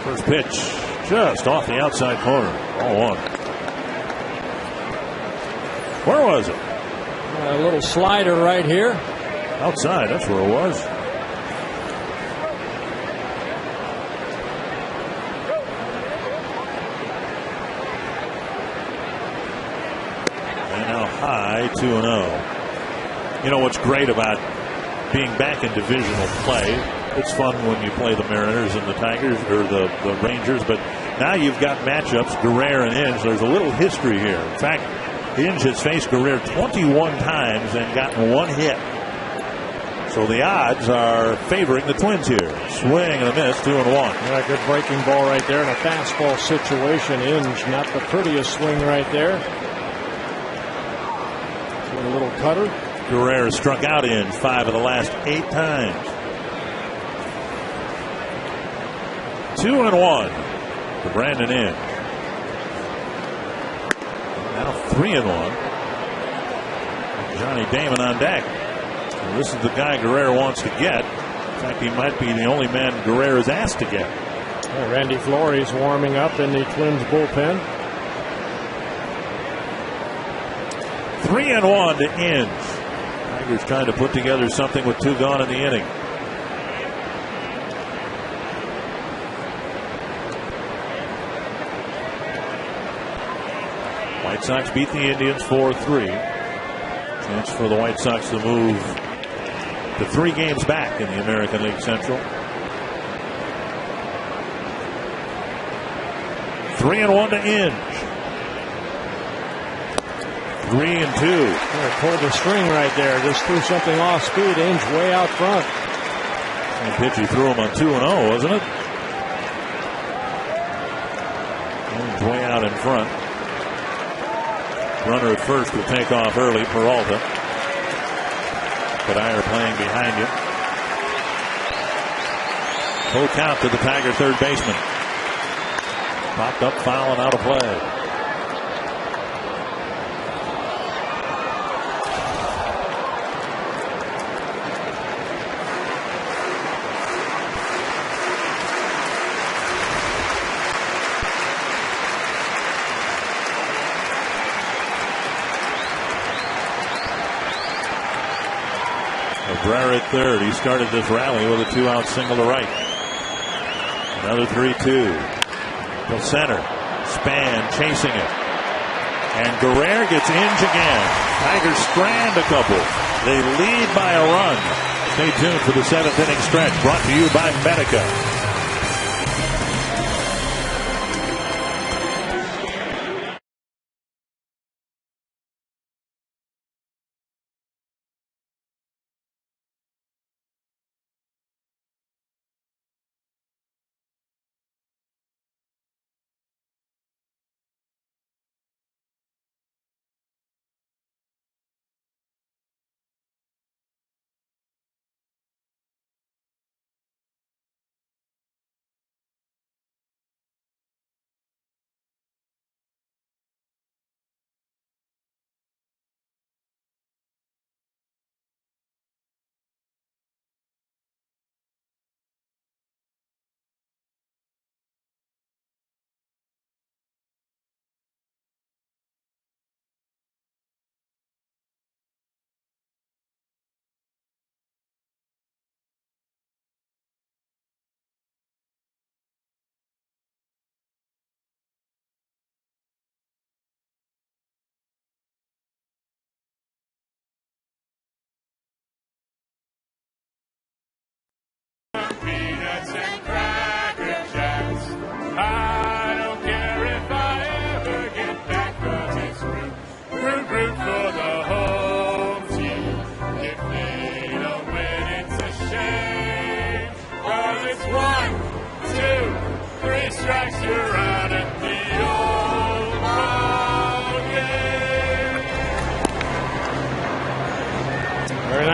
First pitch, just off the outside corner, 0-1. Where was it? A little slider right here. Outside, that's where it was. And now high, 2-0. You know what's great about being back in divisional play? It's fun when you play the Mariners and the Tigers or the Rangers, but now you've got matchups, Guerrero and Inge. There's a little history here. In fact, Inge has faced Guerrero 21 times and gotten 1 hit. So the odds are favoring the Twins here. Swing and a miss, 2-1. Yeah, good breaking ball right there in a fastball situation. Inge, not the prettiest swing right there. A little cutter. Guerrero struck out Inge 5 of the last 8 times. 2-1 for Brandon Inge. Now 3-1. Johnny Damon on deck. And this is the guy Guerrero wants to get. In fact, he might be the only man Guerrero is asked to get. Yeah, Randy Flores warming up in the Twins bullpen. 3-1 to Inge. Tigers trying to put together something with 2 gone in the inning. White Sox beat the Indians 4-3. Chance for the White Sox to move to 3 games back in the American League Central. 3-1 to Inge. 3-2. Yeah, pulled the string right there. Just threw something off speed. Inge way out front. And pitch he threw him on 2-0, wasn't it? Inge way out in front. Runner at first will take off early. Peralta. Kadire playing behind you. Full count to the Tiger third baseman. Popped up, foul, and out of play. Cabrera at third. He started this rally with a 2-out single to right. Another 3-2. To center. Span chasing it. And Guerrero gets Inge again. Tigers strand a couple. They lead by a run. Stay tuned for the 7th inning stretch brought to you by Medica.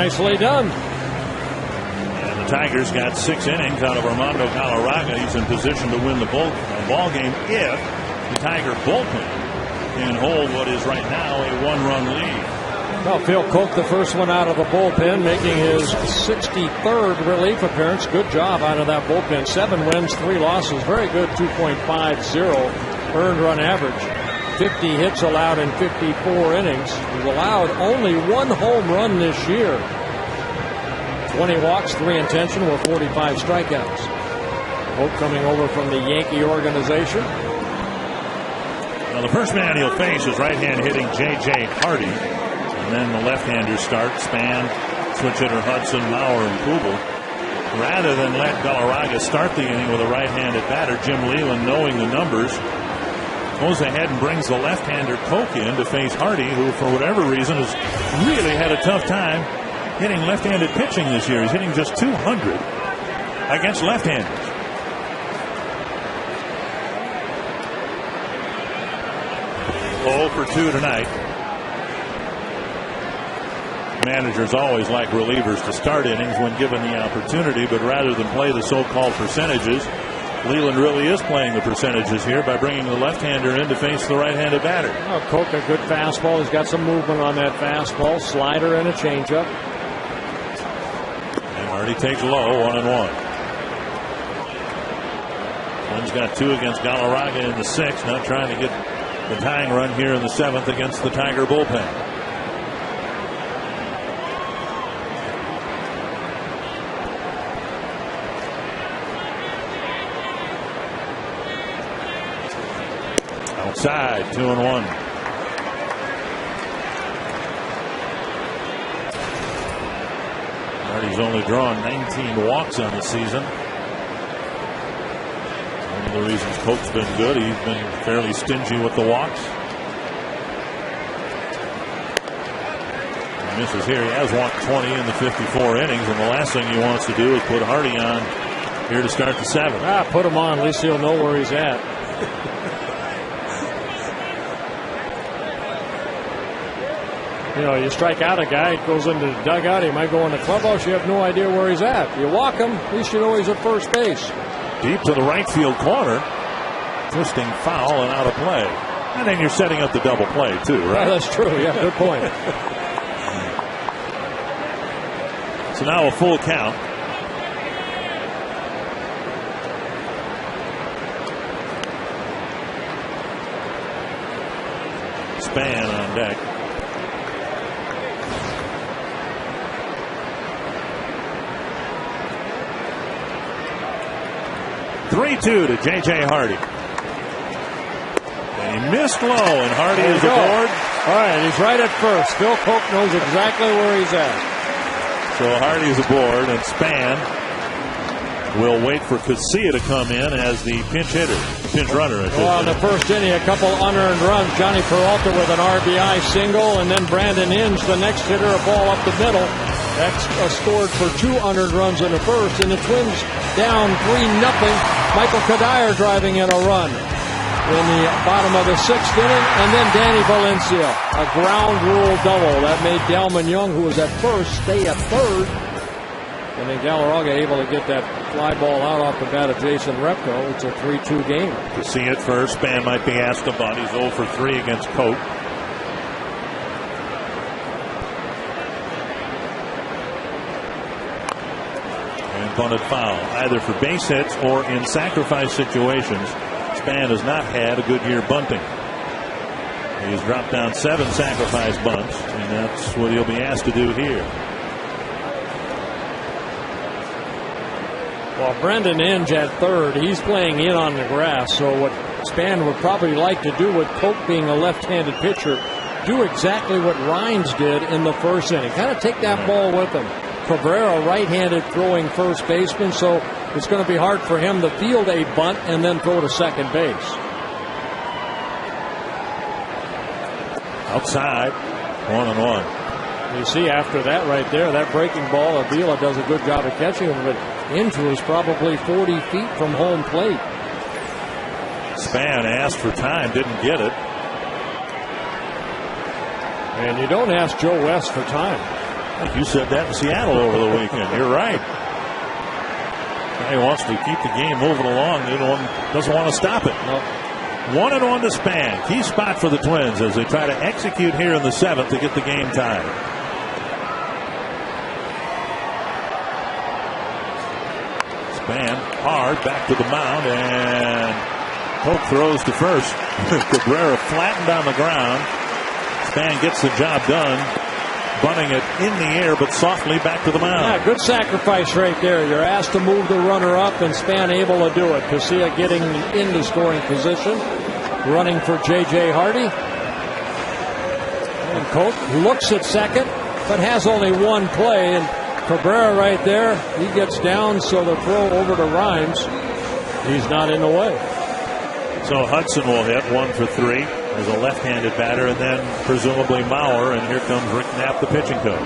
Nicely done. And the Tigers got 6 innings out of Armando Galarraga. He's in position to win the ball game if the Tiger bullpen can hold what is right now a 1-run lead. Well, Phil Koch, the first one out of the bullpen, making his 63rd relief appearance. Good job out of that bullpen. 7 wins, 3 losses. Very good 2.50 earned run average. 50 hits allowed in 54 innings. He's allowed only 1 home run this year. 20 walks, 3 intentional with 45 strikeouts. Koch coming over from the Yankee organization. Now the first man he'll face is right-hand hitting J.J. Hardy. And then the left-handers start. Span, switch hitter Hudson, Mauer, and Kubel. Rather than let Galarraga start the inning with a right-handed batter, Jim Leland, knowing the numbers, goes ahead and brings the left-hander Koch in to face Hardy, who for whatever reason has really had a tough time hitting left-handed pitching this year. He's hitting just .200 against left-handers. Oh for 2 tonight. Managers always like relievers to start innings when given the opportunity, but rather than play the so-called percentages, Leland really is playing the percentages here by bringing the left-hander in to face the right-handed batter. Oh, Koch, a good fastball. He's got some movement on that fastball. Slider and a changeup. And Hardy takes low, 1-1. Twins got 2 against Galarraga in the 6th. Now trying to get the tying run here in the 7th against the Tiger bullpen. Outside, 2-1. Hardy's only drawn 19 walks on the season. One of the reasons Koch's been good, he's been fairly stingy with the walks. He misses here. He has walked 20 in the 54 innings, and the last thing he wants to do is put Hardy on here to start the 7th. Put him on. At least he'll know where he's at. You know, you strike out a guy, it goes into the dugout, he might go in the clubhouse, you have no idea where he's at. You walk him, at least you know he's at first base. Deep to the right field corner. Twisting foul and out of play. And then you're setting up the double play, too, right? Yeah, that's true. Yeah, good point. So now a full count. Span on deck. .3-2 to J.J. Hardy. And he missed low, and Hardy is aboard. All right, he's right at first. Phil Koch knows exactly where he's at. So Hardy's aboard, and Span will wait for Casilla to come in as the pinch runner. Well, in the first inning, a couple unearned runs. Johnny Peralta with an RBI single, and then Brandon Inge, the next hitter, a ball up the middle. That's scored for 2 unearned runs in the first, and the Twins down 3-0. Michael Kadire driving in a run in the bottom of the 6th inning, and then Danny Valencia, a ground rule double that made Delman Young, who was at first, stay at third, and then Galarraga able to get that fly ball out off the bat of Jason Repko. It's a 3-2 game. To see it first, Span might be asked about. He's 0 for 3 against Koch. Bunted foul, either for base hits or in sacrifice situations. Span has not had a good year bunting. He's dropped down 7 sacrifice bunts, and that's what he'll be asked to do here. Well, Brendan Inge at third, he's playing in on the grass, so what Span would probably like to do with Koch being a left-handed pitcher, do exactly what Rhines did in the first inning. Kind of take that ball with him. Cabrera, right-handed throwing first baseman, so it's going to be hard for him to field a bunt and then throw to second base. Outside, 1-1. You see after that right there, that breaking ball, Avila does a good job of catching him, but Inge was probably 40 feet from home plate. Span asked for time, didn't get it. And you don't ask Joe West for time. think you said that in Seattle over the weekend. You're right. He wants to keep the game moving along. The other one doesn't want to stop it. Nope. 1-1 to Span. Key spot for the Twins as they try to execute here in the 7th to get the game tied. Span hard back to the mound, and Koch throws to first. Cabrera flattened on the ground. Span gets the job done, bunting it in the air but softly back to the mound. Yeah, good sacrifice right there. You're asked to move the runner up, and Span able to do it. Casilla getting into scoring position, running for J.J. Hardy. And Koch looks at second, but has only one play, and Cabrera right there, he gets down, so the throw over to Rhymes. He's not in the way. So Hudson will hit 1 for 3 as a left-handed batter, and then presumably Mauer, and here comes Rick Knapp, the pitching coach.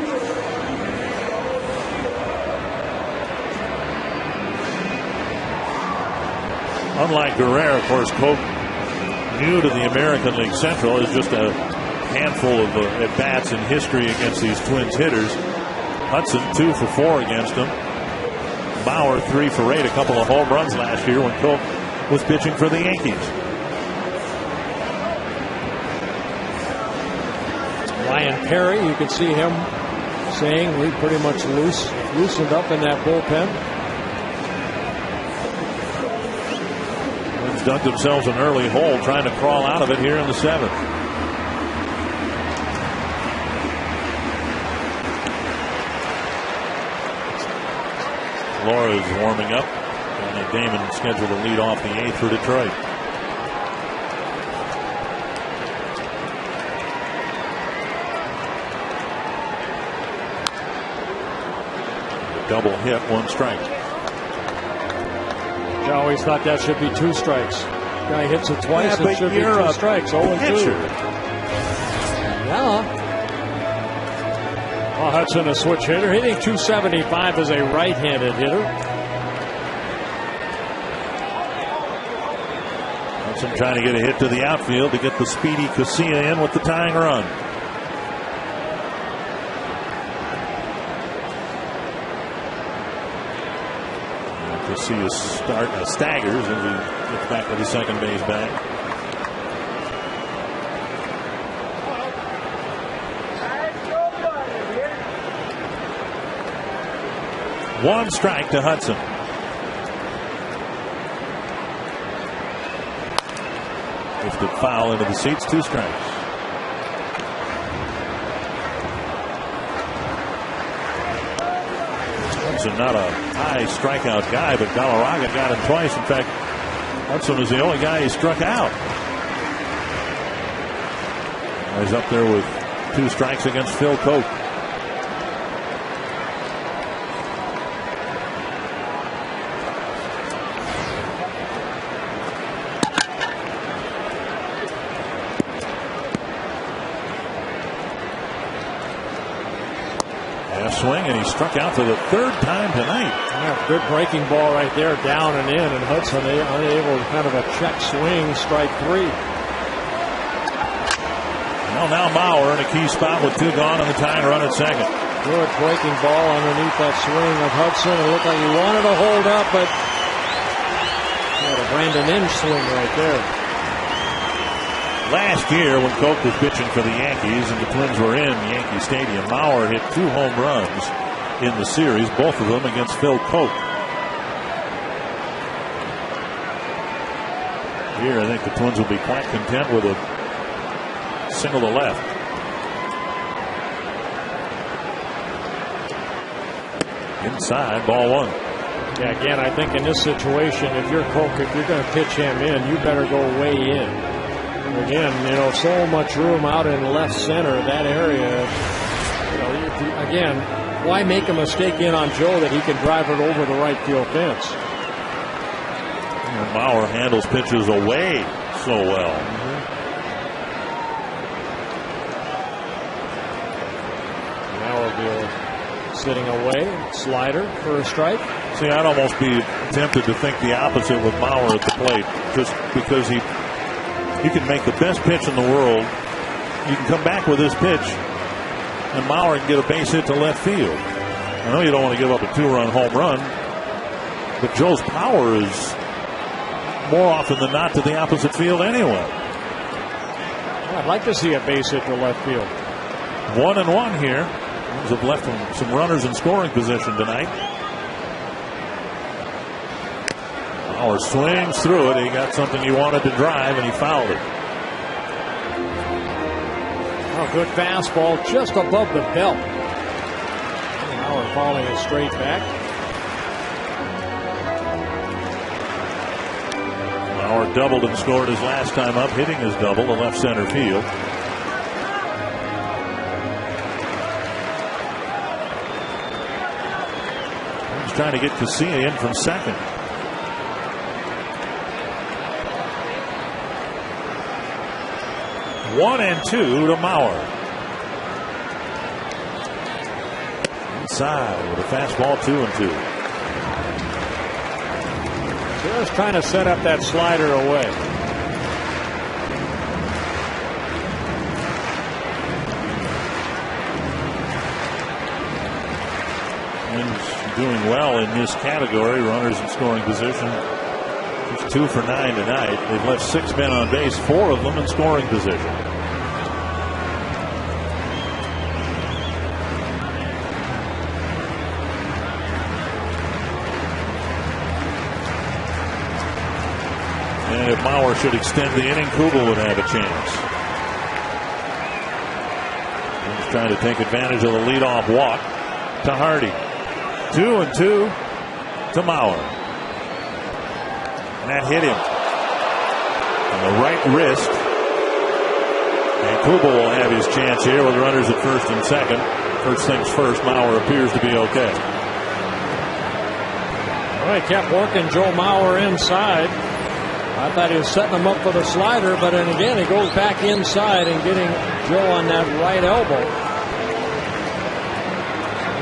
Unlike Guerrero, of course, Koch, new to the American League Central, is just a handful of at-bats in history against these Twins hitters. Hudson 2 for 4 against him. Bauer 3 for 8, a couple of home runs last year when Koch was pitching for the Yankees. Ryan Perry, you can see him saying we pretty much loosened up in that bullpen. Twins dug themselves an early hole trying to crawl out of it here in the 7th. Laura is warming up, and Damon scheduled to lead off the 8th for Detroit. Double hit, 1 strike. I always thought that should be 2 strikes. Guy hits it twice, it should be 2 strikes. 0-2. Yeah. Well, Hudson, a switch hitter, hitting .275 as a right-handed hitter. Hudson trying to get a hit to the outfield to get the speedy Casilla in with the tying run. Casilla staggers as he gets back to the second base bag. One strike to Hudson. Lifted foul into the seats, 2 strikes. Hudson not a high strikeout guy, but Galarraga got him twice. In fact, Hudson was the only guy he struck out. He's up there with 2 strikes against Phil Koch. Swing, and he struck out for the 3rd time tonight. Yeah, good breaking ball right there, down and in, and Hudson unable to kind of a check swing, strike 3. Well, now Mauer in a key spot with 2 gone and the tying run at second. Good breaking ball underneath that swing of Hudson. It looked like he wanted to hold up, but had a Brandon Inge swing right there. Last year, when Koch was pitching for the Yankees and the Twins were in Yankee Stadium, Mauer hit 2 home runs in the series, both of them against Phil Koch. Here, I think the Twins will be quite content with a single to left. Inside, ball 1. Yeah, again, I think in this situation, if you're Koch, if you're going to pitch him in, you better go way in. Again, so much room out in left center, that area. Again, why make a mistake in on Joe that he can drive it over the right field fence? And Mauer handles pitches away so well. Mauer sitting away, slider for a strike. See, I'd almost be tempted to think the opposite with Mauer at the plate, just because you can make the best pitch in the world. You can come back with this pitch and Mauer can get a base hit to left field. I know you don't want to give up a 2-run home run, but Joe's power is more often than not to the opposite field anyway. Well, I'd like to see a base hit to left field. 1-1 here. Rams have left them some runners in scoring position tonight. Mauer swings through it. He got something he wanted to drive, and he fouled it. Oh, good fastball just above the belt. Mauer falling it straight back. Mauer doubled and scored his last time up, hitting his double to left center field. He's trying to get Casilla in from second. One and two to Mauer. Inside with a fastball, 2-2. Just trying to set up that slider away. Twins doing well in this category. Runners in scoring position. Just 2 for 9 tonight. They've left 6 men on base, 4 of them in scoring position. And if Mauer should extend the inning, Kubel would have a chance. He's trying to take advantage of the leadoff walk to Hardy. 2-2 to Mauer. And that hit him on the right wrist. And Kubel will have his chance here with runners at first and second. First things first, Mauer appears to be okay. All right, kept working Joe Mauer inside. I thought he was setting him up for the slider, but then again, he goes back inside and getting Joe on that right elbow.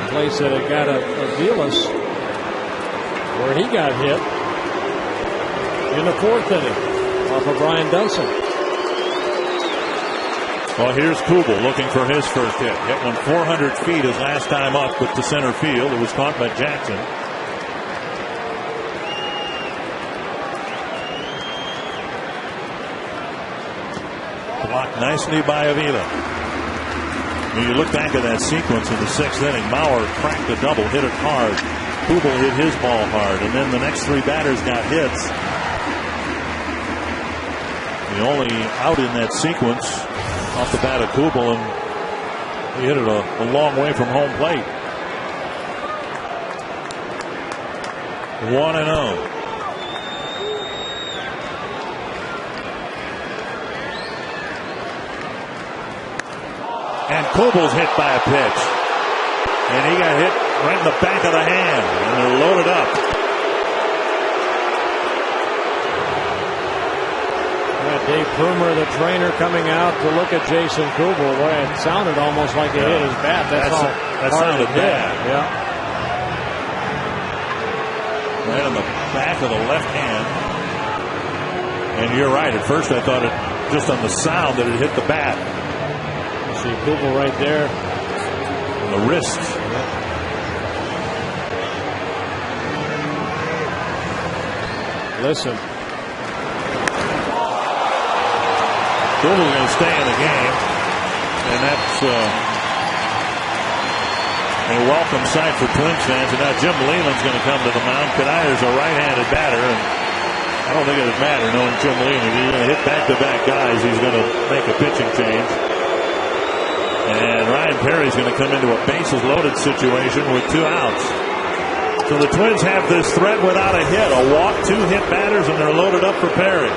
The place that it got a Vilas where he got hit in the 4th inning off of Brian Dunson. Well, here's Kubel looking for his first hit. Hit one 400 feet his last time up with the center field. It was caught by Jackson. Blocked nicely by Avila. When you look back at that sequence in the 6th inning, Mauer cracked a double, hit it hard. Kubel hit his ball hard, and then the next 3 batters got hits. The only out in that sequence off the bat of Kubel, and he hit it a long way from home plate. 1-0. And Kubel's hit by a pitch. And he got hit right in the back of the hand. And they're loaded up. Dave Plumer, the trainer, coming out to look at Jason Kubel. Boy, it sounded almost like he hit his bat. That sounded bad. Yeah. Right on the back of the left hand. And you're right. At first I thought it just on the sound that it hit the bat. See Kubel right there. On the wrist. Listen. Kubel's going to stay in the game. And that's a welcome sight for Twins fans. And now Jim Leland's going to come to the mound. Kanayer's a right-handed batter. And I don't think it would matter knowing Jim Leland. If he's going to hit back-to-back guys, he's going to make a pitching change. And Ryan Perry's going to come into a bases-loaded situation with 2 outs. So the Twins have this threat without a hit. A walk, 2 hit batters, and they're loaded up for Perry.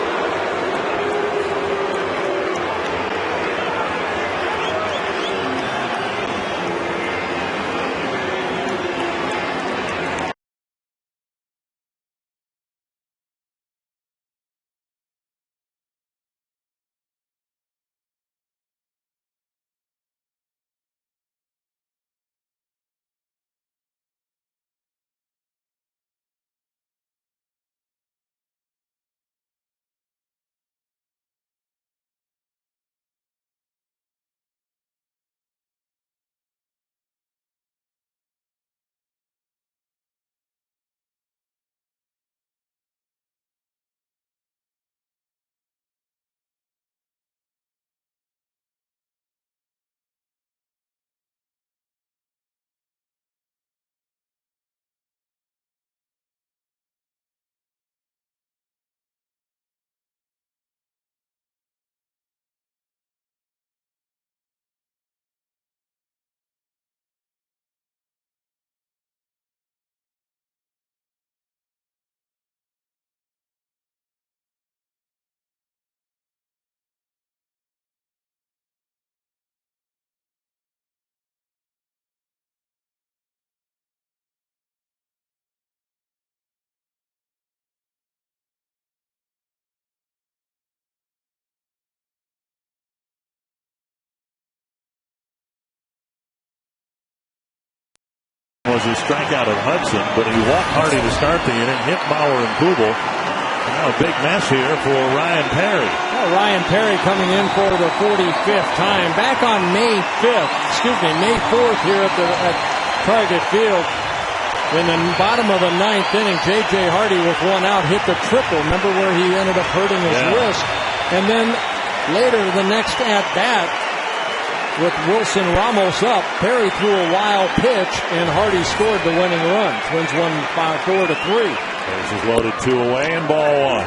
was his strikeout of Hudson, but he walked Hardy to start the inning, hit Bauer and Kubel. Now a big mess here for Ryan Perry. Well, Ryan Perry coming in for the 45th time. Back on May 4th here at Target Field. In the bottom of the ninth inning, J.J. Hardy with one out hit the triple. Remember where he ended up hurting his wrist? And then later the next at-bat, with Wilson Ramos up, Perry threw a wild pitch, and Hardy scored the winning run. Twins won 4-3. This is loaded 2 away and ball 1.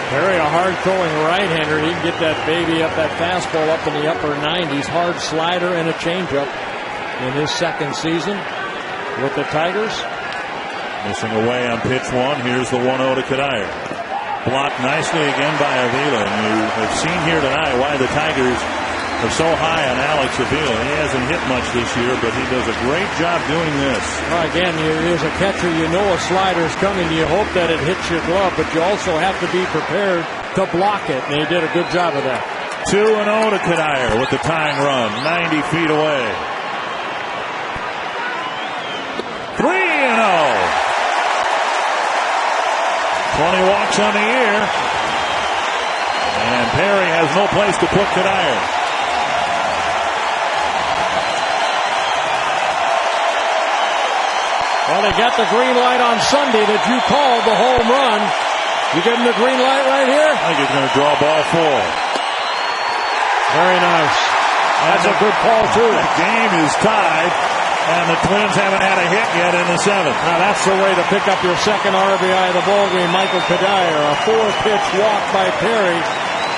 Perry, a hard-throwing right-hander. He can get that baby up, that fastball up in the upper 90s. Hard slider and a changeup in his second season with the Tigers. Missing away on pitch 1. Here's the 1-0 to Kadire. Blocked nicely again by Avila. And you have seen here tonight why the Tigers are so high on Alex Avila. He hasn't hit much this year, but he does a great job doing this. Well, again, as a catcher, you know a slider's coming. You hope that it hits your glove, but you also have to be prepared to block it, and he did a good job of that. 2-0 to Kadire with the tying run, 90 feet away. 3-0. 20 walks on the year. And Perry has no place to put Kadire. Well, they got the green light on Sunday that you called the home run. You give him the green light right here? I think he's going to draw ball 4. Very nice. That's a good call, too. The game is tied, and the Twins haven't had a hit yet in the 7th. Now, that's the way to pick up your second RBI of the ballgame, Michael Kadire. A 4-pitch walk by Perry.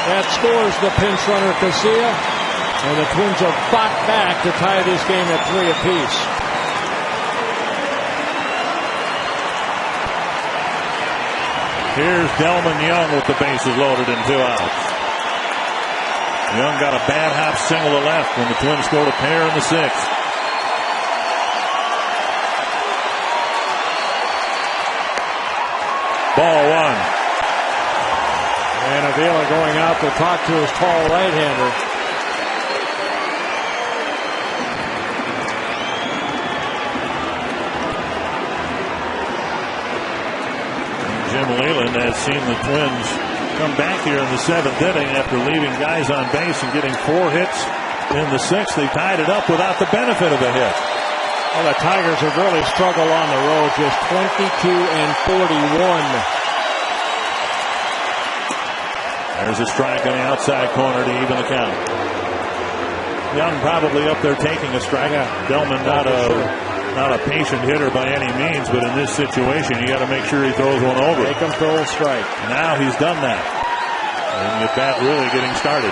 That scores the pinch runner, Casilla. And the Twins have fought back to tie this game at 3 apiece. Here's Delman Young with the bases loaded and 2 outs. Young got a bad hop single to left when the Twins scored a pair in the 6th. Ball 1. And Avila going out to talk to his tall right-hander. Jim Leyland has seen the Twins come back here in the 7th inning after leaving guys on base and getting 4 hits in the 6th. They tied it up without the benefit of a hit. Well, the Tigers have really struggled on the road, just 22-41. There's a strike on the outside corner to even the count. Young probably up there taking a strike. Delman not a patient hitter by any means, but in this situation, you got to make sure he throws one over. Make him throw a strike. Now he's done that. And the bat really getting started.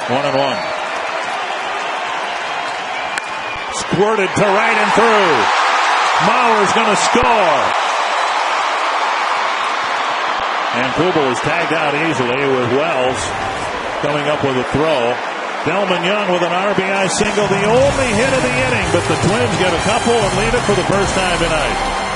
1-1. Squirted to right and through. Mauer's going to score. And Kubel is tagged out easily with Wells coming up with a throw. Delman Young with an RBI single, the only hit of the inning, but the Twins get a couple and lead it for the first time tonight.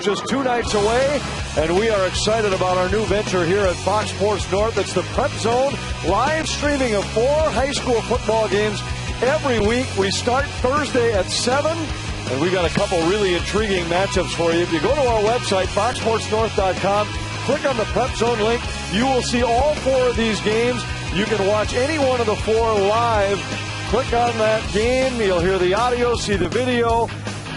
just 2 nights away, and we are excited about our new venture here at Fox Sports North. It's the Prep Zone, live streaming of 4 high school football games every week. We start Thursday at 7, and we got a couple really intriguing matchups for you. If you go to our website, foxsportsnorth.com, click on the Prep Zone link, you will see all 4 of these games. You can watch any one of the 4 live. Click on that game. You'll hear the audio, see the video.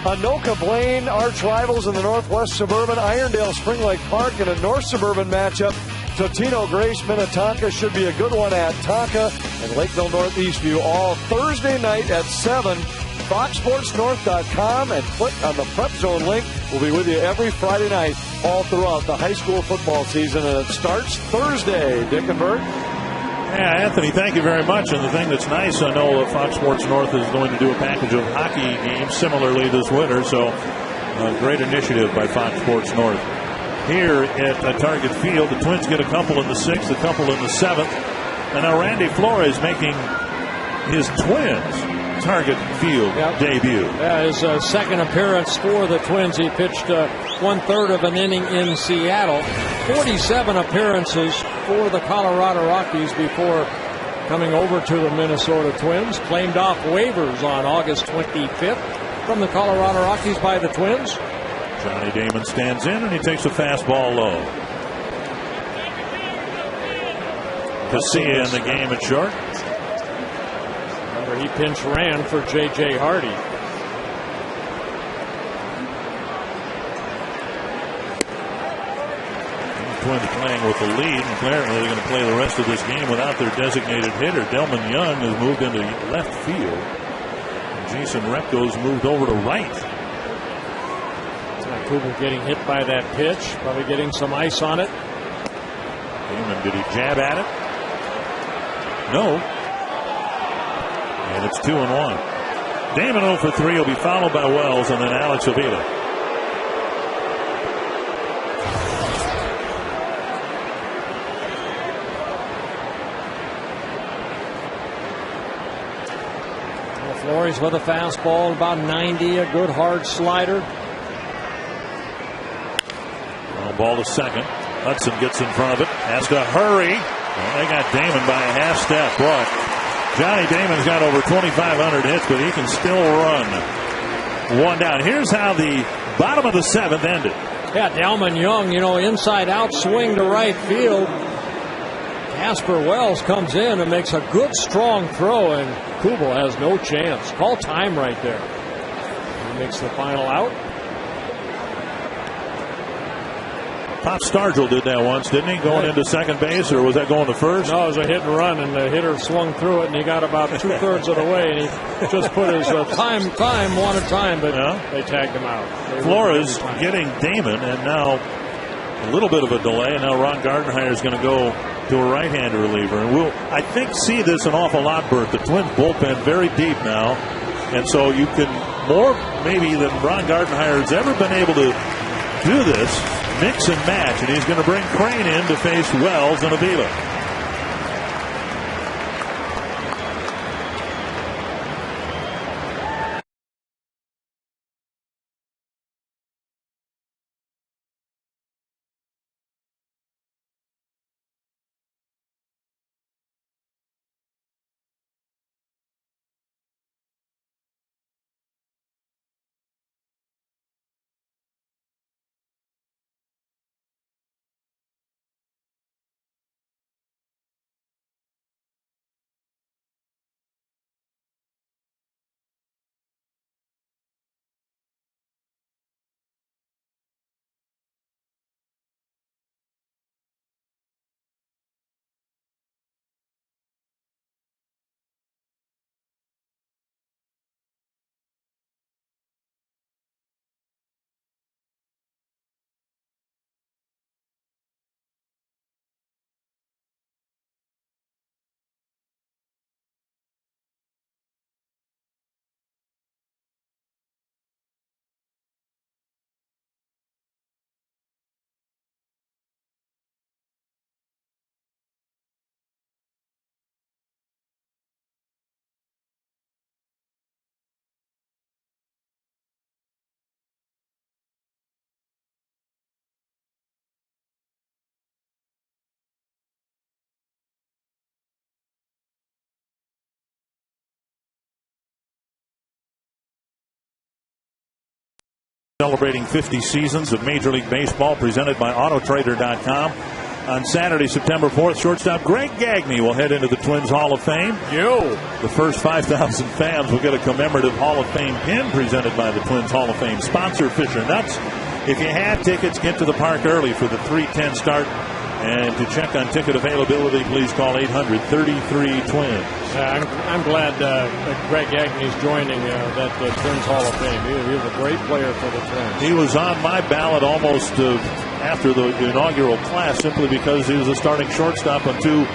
Anoka Blaine, arch rivals in the Northwest Suburban, Irondale Spring Lake Park in a North Suburban matchup. Totino Grace Minnetonka should be a good one at Tonka, and Lakeville Northeast View all Thursday night at 7. FoxSportsNorth.com and click on the Prep Zone link. We'll be with you every Friday night all throughout the high school football season, and it starts Thursday. Dick and Bert. Yeah, Anthony, thank you very much. And the thing that's nice, I know Fox Sports North is going to do a package of hockey games similarly this winter, so a great initiative by Fox Sports North. Here at Target Field, the Twins get a couple in the 6th, a couple in the 7th, and now Randy Flores making his Twins Target Field debut. Yeah, his second appearance for the Twins. He pitched 1/3 of an inning in Seattle. 47 appearances for the Colorado Rockies before coming over to the Minnesota Twins. Claimed off waivers on August 25th from the Colorado Rockies by the Twins. Johnny Damon stands in, and he takes a fastball low. Casilla in the game at short. He pinch ran for J.J. Hardy. The Twins playing with the lead, and apparently they're going to play the rest of this game without their designated hitter. Delman Young has moved into left field. And Jason Repko's moved over to right. Vancouver getting hit by that pitch, probably getting some ice on it. Damon, did he jab at it? No. And it's 2-1. Damon 0 for 3 will be followed by Wells and then Alex Avila. Flores with a fastball, about 90, a good hard slider. Ball to second. Hudson gets in front of it. Has to hurry. Well, they got Damon by a half step. Boy, Johnny Damon's got over 2,500 hits, but he can still run. 1 down. Here's how the bottom of the 7th ended. Yeah, Delman Young, inside out swing to right field. Casper Wells comes in and makes a good strong throw, and Kubel has no chance. Call time right there. He makes the final out. Pop Stargell did that once, didn't he? Going into second base, or was that going to first? No, it was a hit and run, and the hitter swung through it, and he got about 2/3 of the way, and he just put his time one at a time, but they tagged him out. Flores getting Damon, and now a little bit of a delay, and now Ron Gardenhire is going to go to a right-handed reliever. And we'll, I think, see this an awful lot, Bert. The Twins bullpen very deep now, and so you can more maybe than Ron Gardenhire has ever been able to do this, mix and match, and he's going to bring Crane in to face Wells and Avila. Celebrating 50 seasons of Major League Baseball, presented by Autotrader.com. On Saturday, September 4th, shortstop Greg Gagne will head into the Twins Hall of Fame. The first 5,000 fans will get a commemorative Hall of Fame pin presented by the Twins Hall of Fame sponsor, Fisher Nuts. If you have tickets, get to the park early for the 3:10 start. And to check on ticket availability, please call 800-33-TWINS. I'm glad that Greg Gagne is joining that Twins Hall of Fame. He was a great player for the Twins. He was on my ballot almost after the inaugural class, simply because he was a starting shortstop on 2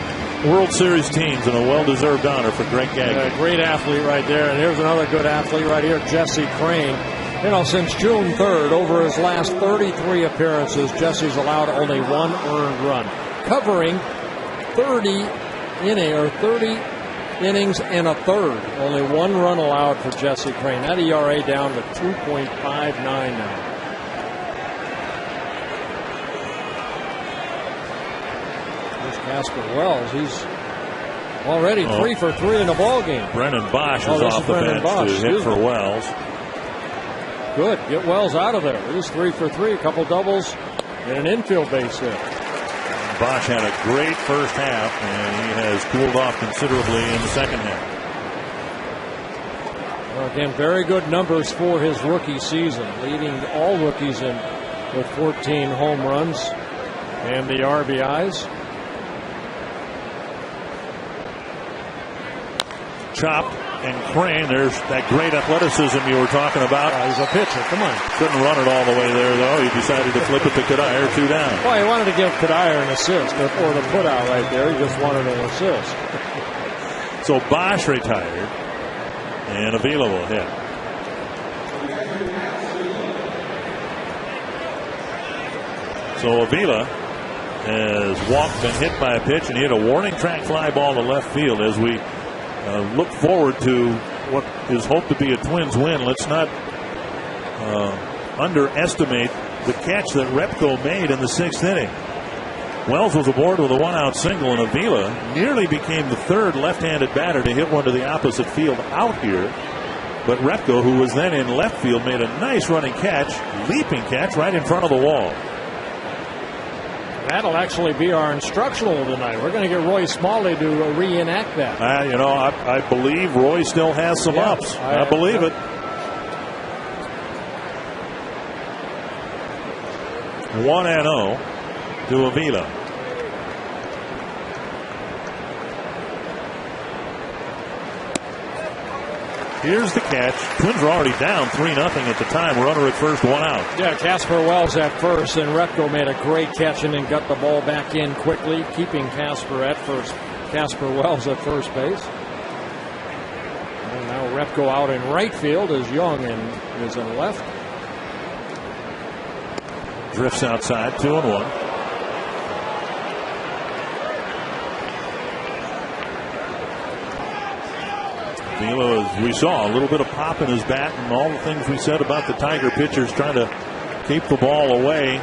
World Series teams, and a well-deserved honor for Greg Gagne. Great athlete right there. And here's another good athlete right here, Jesse Crane. You know, since June 3rd, over his last 33 appearances, Jesse's allowed only 1 earned run, covering 30 innings and a third. Only 1 run allowed for Jesse Crane. That ERA down to 2.59 now. Here's Casper Wells. He's already 3 for 3 in the ballgame. Brennan Bosch is off the bench to hit for Wells. Good. Get Wells out of there. He's 3 for 3, a couple doubles, and an infield base hit. Bosch had a great first half, and he has cooled off considerably in the second half. Well, again, very good numbers for his rookie season, leading all rookies in with 14 home runs and the RBIs. Chopped. And Crane, there's that great athleticism you were talking about. He's a pitcher. Come on. Couldn't run it all the way there, though. He decided to flip it to Kadire, 2 down. Well, he wanted to give Kadire an assist, or the put out right there. He just wanted an assist. So Bosch retired, and Avila will hit. So Avila has walked and hit by a pitch, and he hit a warning track fly ball to left field. As we look forward to what is hoped to be a Twins win, let's not underestimate the catch that Repko made in the 6th inning. Wells was aboard with a 1-out single, and Avila nearly became the 3rd left-handed batter to hit one to the opposite field out here. But Repko, who was then in left field, made a nice running catch, leaping catch right in front of the wall. That'll actually be our instructional tonight. We're going to get Roy Smalley to reenact that. I believe Roy still has some ups. I believe it. 1-0 to Avila. Here's the catch. Twins are already down 3-0 at the time. Runner at first, 1 out. Yeah, Casper Wells at first, and Repko made a great catch and then got the ball back in quickly, keeping Casper at first. Casper Wells at first base. And now Repko out in right field as Young is in left. Drifts outside, 2-1. Avila, as we saw, a little bit of pop in his bat, and all the things we said about the Tiger pitchers trying to keep the ball away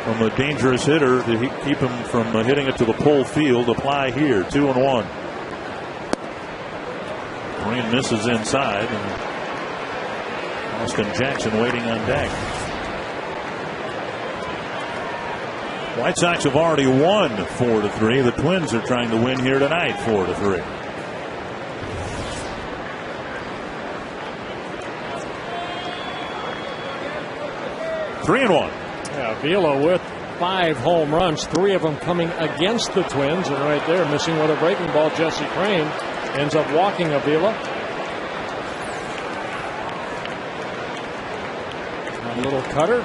from a dangerous hitter to keep him from hitting it to the pull field apply here. 2-1. Green misses inside, and Austin Jackson waiting on deck. White Sox have already won 4-3. The Twins are trying to win here tonight 4-3. Yeah, Avila with 5 home runs, 3 of them coming against the Twins, and right there, missing with a breaking ball, Jesse Crane ends up walking Avila. A little cutter.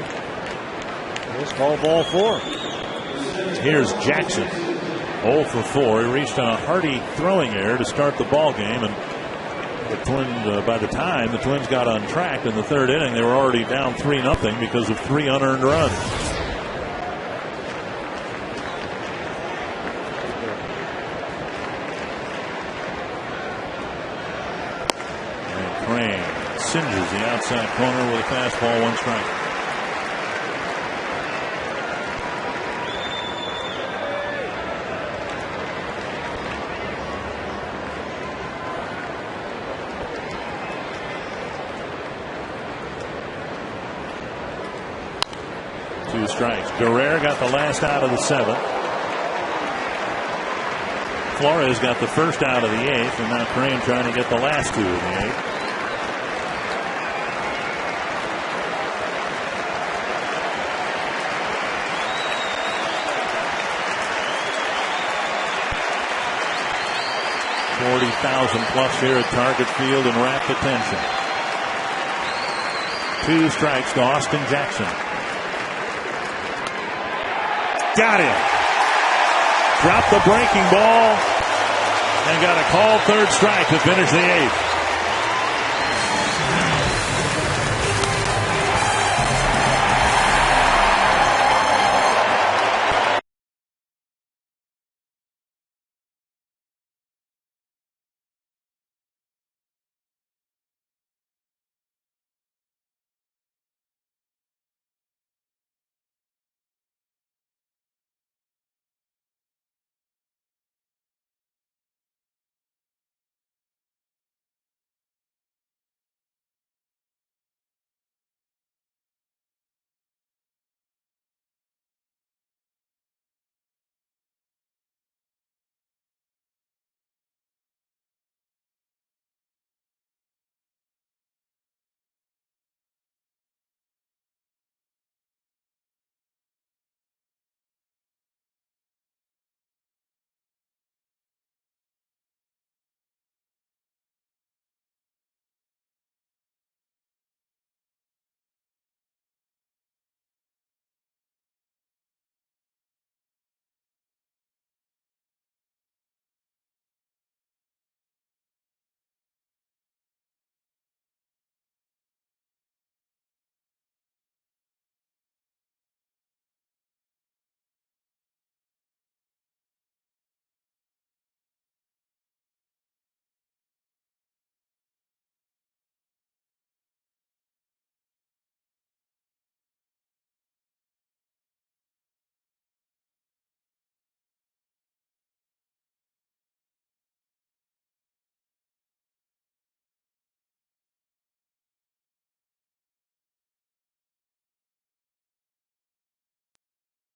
It's called ball 4. Here's Jackson, 0 for 4. He reached on a hearty throwing error to start the ball game, and the Twins, by the time the Twins got on track in the 3rd inning, they were already down 3-0 because of 3 unearned runs. And Crane singes the outside corner with a fastball, 1 strike. 2 strikes. Guerrero got the last out of the 7th. Flores got the first out of the 8th, and now Crane trying to get the last 2 in the 8th. $40,000+ here at Target Field and rapt attention. 2 strikes to Austin Jackson. Got him. Dropped the breaking ball and got a called 3rd strike to finish the 8th.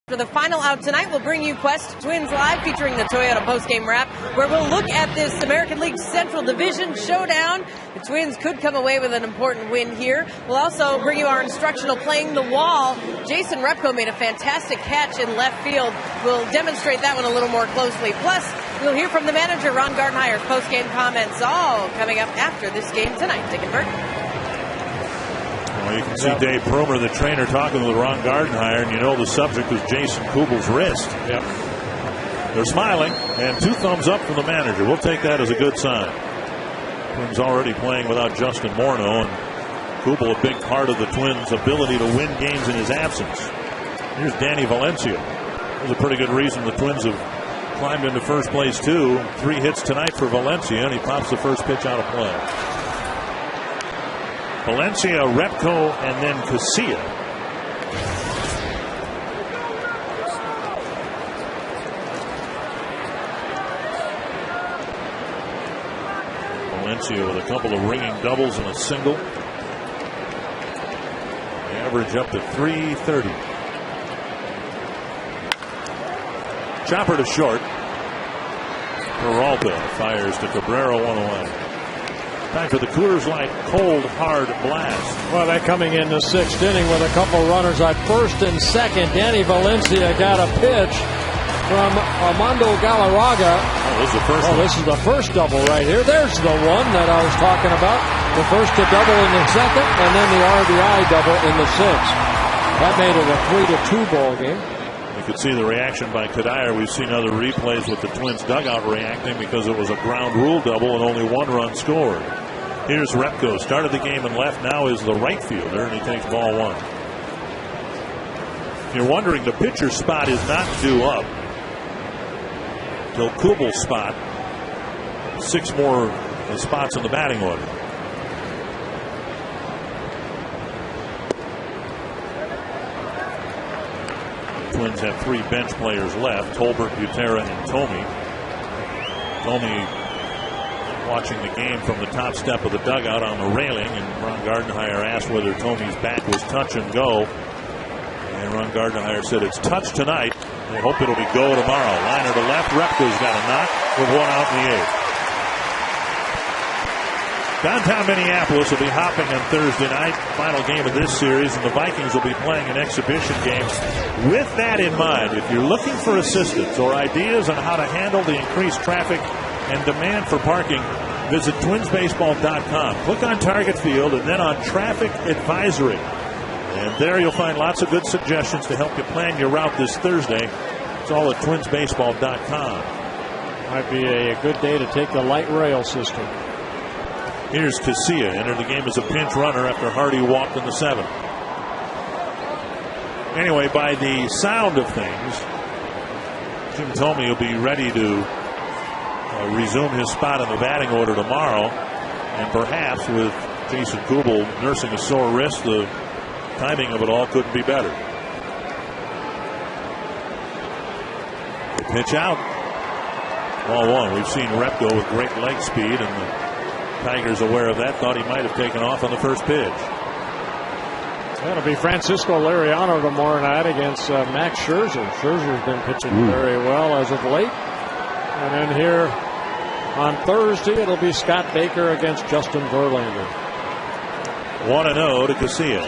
For the final out tonight, we'll bring you Quest Twins Live featuring the Toyota postgame wrap, where we'll look at this American League Central Division showdown. The Twins could come away with an important win here. We'll also bring you our instructional Playing the Wall. Jason Repko made a fantastic catch in left field. We'll demonstrate that one a little more closely. Plus, we'll hear from the manager, Ron Gardenhire's postgame comments, all coming up after this game tonight. Dick and Bert. Well, you can see Dave Promer, the trainer, talking with Ron Gardenhire, and you know the subject was Jason Kubel's wrist. Yep. They're smiling, and 2 thumbs up from the manager. We'll take that as a good sign. Twins already playing without Justin Morneau, and Kubel a big part of the Twins' ability to win games in his absence. Here's Danny Valencia. There's a pretty good reason the Twins have climbed into first place, too. 3 hits tonight for Valencia, and he pops the first pitch out of play. Valencia, Repko, and then Casilla. Valencia with a couple of ringing doubles and a single. The average up to .330. Chopper to short. Peralta fires to Cabrera, 1-away. Time for the Coors Light cold hard blast. Well, they're coming in the 6th inning with a couple runners at first and second. Danny Valencia got a pitch from Armando Galarraga. This is the first one. This is the first double right here. There's the one that I was talking about. The first to double in the second, and then the RBI double in the 6th. That made it a 3-2 ball game. You could see the reaction by Kadire. We've seen other replays with the Twins dugout reacting because it was a ground rule double and only 1 run scored. Here's Repko. Started the game in left, now is the right fielder, and he takes ball 1. If you're wondering, the pitcher's spot is not due up till Kubel's spot. 6 more spots in the batting order. The Twins have 3 bench players left: Tolbert, Butera, and Thome. Thome watching the game from the top step of the dugout on the railing, and Ron Gardenhire asked whether Tome's back was touch and go. And Ron Gardner said it's touch tonight. They hope it'll be go tomorrow. Liner to left. Repko's got a knock with 1 out in the 8th. Downtown Minneapolis will be hopping on Thursday night. Final game of this series, and the Vikings will be playing an exhibition game. With that in mind, if you're looking for assistance or ideas on how to handle the increased traffic and demand for parking, visit twinsbaseball.com. Click on Target Field and then on Traffic Advisory. And there you'll find lots of good suggestions to help you plan your route this Thursday. It's all at twinsbaseball.com. Might be a good day to take the light rail system. Here's Casilla, entered the game as a pinch runner after Hardy walked in the 7th. Anyway, by the sound of things, Jim told me he'll be ready to resume his spot in the batting order tomorrow. And perhaps with Jason Kubel nursing a sore wrist, the timing of it all couldn't be better. The pitch out. Ball 1. We've seen Repko with great leg speed, and the Tigers, aware of that, thought he might have taken off on the first pitch. That'll be Francisco Liriano tomorrow night against Max Scherzer. Scherzer's been pitching very well as of late. And then here on Thursday, it'll be Scott Baker against Justin Verlander. 1-0 to Casilla.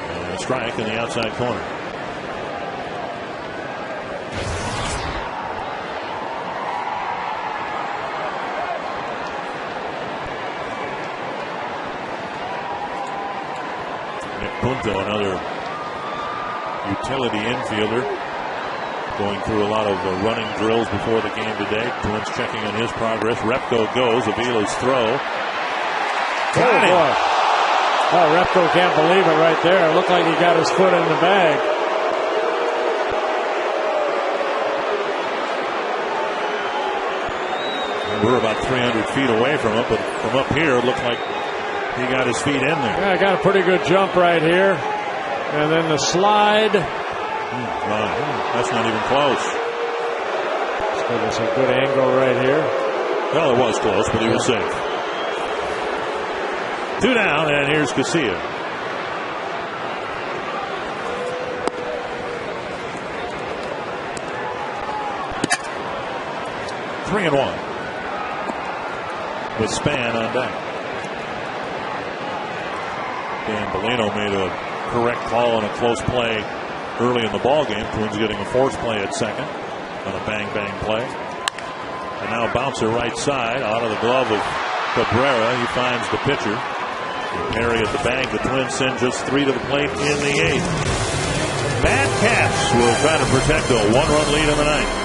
And a strike in the outside corner. Punto, another utility infielder, going through a lot of running drills before the game today. Twins checking on his progress. Repko goes. Avila's throw. Got him. Boy. Oh, Repko can't believe it right there. It looked like he got his foot in the bag. We're about 300 feet away from it, but from up here, it looked like he got his feet in there. Yeah, got a pretty good jump right here. And then the slide. That's not even close. Let's give us a good angle right here. Well, it was close, but he was safe. 2 down, and here's Casilla. Three and 1. With Span on deck. Dan Bellino made a correct call on a close play early in the ball game. Twins getting a force play at second on a bang play. And now bouncer right side out of the glove of Cabrera. He finds the pitcher. Perry at the bag. The Twins send just 3 to the plate in the 8th. Matt Capps will try to protect a 1-run lead in the 9th.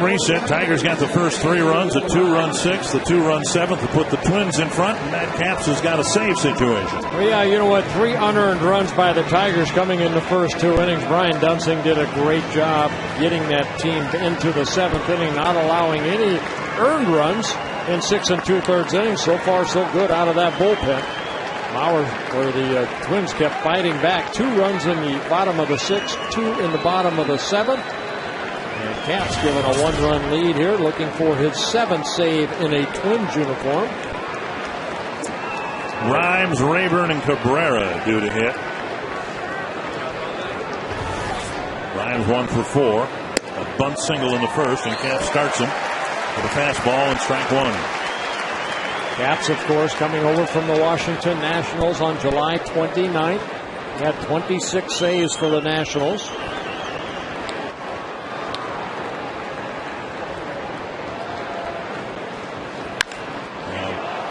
Game reset. Tigers got the first 3 runs, a 2-run 6th, the 2-run 7th to put the Twins in front, and Matt Capps has got a save situation. Well, yeah, you know what? 3 unearned runs by the Tigers coming in the first 2 innings. Brian Dunsing did a great job getting that team into the 7th inning, not allowing any earned runs in 6 2/3 innings. So far, so good out of that bullpen. Mauer, where the Twins kept fighting back. 2 runs in the bottom of the 6th, 2 in the bottom of the 7th. And Capps given a 1-run lead here, looking for his 7th save in a Twins uniform. Rhymes, Rayburn, and Cabrera due to hit. Rhymes 1 for 4. A bunt single in the first, and Capps starts him with a fastball and strike 1. Capps, of course, coming over from the Washington Nationals on July 29th. He had 26 saves for the Nationals.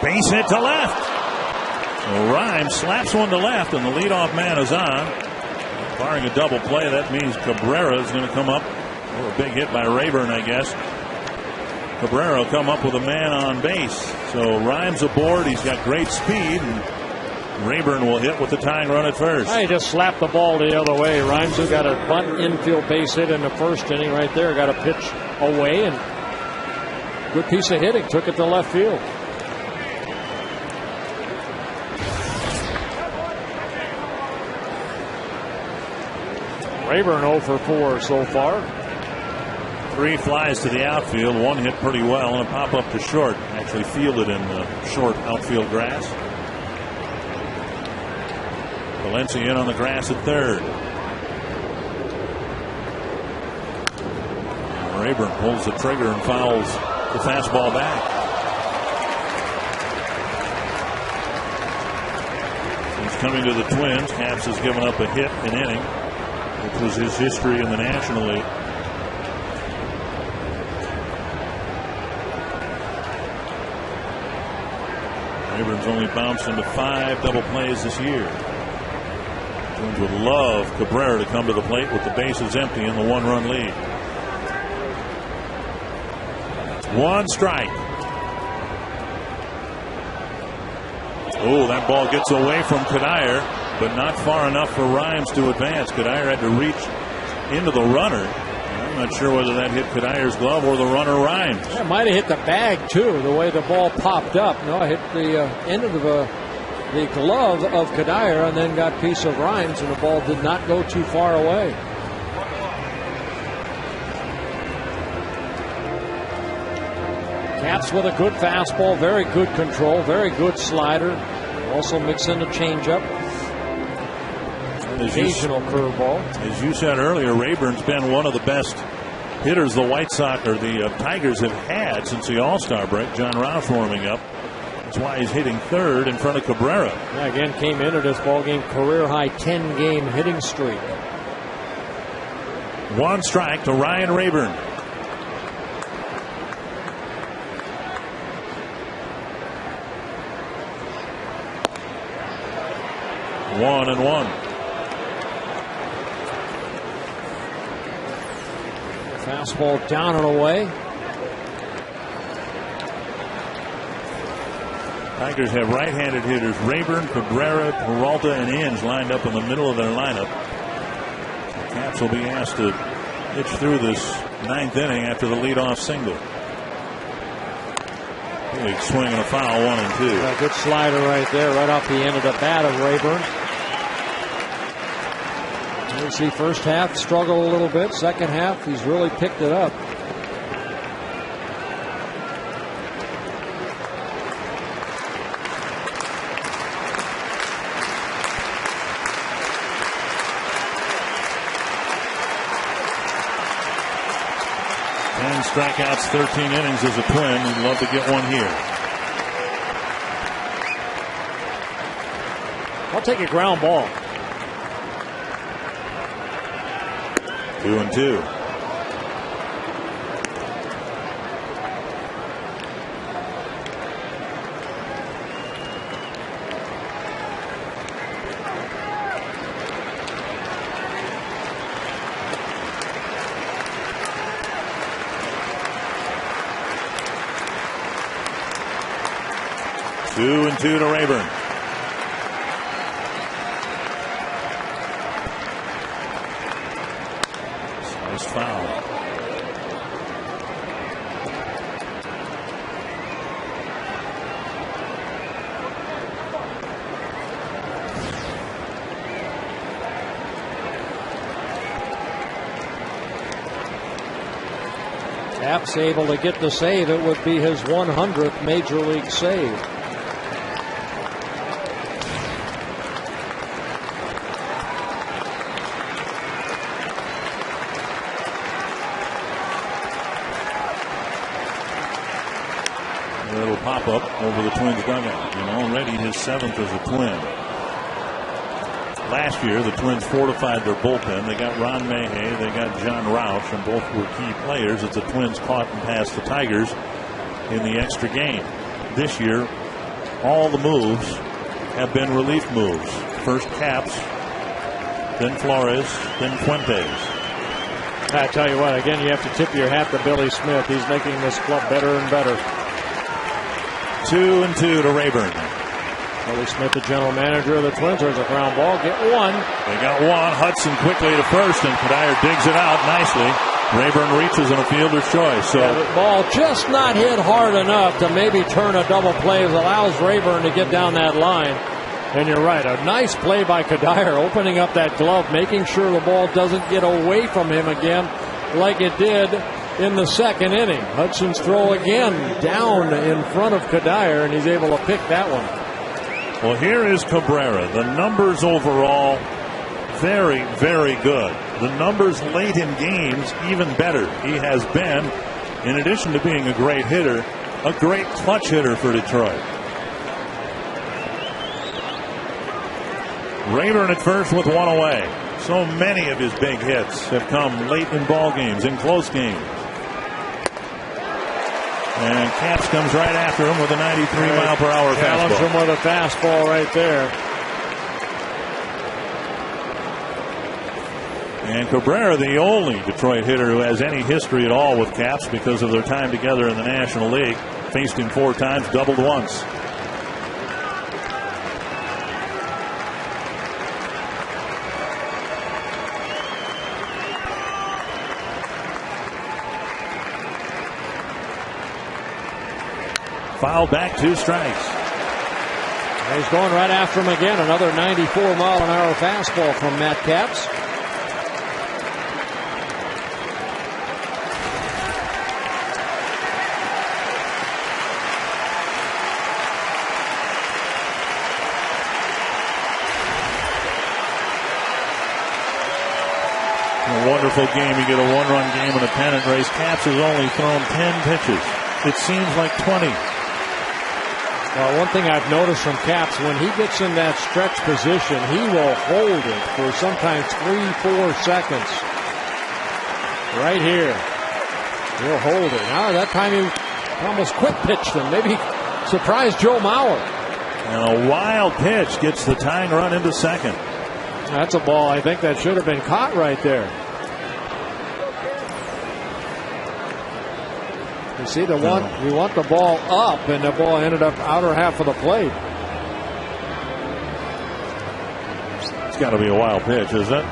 Base hit to left. So Rhymes slaps one to left, and the leadoff man is on. Barring a double play, that means Cabrera is going to come up. Oh, a big hit by Rayburn, I guess. Cabrera will come up with a man on base. So Rhymes aboard. He's got great speed, and Rayburn will hit with the tying run at first. He just slapped the ball the other way. Rhymes, who got a bunt infield base hit in the first inning right there, got a pitch away, and good piece of hitting. Took it to left field. Rayburn 0 for 4 so far. 3 flies to the outfield. 1 hit pretty well, and a pop up to short. Actually fielded in the short outfield grass. Valencia in on the grass at third. Rayburn pulls the trigger and fouls the fastball back. He's coming to the Twins. Capps has given up a hit an inning, which was his history in the National League. Rayburn's only bounced into 5 double plays this year. Twins would love Cabrera to come to the plate with the bases empty and the 1-run lead. 1 strike. Oh, that ball gets away from Kadire, but not far enough for Rhymes to advance. Kadire had to reach into the runner. I'm not sure whether that hit Kadire's glove or the runner Rhymes. It might have hit the bag, too, the way the ball popped up. No, it hit the end of the glove of Kadire and then got a piece of Rhymes, and the ball did not go too far away. Capps with a good fastball, very good control, very good slider. Also mix in a changeup. Occasional curveball. As you said earlier, Rayburn's been one of the best hitters the White Sox or the Tigers have had since the All-Star break. John Rouse warming up. That's why he's hitting third in front of Cabrera. Yeah, again, came into this ballgame career-high 10-game hitting streak. 1 strike to Ryan Rayburn. One and 1. Fastball down and away. Tigers have right-handed hitters Rayburn, Cabrera, Peralta, and Inge lined up in the middle of their lineup. Capps will be asked to pitch through this 9th inning after the leadoff single. Big swing and a foul, 1 and 2. A good slider right there, right off the end of the bat of Rayburn. You see, first half struggled a little bit. Second half, he's really picked it up. And strikeouts, 13 innings as a Twin. He'd love to get one here. I'll take a ground ball. 2 and 2. 2-2 to Rayburn. Nice foul. Cap's able to get the save. It would be his 100th Major League save. A little pop-up over the Twins dugout, and already his 7th as a Twin. Last year, the Twins fortified their bullpen. They got Ron Mayhay, they got John Roush, and both were key players as the Twins caught and passed the Tigers in the extra game. This year, all the moves have been relief moves. First Capps, then Flores, then Fuentes. I tell you what, again, you have to tip your hat to Billy Smith. He's making this club better and better. 2-2 to Rayburn. Billy Smith, the general manager of the Twins. There's a ground ball. Get one. They got one. Hudson quickly to first, and Kadire digs it out nicely. Rayburn reaches on a fielder's choice. So the ball just not hit hard enough to maybe turn a double play. It allows Rayburn to get down that line. And you're right, a nice play by Kadire, opening up that glove, making sure the ball doesn't get away from him again like it did in the second inning. Hudson's throw again down in front of Kadire, and he's able to pick that one. Well, here is Cabrera. The numbers overall, very, very good. The numbers late in games, even better. He has been, in addition to being a great hitter, a great clutch hitter for Detroit. Rayburn at first with one away. So many of his big hits have come late in ball games, in close games. And Capps comes right after him with a 93-mile-per-hour Challenge fastball. him with a fastball right there. And Cabrera, the only Detroit hitter who has any history at all with Capps because of their time together in the National League. Faced him 4 times, doubled once. Foul back, 2 strikes. He's going right after him again. Another 94-mile-an-hour fastball from Matt Capps. A wonderful game. You get a 1-run game in a pennant race. Capps has only thrown 10 pitches. It seems like 20. Well, one thing I've noticed from Capps, when he gets in that stretch position, he will hold it for sometimes 3-4 seconds. Right here. He'll hold it. Now, that time he almost quick pitched him. Maybe surprised Joe Mauer. And a wild pitch gets the tying run into second. That's a ball I think that should have been caught right there. You see, you want the ball up, and the ball ended up outer half of the plate. It's got to be a wild pitch, isn't it?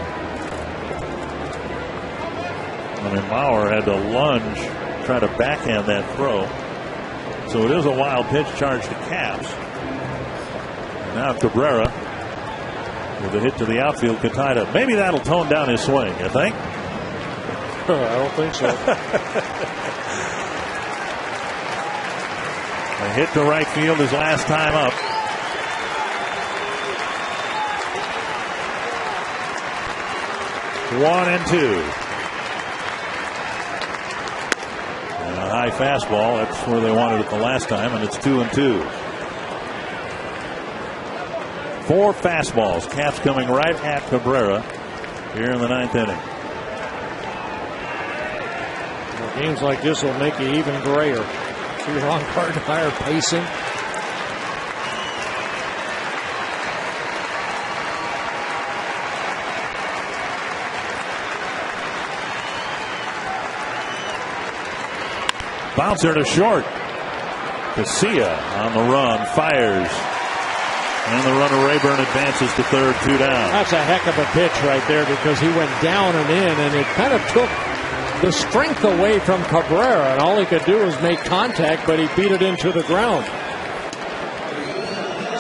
I mean, Mauer had to lunge, try to backhand that throw. So it is a wild pitch charge to Capps. And now Cabrera with a hit to the outfield could tie it up. Maybe that'll tone down his swing, you think? I don't think so. A hit to right field his last time up. One and 2. And a high fastball. That's where they wanted it the last time, and it's 2 and 2. 4 fastballs. Capps coming right at Cabrera here in the 9th inning. Well, games like this will make you even grayer. See Ron Gardner pacing. Bouncer to short. Casilla on the run, fires. And the runner Rayburn advances to third, 2 down. That's a heck of a pitch right there because he went down and in, and it kind of took the strength away from Cabrera, and all he could do was make contact, but he beat it into the ground.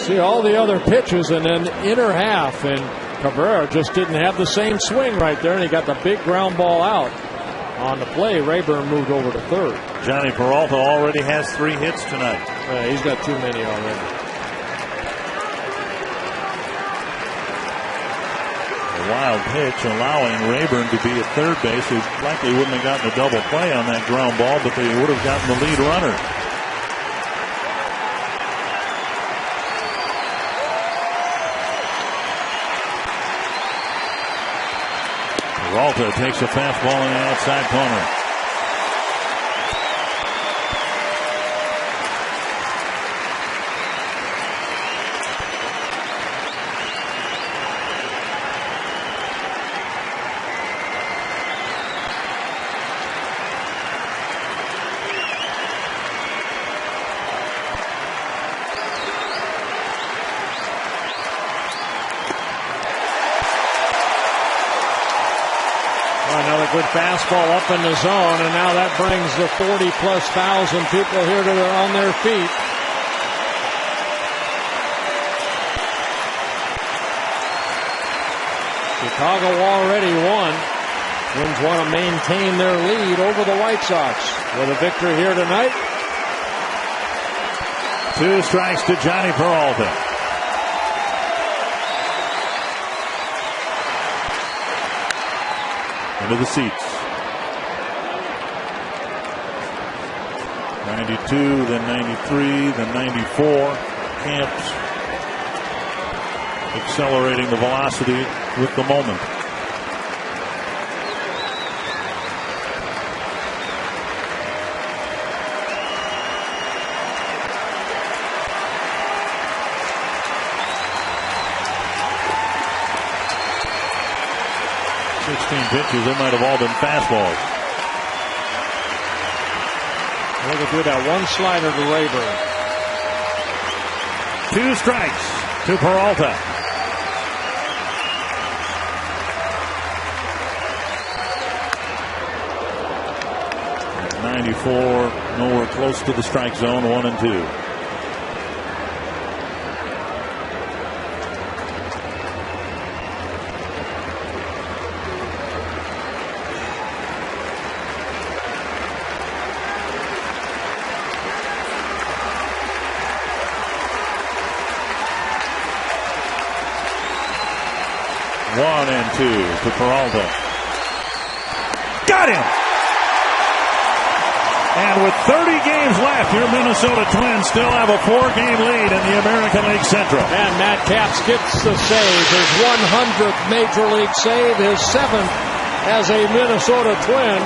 See all the other pitches, and then inner half, and Cabrera just didn't have the same swing right there, and he got the big ground ball out. On the play, Rayburn moved over to third. Johnny Peralta already has 3 hits tonight. He's got too many already. Wild pitch allowing Rayburn to be at third base, who likely wouldn't have gotten a double play on that ground ball, but they would have gotten the lead runner. Peralta takes a fastball in the outside corner. Good fastball up in the zone, and now that brings the 40,000+ people here on their feet. Chicago already won. Twins want to maintain their lead over the White Sox with a victory here tonight. 2 strikes to Johnny Peralta. Into the seats. 92, then 93, then 94. Camps accelerating the velocity with the moment. Pitches, they might have all been fastballs. Look at that one slider to Rayburn. 2 strikes to Peralta. At 94, nowhere close to the strike zone, 1-2. To Peralta. Got him! And with 30 games left, your Minnesota Twins still have a 4-game lead in the American League Central. And Matt Capps gets the save. His 100th Major League save, his 7th as a Minnesota Twin.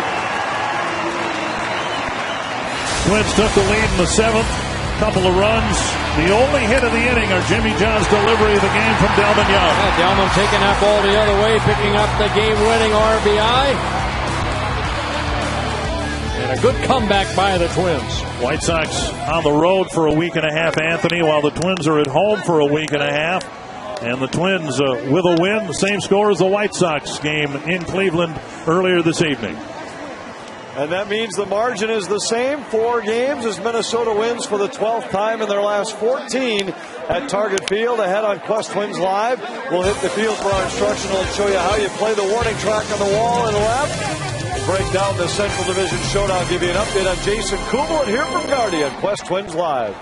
Twins took the lead in the 7th. Couple of runs. The only hit of the inning are Jimmy John's delivery of the game from Delman Young. Delman taking that ball the other way, picking up the game-winning RBI. And a good comeback by the Twins. White Sox on the road for a week and a half, Anthony, while the Twins are at home for a week and a half. And the Twins with a win, the same score as the White Sox game in Cleveland earlier this evening. And that means the margin is the same, 4 games, as Minnesota wins for the 12th time in their last 14 at Target Field. Ahead on Quest Twins Live, we'll hit the field for our instructional and show you how you play the warning track on the wall and left. Break down the Central Division Showdown, give you an update on Jason Kubel and hear from Guardian. Quest Twins Live.